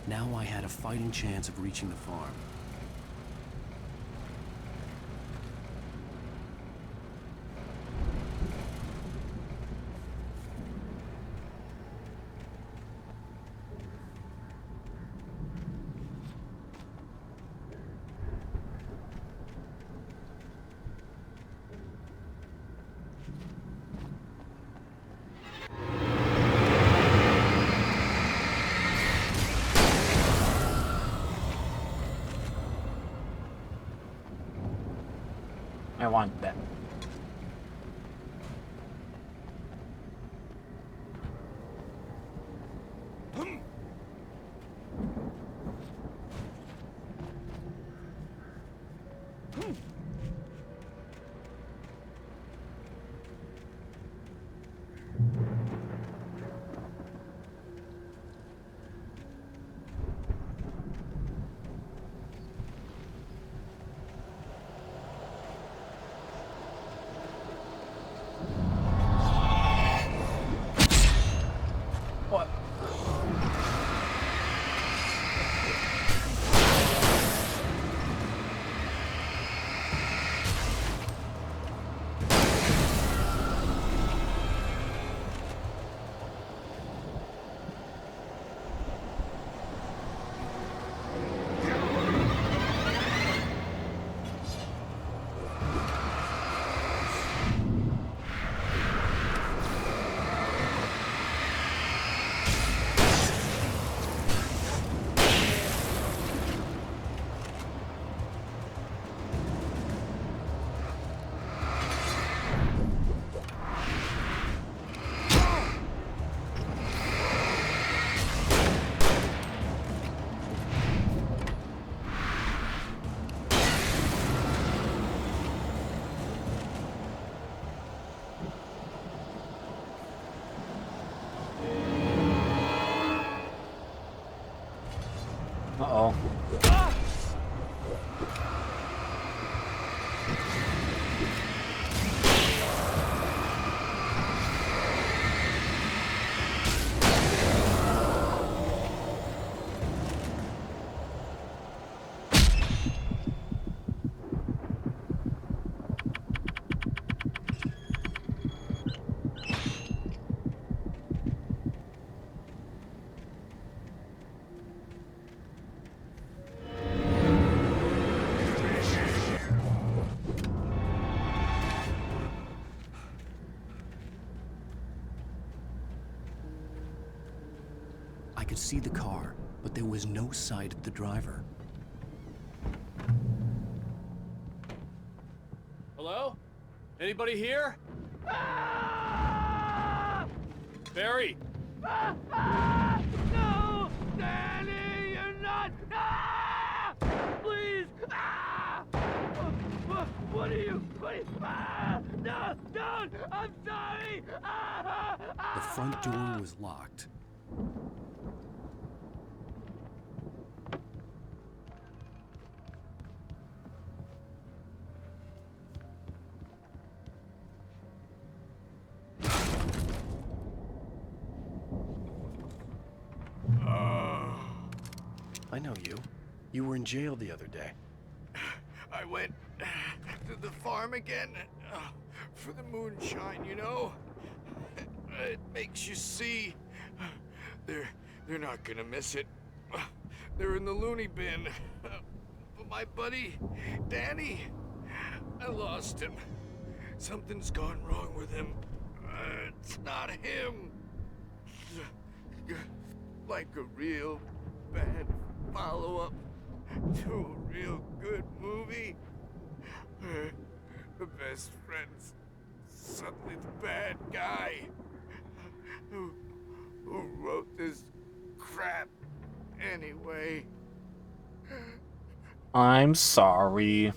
Now I had a fighting chance of reaching the farm. I want that. What? Uh-oh. I could see the car, but there was no sight of the driver. Hello? Anybody here? Barry! No! Danny, you're not! Please! What are you? No! Don't! I'm sorry! The front door was locked. I know you. You were in jail the other day. I went to the farm again for the moonshine, you know? It makes you see. They're not gonna miss it. They're in the loony bin. But my buddy, Danny, I lost him. Something's gone wrong with him. It's not him. Like a real bad follow-up to a real good movie. The best friend's suddenly the bad guy. Who wrote this crap anyway? I'm sorry.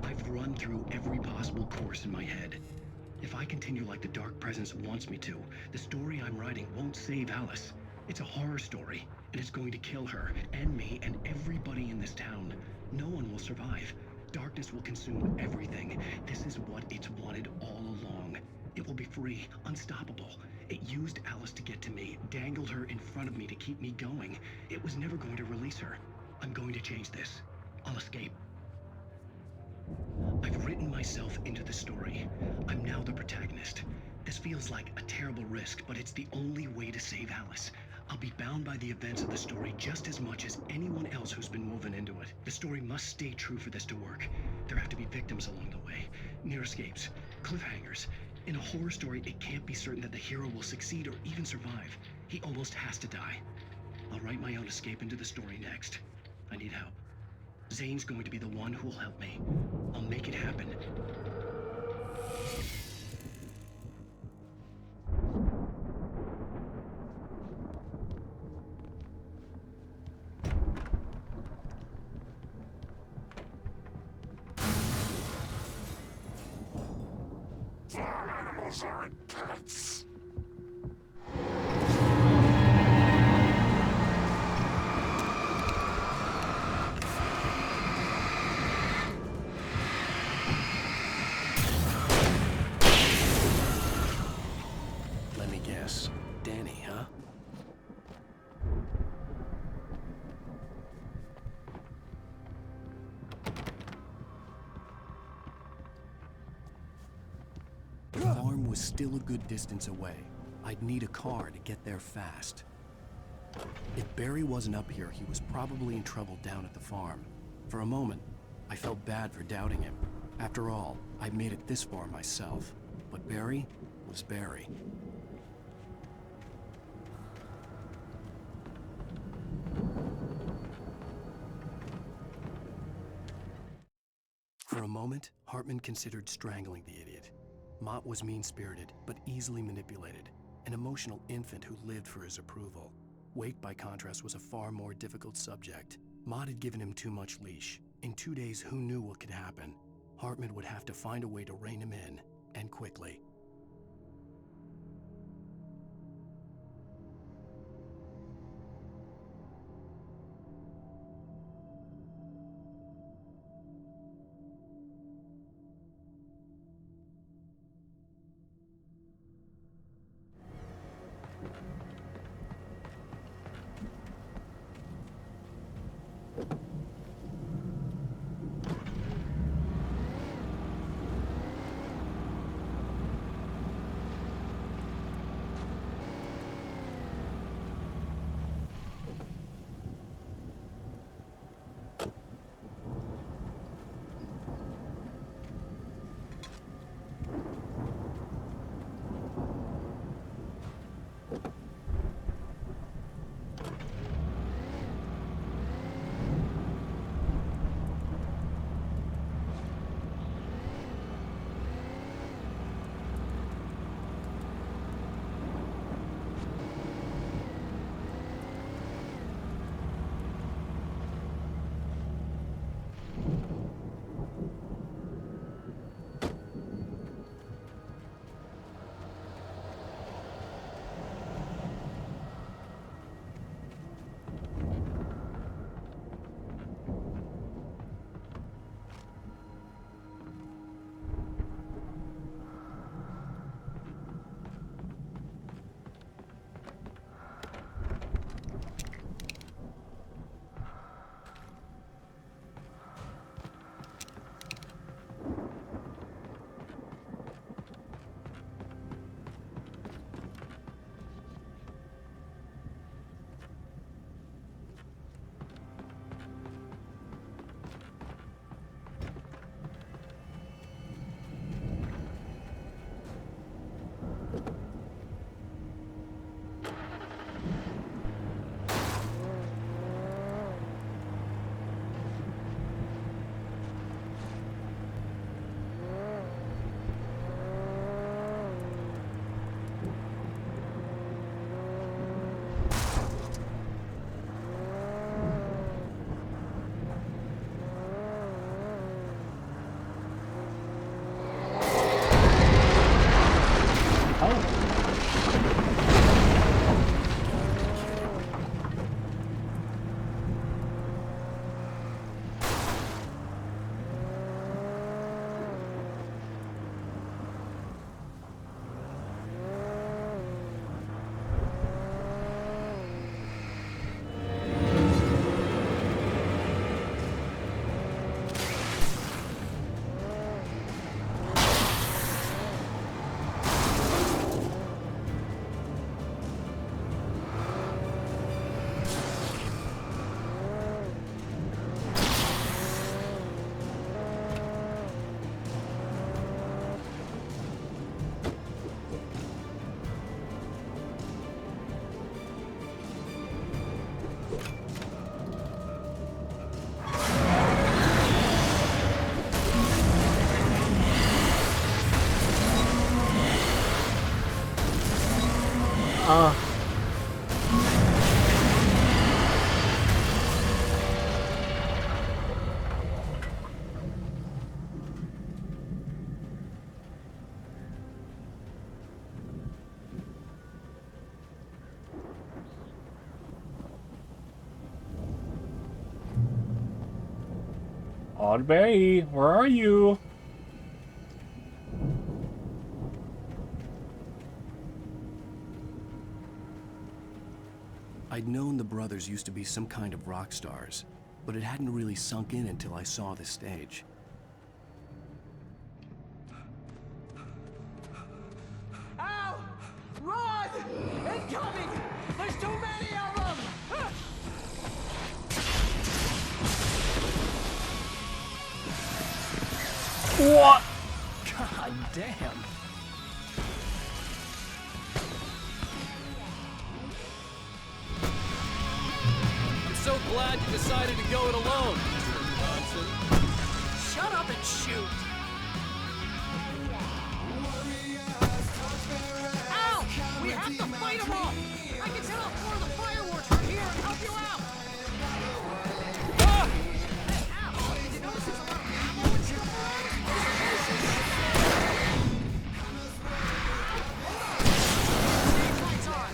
I've run through every possible course in my head. If I continue like the Dark Presence wants me to, the story I'm writing won't save Alice. It's a horror story, and it's going to kill her, and me, and everybody in this town. No one will survive. Darkness will consume everything. This is what it's wanted all along. It will be free, unstoppable. It used Alice to get to me, dangled her in front of me to keep me going. It was never going to release her. I'm going to change this. I'll escape. I've written myself into the story. I'm now the protagonist. This feels like a terrible risk, but it's the only way to save Alice. I'll be bound by the events of the story just as much as anyone else who's been woven into it. The story must stay true for this to work. There have to be victims along the way, near escapes, cliffhangers. In a horror story, it can't be certain that the hero will succeed or even survive. He almost has to die. I'll write my own escape into the story next. I need help. Zane's going to be the one who will help me. I'll make it happen. Farm animals aren't pets. Let me guess. Danny, huh? The farm was still a good distance away. I'd need a car to get there fast. If Barry wasn't up here, he was probably in trouble down at the farm. For a moment, I felt bad for doubting him. After all, I made it this far myself. But Barry was Barry. For a moment, Hartman considered strangling the idiot. Mott was mean-spirited, but easily manipulated, an emotional infant who lived for his approval. Wake, by contrast, was a far more difficult subject. Mott had given him too much leash. In 2 days, who knew what could happen? Hartman would have to find a way to rein him in, and quickly. Odd Bay, where are you? I'd known the brothers used to be some kind of rock stars, but it hadn't really sunk in until I saw the stage. Ow! Run! Incoming! There's too many of them! What? God damn. I'm so glad you decided to go it alone, Mr. Johnson. Shut up and shoot! Ow! We have to fight them all! I can set off more of the fireworks from here and help you out! Ah! Hey, ow! Did you notice there's a lot of ammo and stuff around? This place is... Stage lights on!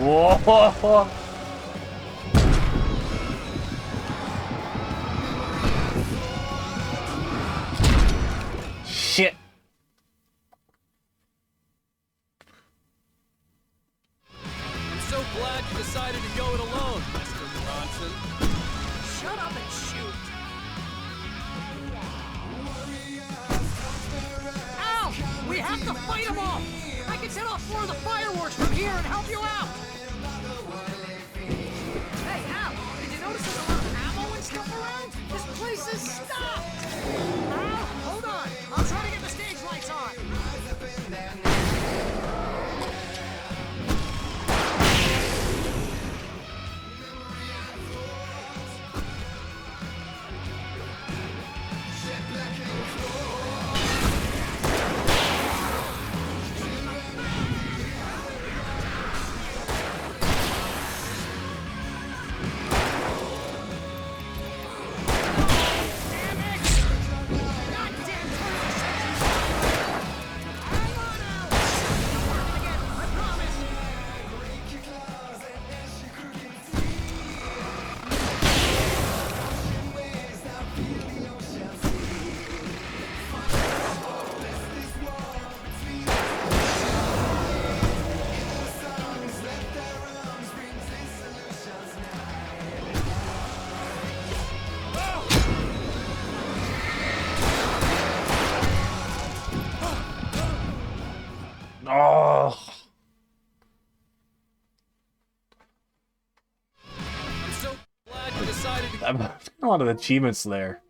Whoa! Shit! I'm so glad you decided to go it alone, Mr. Johnson. Shut up and shoot! Ow! We have to fight them all! I can set off more of the fireworks from here and help you out! Hey, ow! Did you notice there's a lot of ammo and stuff around? This place is stopped! Ow! Hold on! I'll try to get the stage lights on! Oh! I'm so glad you decided to... I'm a lot of achievements there.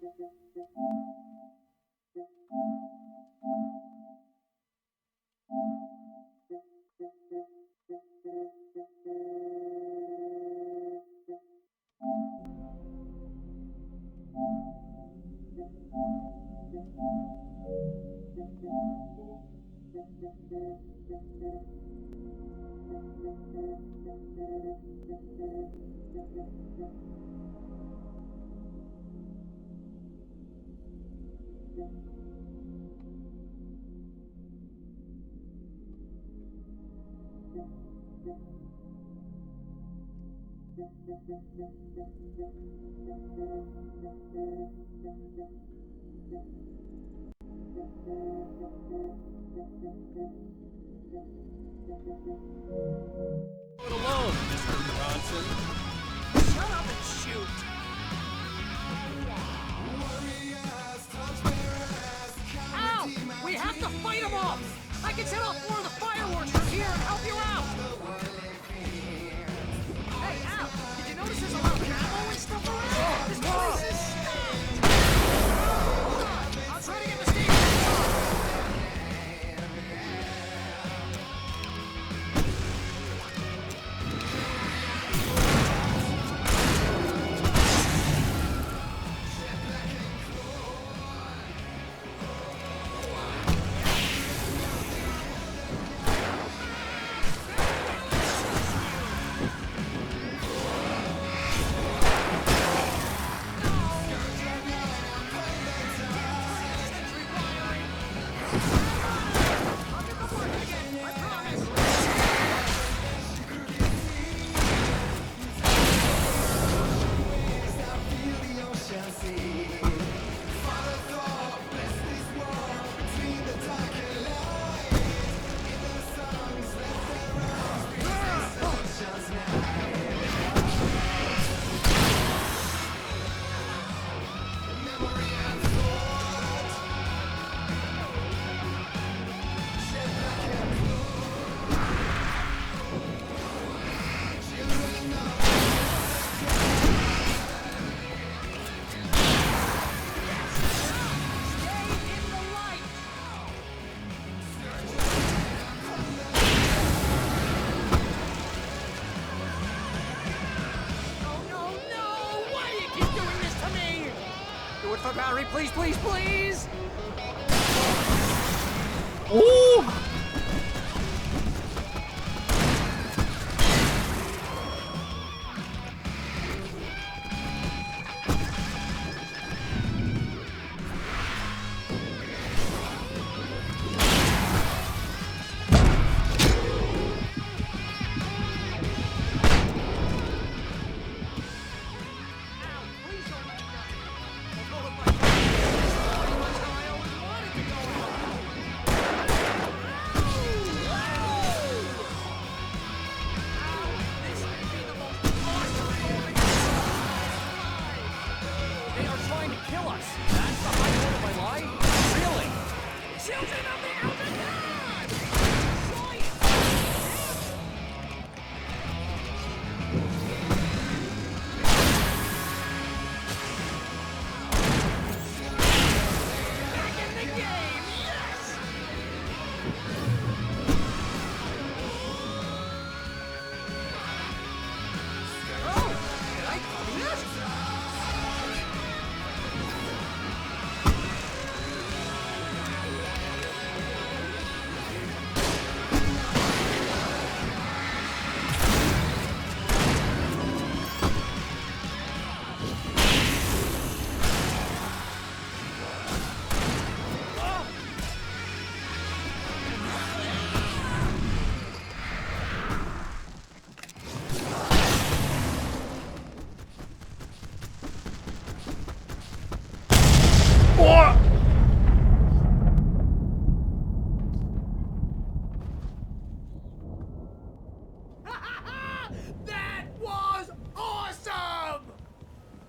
Alone, Mr. Bronson. Shut up and shoot! Ow! We have to fight them off! I can set off more of the fireworks from here and help you out! Hey, Al! Did you notice there's a lot of ammo and stuff around? This place is stacked! I'll try to get the station. For Barry, please, please, please! Ooh!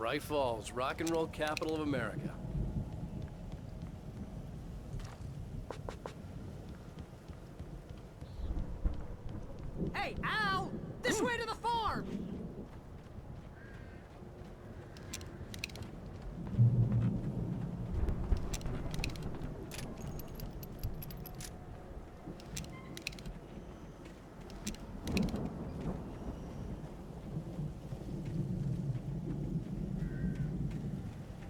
Bright Falls, rock and roll capital of America. Hey, Al! This way to the farm!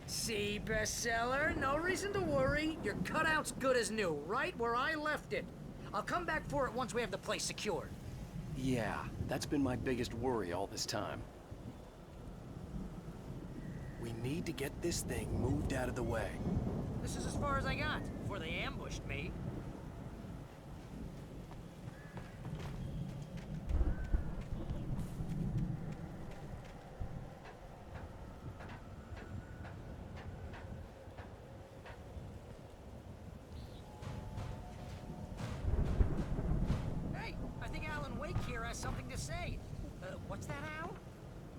See, bestseller? No reason to worry. Your cutout's good as new, right where I left it. I'll come back for it once we have the place secured. Yeah, that's been my biggest worry all this time. We need to get this thing moved out of the way. This is as far as I got before they ambushed me. say. What's that, Al?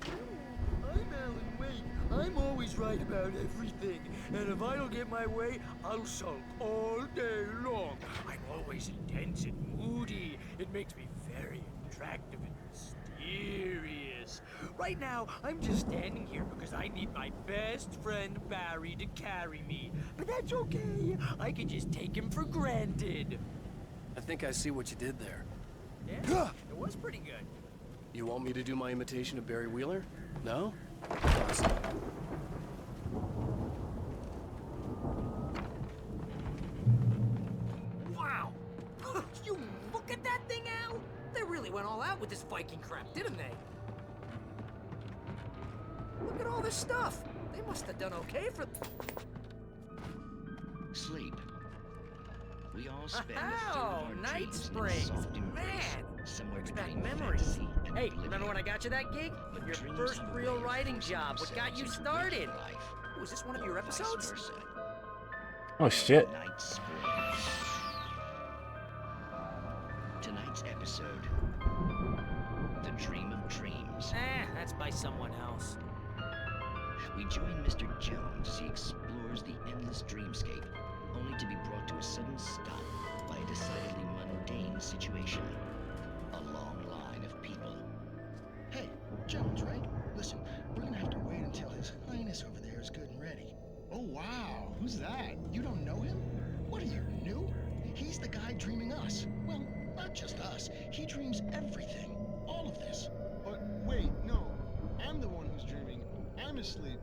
I'm Alan Wake. I'm always right about everything. And if I don't get my way, I'll sulk all day long. I'm always intense and moody. It makes me very attractive and mysterious. Right now, I'm just standing here because I need my best friend Barry to carry me. But that's okay. I can just take him for granted. I think I see what you did there. Yeah, it was pretty good. You want me to do my imitation of Barry Wheeler? No? Wow! You look at that thing, Al! They really went all out with this Viking crap, didn't they? Look at all this stuff. They must have done okay for... Sleep. We all spend a third Oh, of our Night dreams in Springs. soft embrace, Man! somewhere Brings back between memories. fantasy and Hey, oblivion. remember when I got you that gig? Your Dreams first have a real way of writing forcing job. What got you themselves into started? waking life, Was this one of or your vice episodes? versa. Oh shit. Night Springs. Tonight's episode, The Dream of Dreams. That's by someone else. We join Mr. Jones as he explores the endless dreamscape, only to be brought to a sudden stop by a decidedly mundane situation. A long line of people. Hey, Jones, right? Listen, we're gonna have to wait until His Highness over there is good and ready. Oh, wow. Who's that? You don't know him? What are you, new? He's the guy dreaming us. Well, not just us. He dreams everything. All of this. But wait, no. I'm the one who's dreaming. I'm asleep.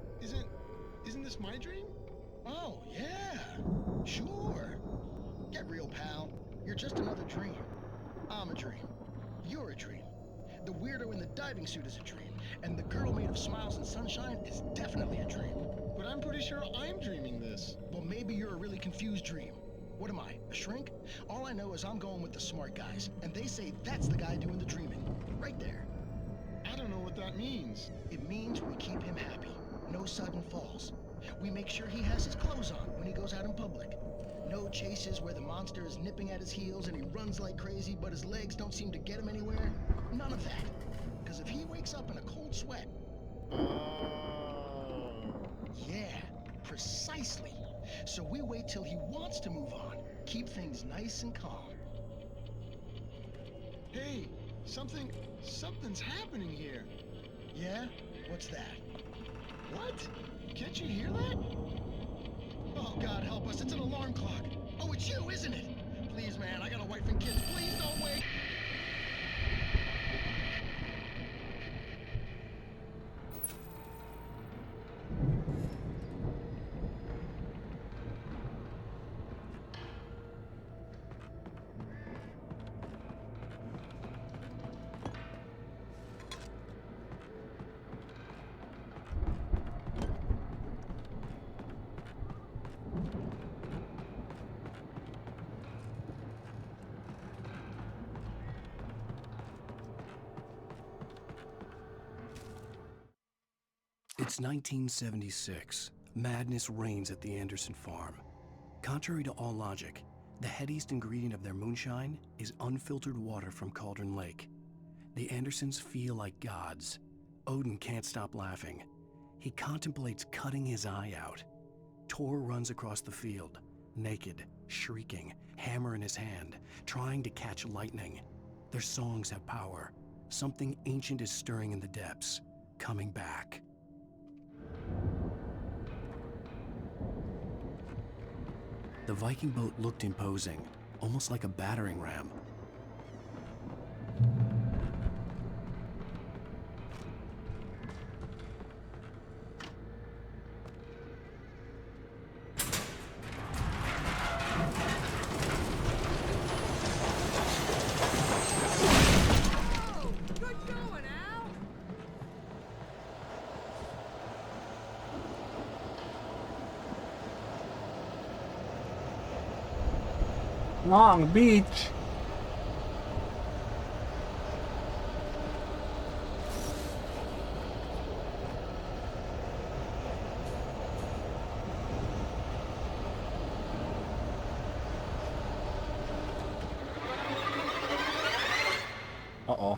Isn't this my dream? Oh, yeah. Sure. Get real, pal. You're just another dream. I'm a dream. You're a dream. The weirdo in the diving suit is a dream. And the girl made of smiles and sunshine is definitely a dream. But I'm pretty sure I'm dreaming this. Well, maybe you're a really confused dream. What am I, a shrink? All I know is I'm going with the smart guys, and they say that's the guy doing the dreaming. Right there. I don't know what that means. It means we keep him happy. No sudden falls. We make sure he has his clothes on when he goes out in public. No chases where the monster is nipping at his heels and he runs like crazy, but his legs don't seem to get him anywhere. None of that. Because if he wakes up in a cold sweat... Yeah, precisely. So we wait till he wants to move on. Keep things nice and calm. Hey, something's happening here. Yeah? What's that? What? Can't you hear that? Oh, God help us, it's an alarm clock. Oh, it's you, isn't it? Please, man, I got a wife and kids. Please don't wait. It's 1976. Madness reigns at the Anderson farm. Contrary to all logic, the headiest ingredient of their moonshine is unfiltered water from Cauldron Lake. The Andersons feel like gods. Odin can't stop laughing. He contemplates cutting his eye out. Tor runs across the field, naked, shrieking, hammer in his hand, trying to catch lightning. Their songs have power. Something ancient is stirring in the depths, coming back. The Viking boat looked imposing, almost like a battering ram. Long Beach. Uh-oh.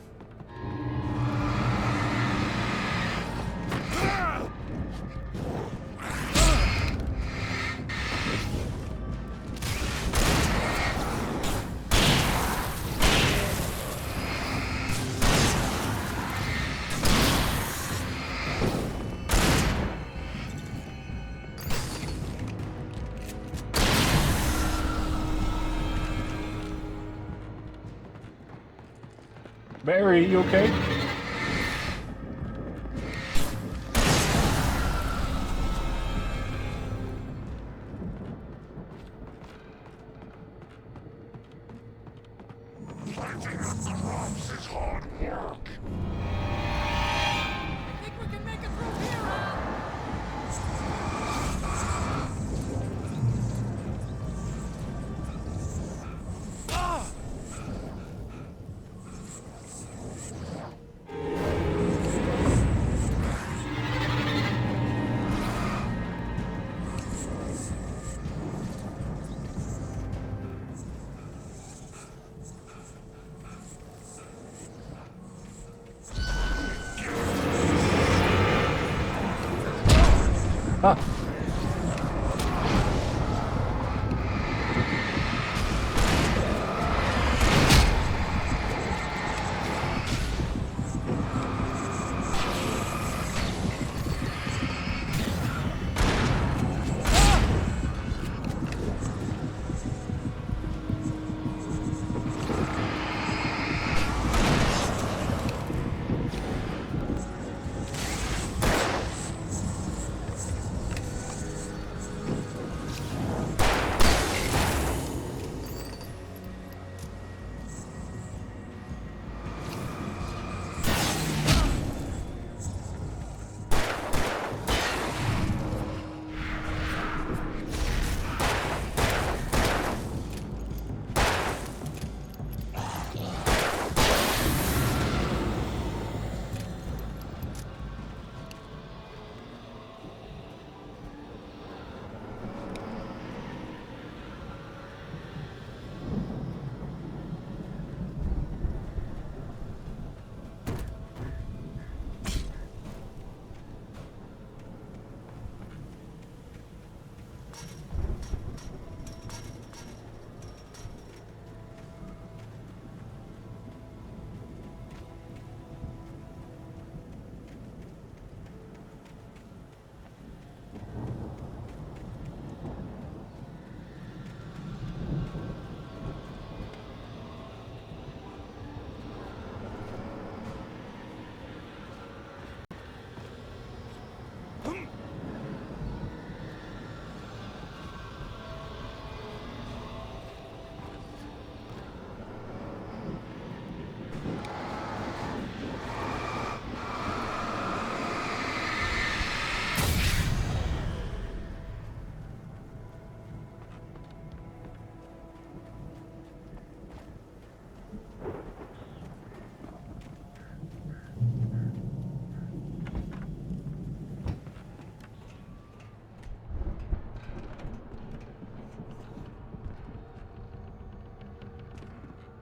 Barry, you okay? Fighting at the rocks is hard work. I think we can make it through here, Al! Ah.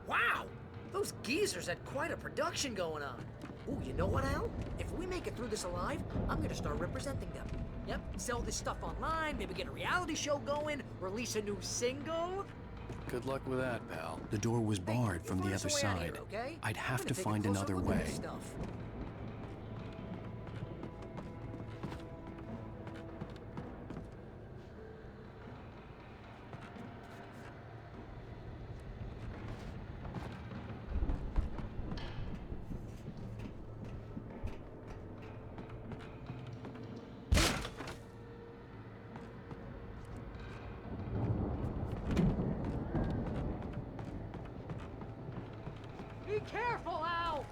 Wow! Those geezers had quite a production going on. Ooh, you know what, Al? If we make it through this alive, I'm gonna start representing them. Yep, sell this stuff online, maybe get a reality show going, release a new single. Good luck with that, pal. The door was barred from the other side. Here, okay? I'd have I'm to gonna take a find closer another look at way. this stuff. Be careful, Al!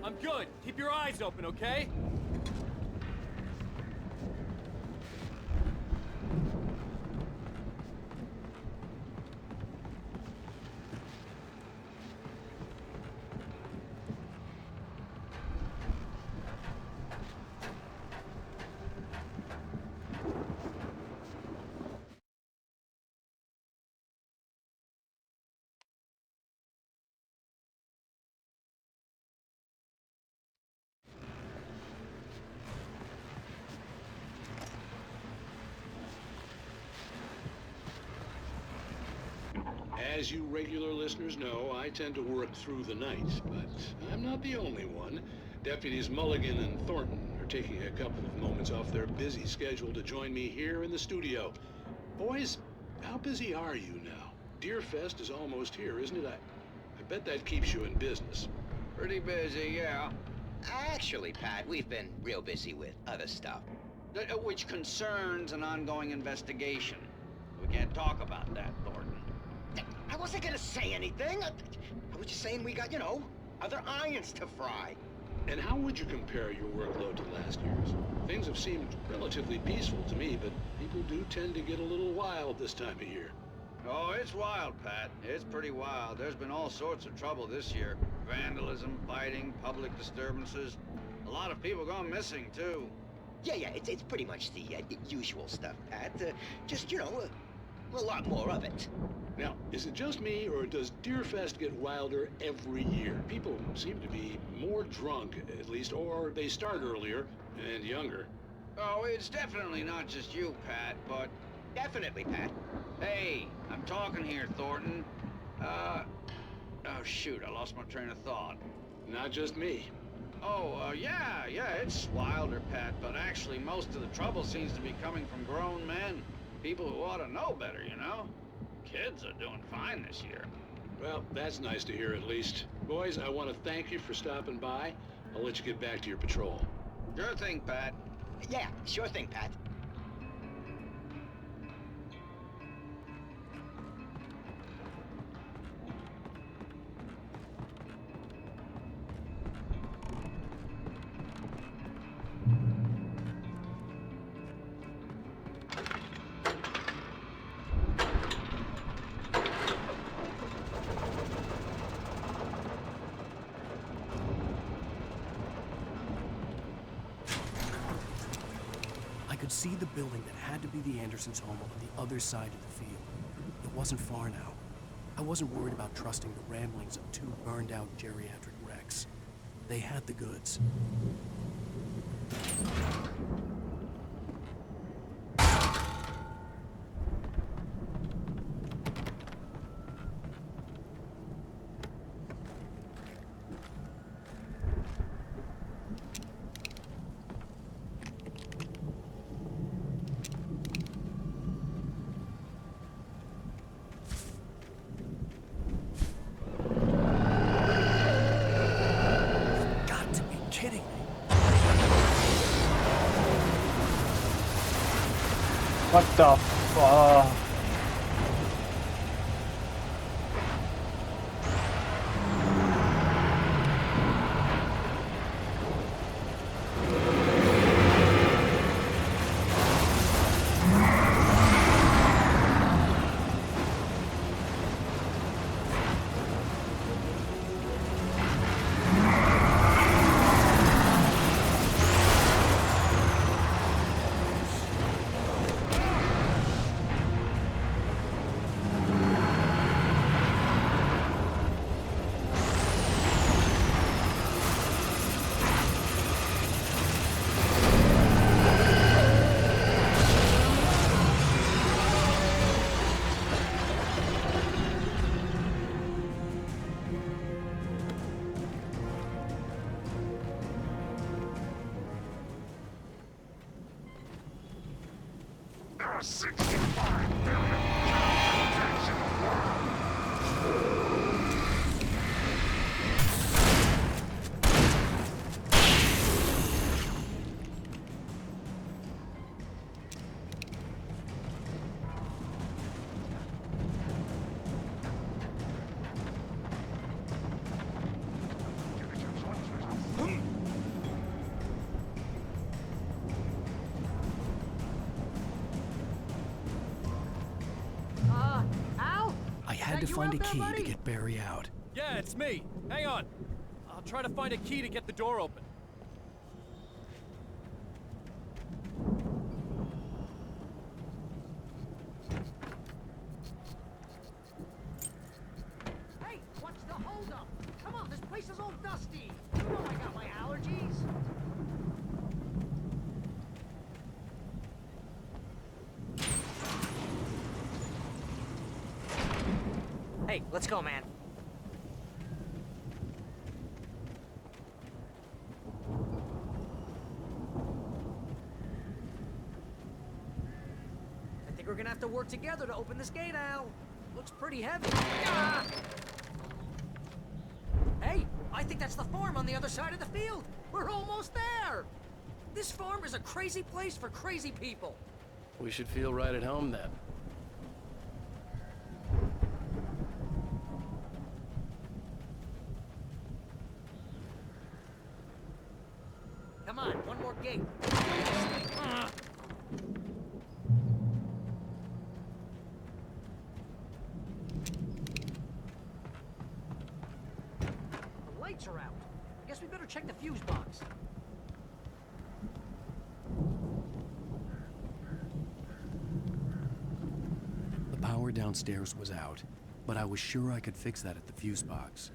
I'm good. Keep your eyes open, okay? As you regular listeners know, I tend to work through the night, but I'm not the only one. Deputies Mulligan and Thornton are taking a couple of moments off their busy schedule to join me here in the studio. Boys, how busy are you now? Deerfest is almost here, isn't it? I bet that keeps you in business. Pretty busy, yeah. Actually, Pat, we've been real busy with other stuff, which concerns an ongoing investigation. We can't talk about that, Thornton. I wasn't gonna say anything. I was just saying we got, other irons to fry. And how would you compare your workload to last year's? Things have seemed relatively peaceful to me, but people do tend to get a little wild this time of year. Oh, it's wild, Pat. It's pretty wild. There's been all sorts of trouble this year. Vandalism, fighting, public disturbances. A lot of people gone missing, too. Yeah, it's pretty much the usual stuff, Pat. Just, a lot more of it. Now, is it just me, or does Deerfest get wilder every year? People seem to be more drunk, at least, or they start earlier and younger. Oh, it's definitely not just you, Pat, but... Definitely, Pat. Hey, I'm talking here, Thornton. Oh, shoot, I lost my train of thought. Not just me. Oh, yeah, it's wilder, Pat, but actually most of the trouble seems to be coming from grown men. People who ought to know better, Kids are doing fine this year. Well, that's nice to hear at least. Boys, I want to thank you for stopping by. I'll let you get back to your patrol. Sure thing, Pat. Yeah, sure thing, Pat. I could see the building that had to be the Andersons' home on the other side of the field. It wasn't far now. I wasn't worried about trusting the ramblings of two burned-out geriatric wrecks. They had the goods. What the fuck? I had to find a key to get Barry out. Yeah, it's me. Hang on. I'll try to find a key to get the door open. Hey, what's the holdup? Come on, this place is all dusty. You know I got my allergies. Hey, let's go, man. I think we're gonna have to work together to open this gate, Al. Looks pretty heavy. Ah! Hey, I think that's the farm on the other side of the field. We're almost there. This farm is a crazy place for crazy people. We should feel right at home then. Come on, one more gate. The lights are out. I guess we better check the fuse box. The power downstairs was out, but I was sure I could fix that at the fuse box.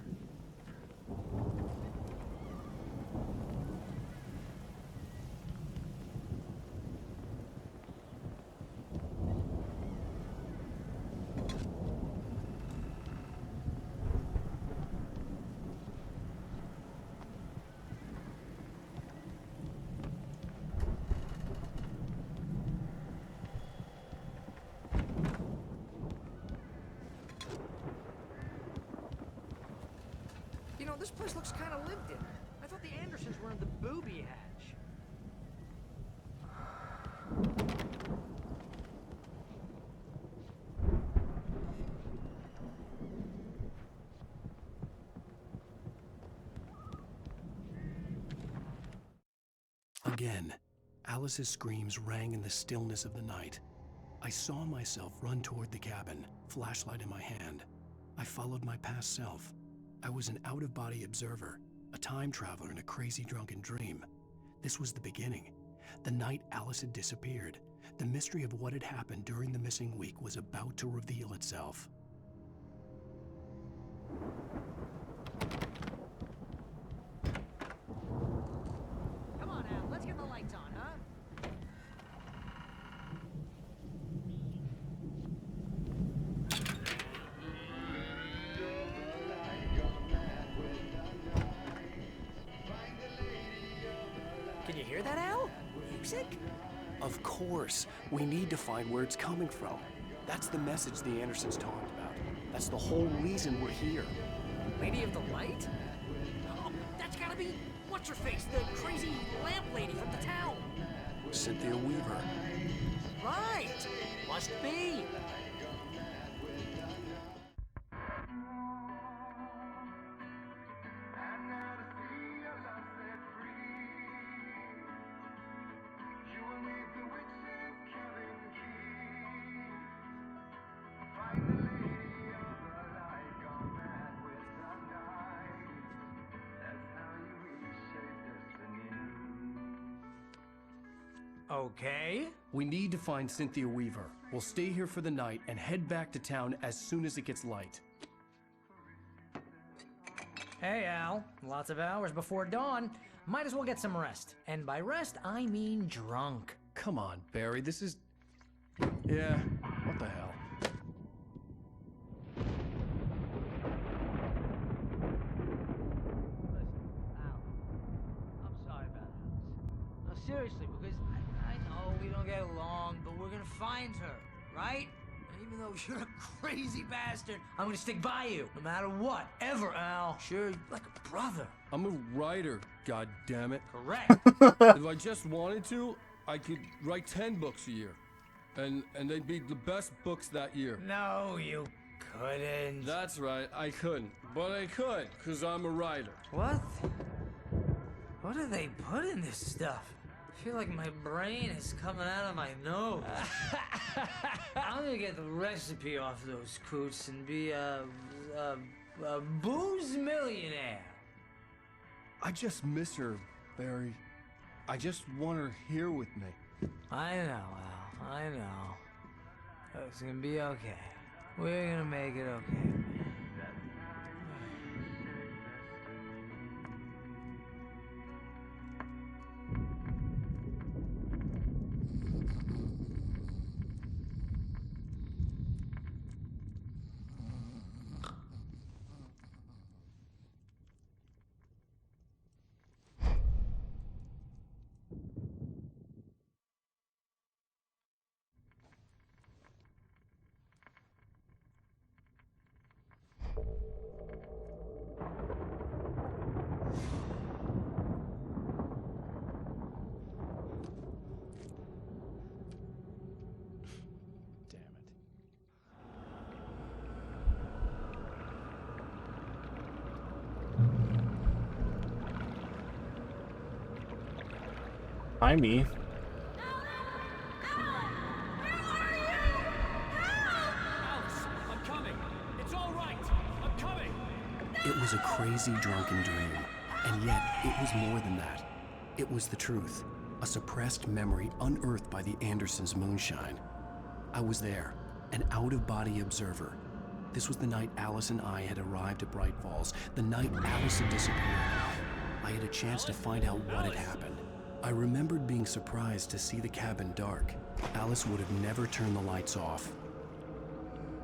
You know, this place looks kind of lived in. I thought the Andersons were in the booby hatch. Again, Alice's screams rang in the stillness of the night. I saw myself run toward the cabin, flashlight in my hand. I followed my past self. I was an out-of-body observer, a time traveler in a crazy drunken dream. This was the beginning. The night Alice had disappeared. The mystery of what had happened during the missing week was about to reveal itself. Come on, Al, let's get the lights on, huh? Can you hear that, Al? Music? Of course. We need to find where it's coming from. That's the message the Andersons talked about. That's the whole reason we're here. Lady of the Light? Oh, that's gotta be what's-her-face, the crazy lamp lady from the town. Cynthia Weaver. Right! Must be. Okay. We need to find Cynthia Weaver. We'll stay here for the night and head back to town as soon as it gets light. Hey, Al. Lots of hours before dawn. Might as well get some rest. And by rest, I mean drunk. Come on, Barry, this is... Yeah, what the hell? I'm sorry about Alice. No, seriously, because I know we don't get along, but we're gonna find her, right? And even though you're a crazy bastard, I'm gonna stick by you, no matter what, ever, Al. Sure, like a brother. I'm a writer, goddammit. Correct. If I just wanted to, I could write 10 books a year. And they'd be the best books that year. No, you couldn't. That's right, I couldn't. But I could, because I'm a writer. What? What do they put in this stuff? I feel like my brain is coming out of my nose. I'm gonna get the recipe off those coots and be a booze millionaire. I just miss her, Barry. I just want her here with me. I know, Al. I know. It's gonna be okay. We're gonna make it okay. Hi, me. It was a crazy drunken dream, and yet it was more than that. It was the truth, a suppressed memory unearthed by the Andersons' moonshine. I was there, an out-of-body observer. This was the night Alice and I had arrived at Bright Falls, the night Alice had disappeared. I had a chance to find out what had happened. I remembered being surprised to see the cabin dark. Alice would have never turned the lights off.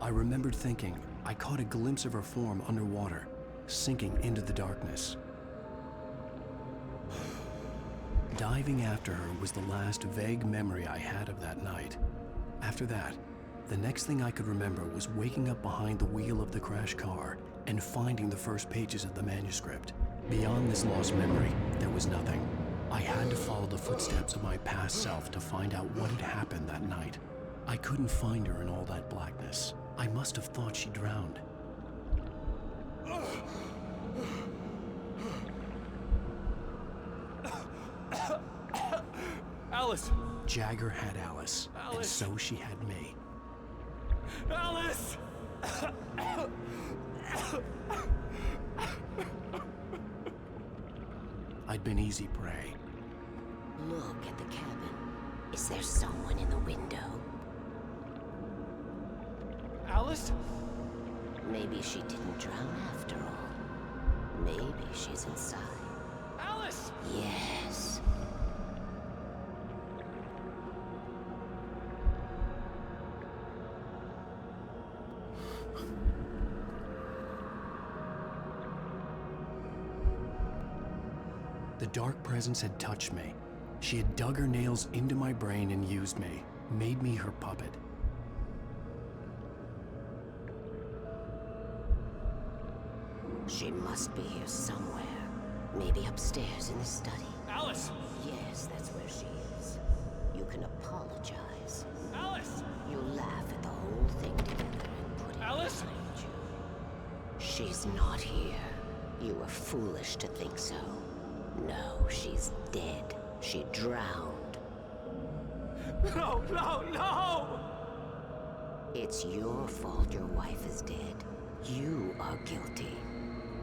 I remembered thinking I caught a glimpse of her form underwater, sinking into the darkness. Diving after her was the last vague memory I had of that night. After that, the next thing I could remember was waking up behind the wheel of the crashed car and finding the first pages of the manuscript. Beyond this lost memory, there was nothing. I had to follow the footsteps of my past self to find out what had happened that night. I couldn't find her in all that blackness. I must have thought she drowned. Alice! Jagger had Alice, and so she had me. Alice! I'd been easy prey. Look at the cabin. Is there someone in the window? Alice? Maybe she didn't drown after all. Maybe she's inside. Alice! Yes. The dark presence had touched me. She had dug her nails into my brain and used me, made me her puppet. She must be here somewhere. Maybe upstairs in the study. Alice! Yes, that's where she is. You can apologize. Alice! You laugh at the whole thing together and put it Alice! behind you. She's not here. You were foolish to think so. No, she's dead. She drowned. No, no, no! It's your fault your wife is dead. You are guilty.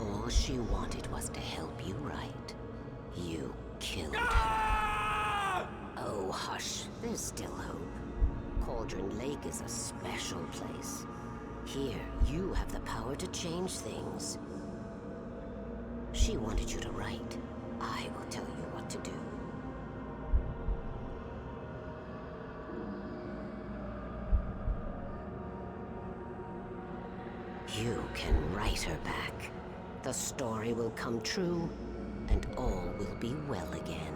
All she wanted was to help you right. You killed her. Oh, hush. There's still hope. Cauldron Lake is a special place. Here, you have the power to change things. She wanted you to write. I will tell you what to do. You can write her back. The story will come true, and all will be well again.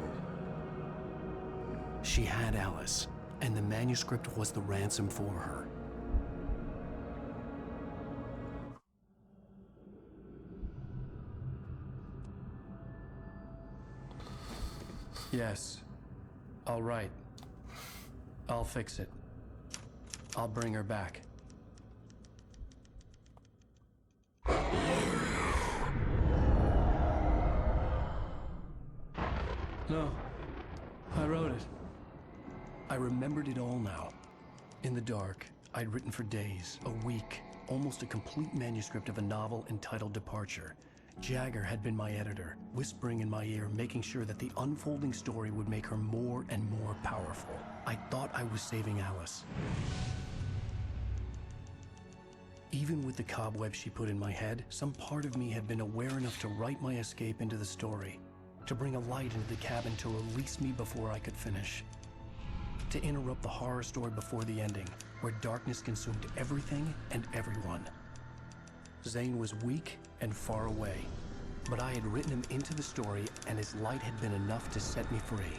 She had Alice, and the manuscript was the ransom for her. Yes. All right. I'll fix it. I'll bring her back. No. I wrote it. I remembered it all now. In the dark, I'd written for days, a week, almost a complete manuscript of a novel entitled Departure. Jagger had been my editor, whispering in my ear, making sure that the unfolding story would make her more and more powerful. I thought I was saving Alice. Even with the cobwebs she put in my head, some part of me had been aware enough to write my escape into the story, to bring a light into the cabin to release me before I could finish, to interrupt the horror story before the ending, where darkness consumed everything and everyone. Zane was weak and far away, but I had written him into the story, and his light had been enough to set me free.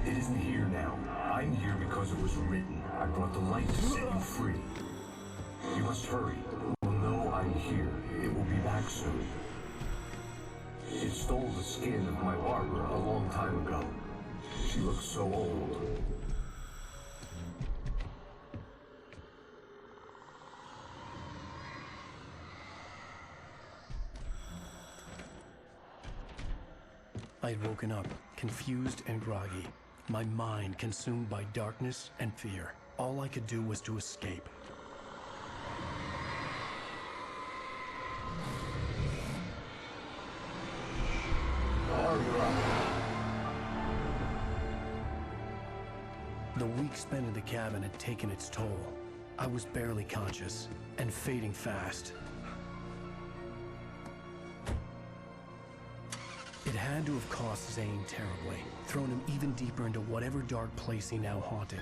It isn't here now. I'm here because it was written. I brought the light to set you free. You must hurry. You'll know I'm here. It will be back soon. It stole the skin of my Barbara a long time ago. She looks so old. I had woken up, confused and groggy, my mind consumed by darkness and fear. All I could do was to escape. The week spent in the cabin had taken its toll. I was barely conscious and fading fast. It had to have cost Zane terribly, thrown him even deeper into whatever dark place he now haunted.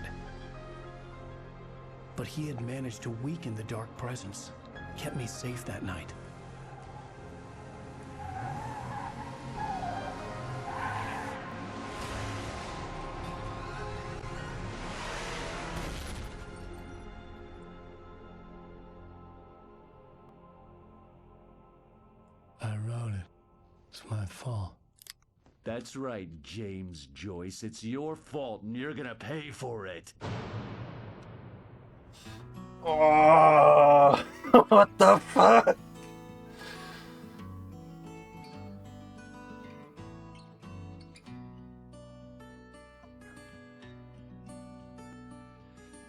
But he had managed to weaken the dark presence, kept me safe that night. I wrote it. It's my fault. That's right, James Joyce. It's your fault, and you're gonna pay for it. Oh, what the fuck?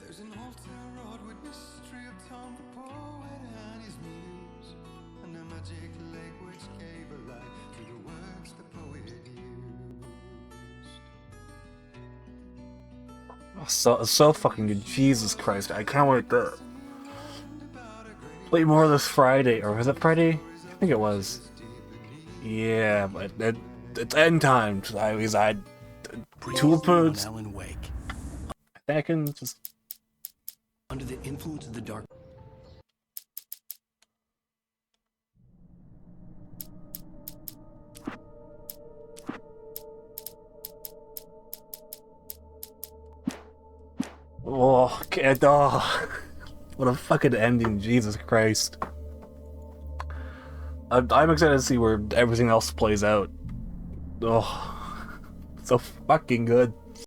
There's an old town road with mystery of Tom the poet and his muse, and a magic lake which gave a light to the words the poet used. So fucking good. Jesus Christ, I can't wait to play more this Friday. Or was it Friday? I think it was. Yeah, but it's end time. I had two foods. Alan Wake. I think I can just... Under the influence of the dark... Oh, what a fucking ending, Jesus Christ. I'm excited to see where everything else plays out. Oh, so fucking good.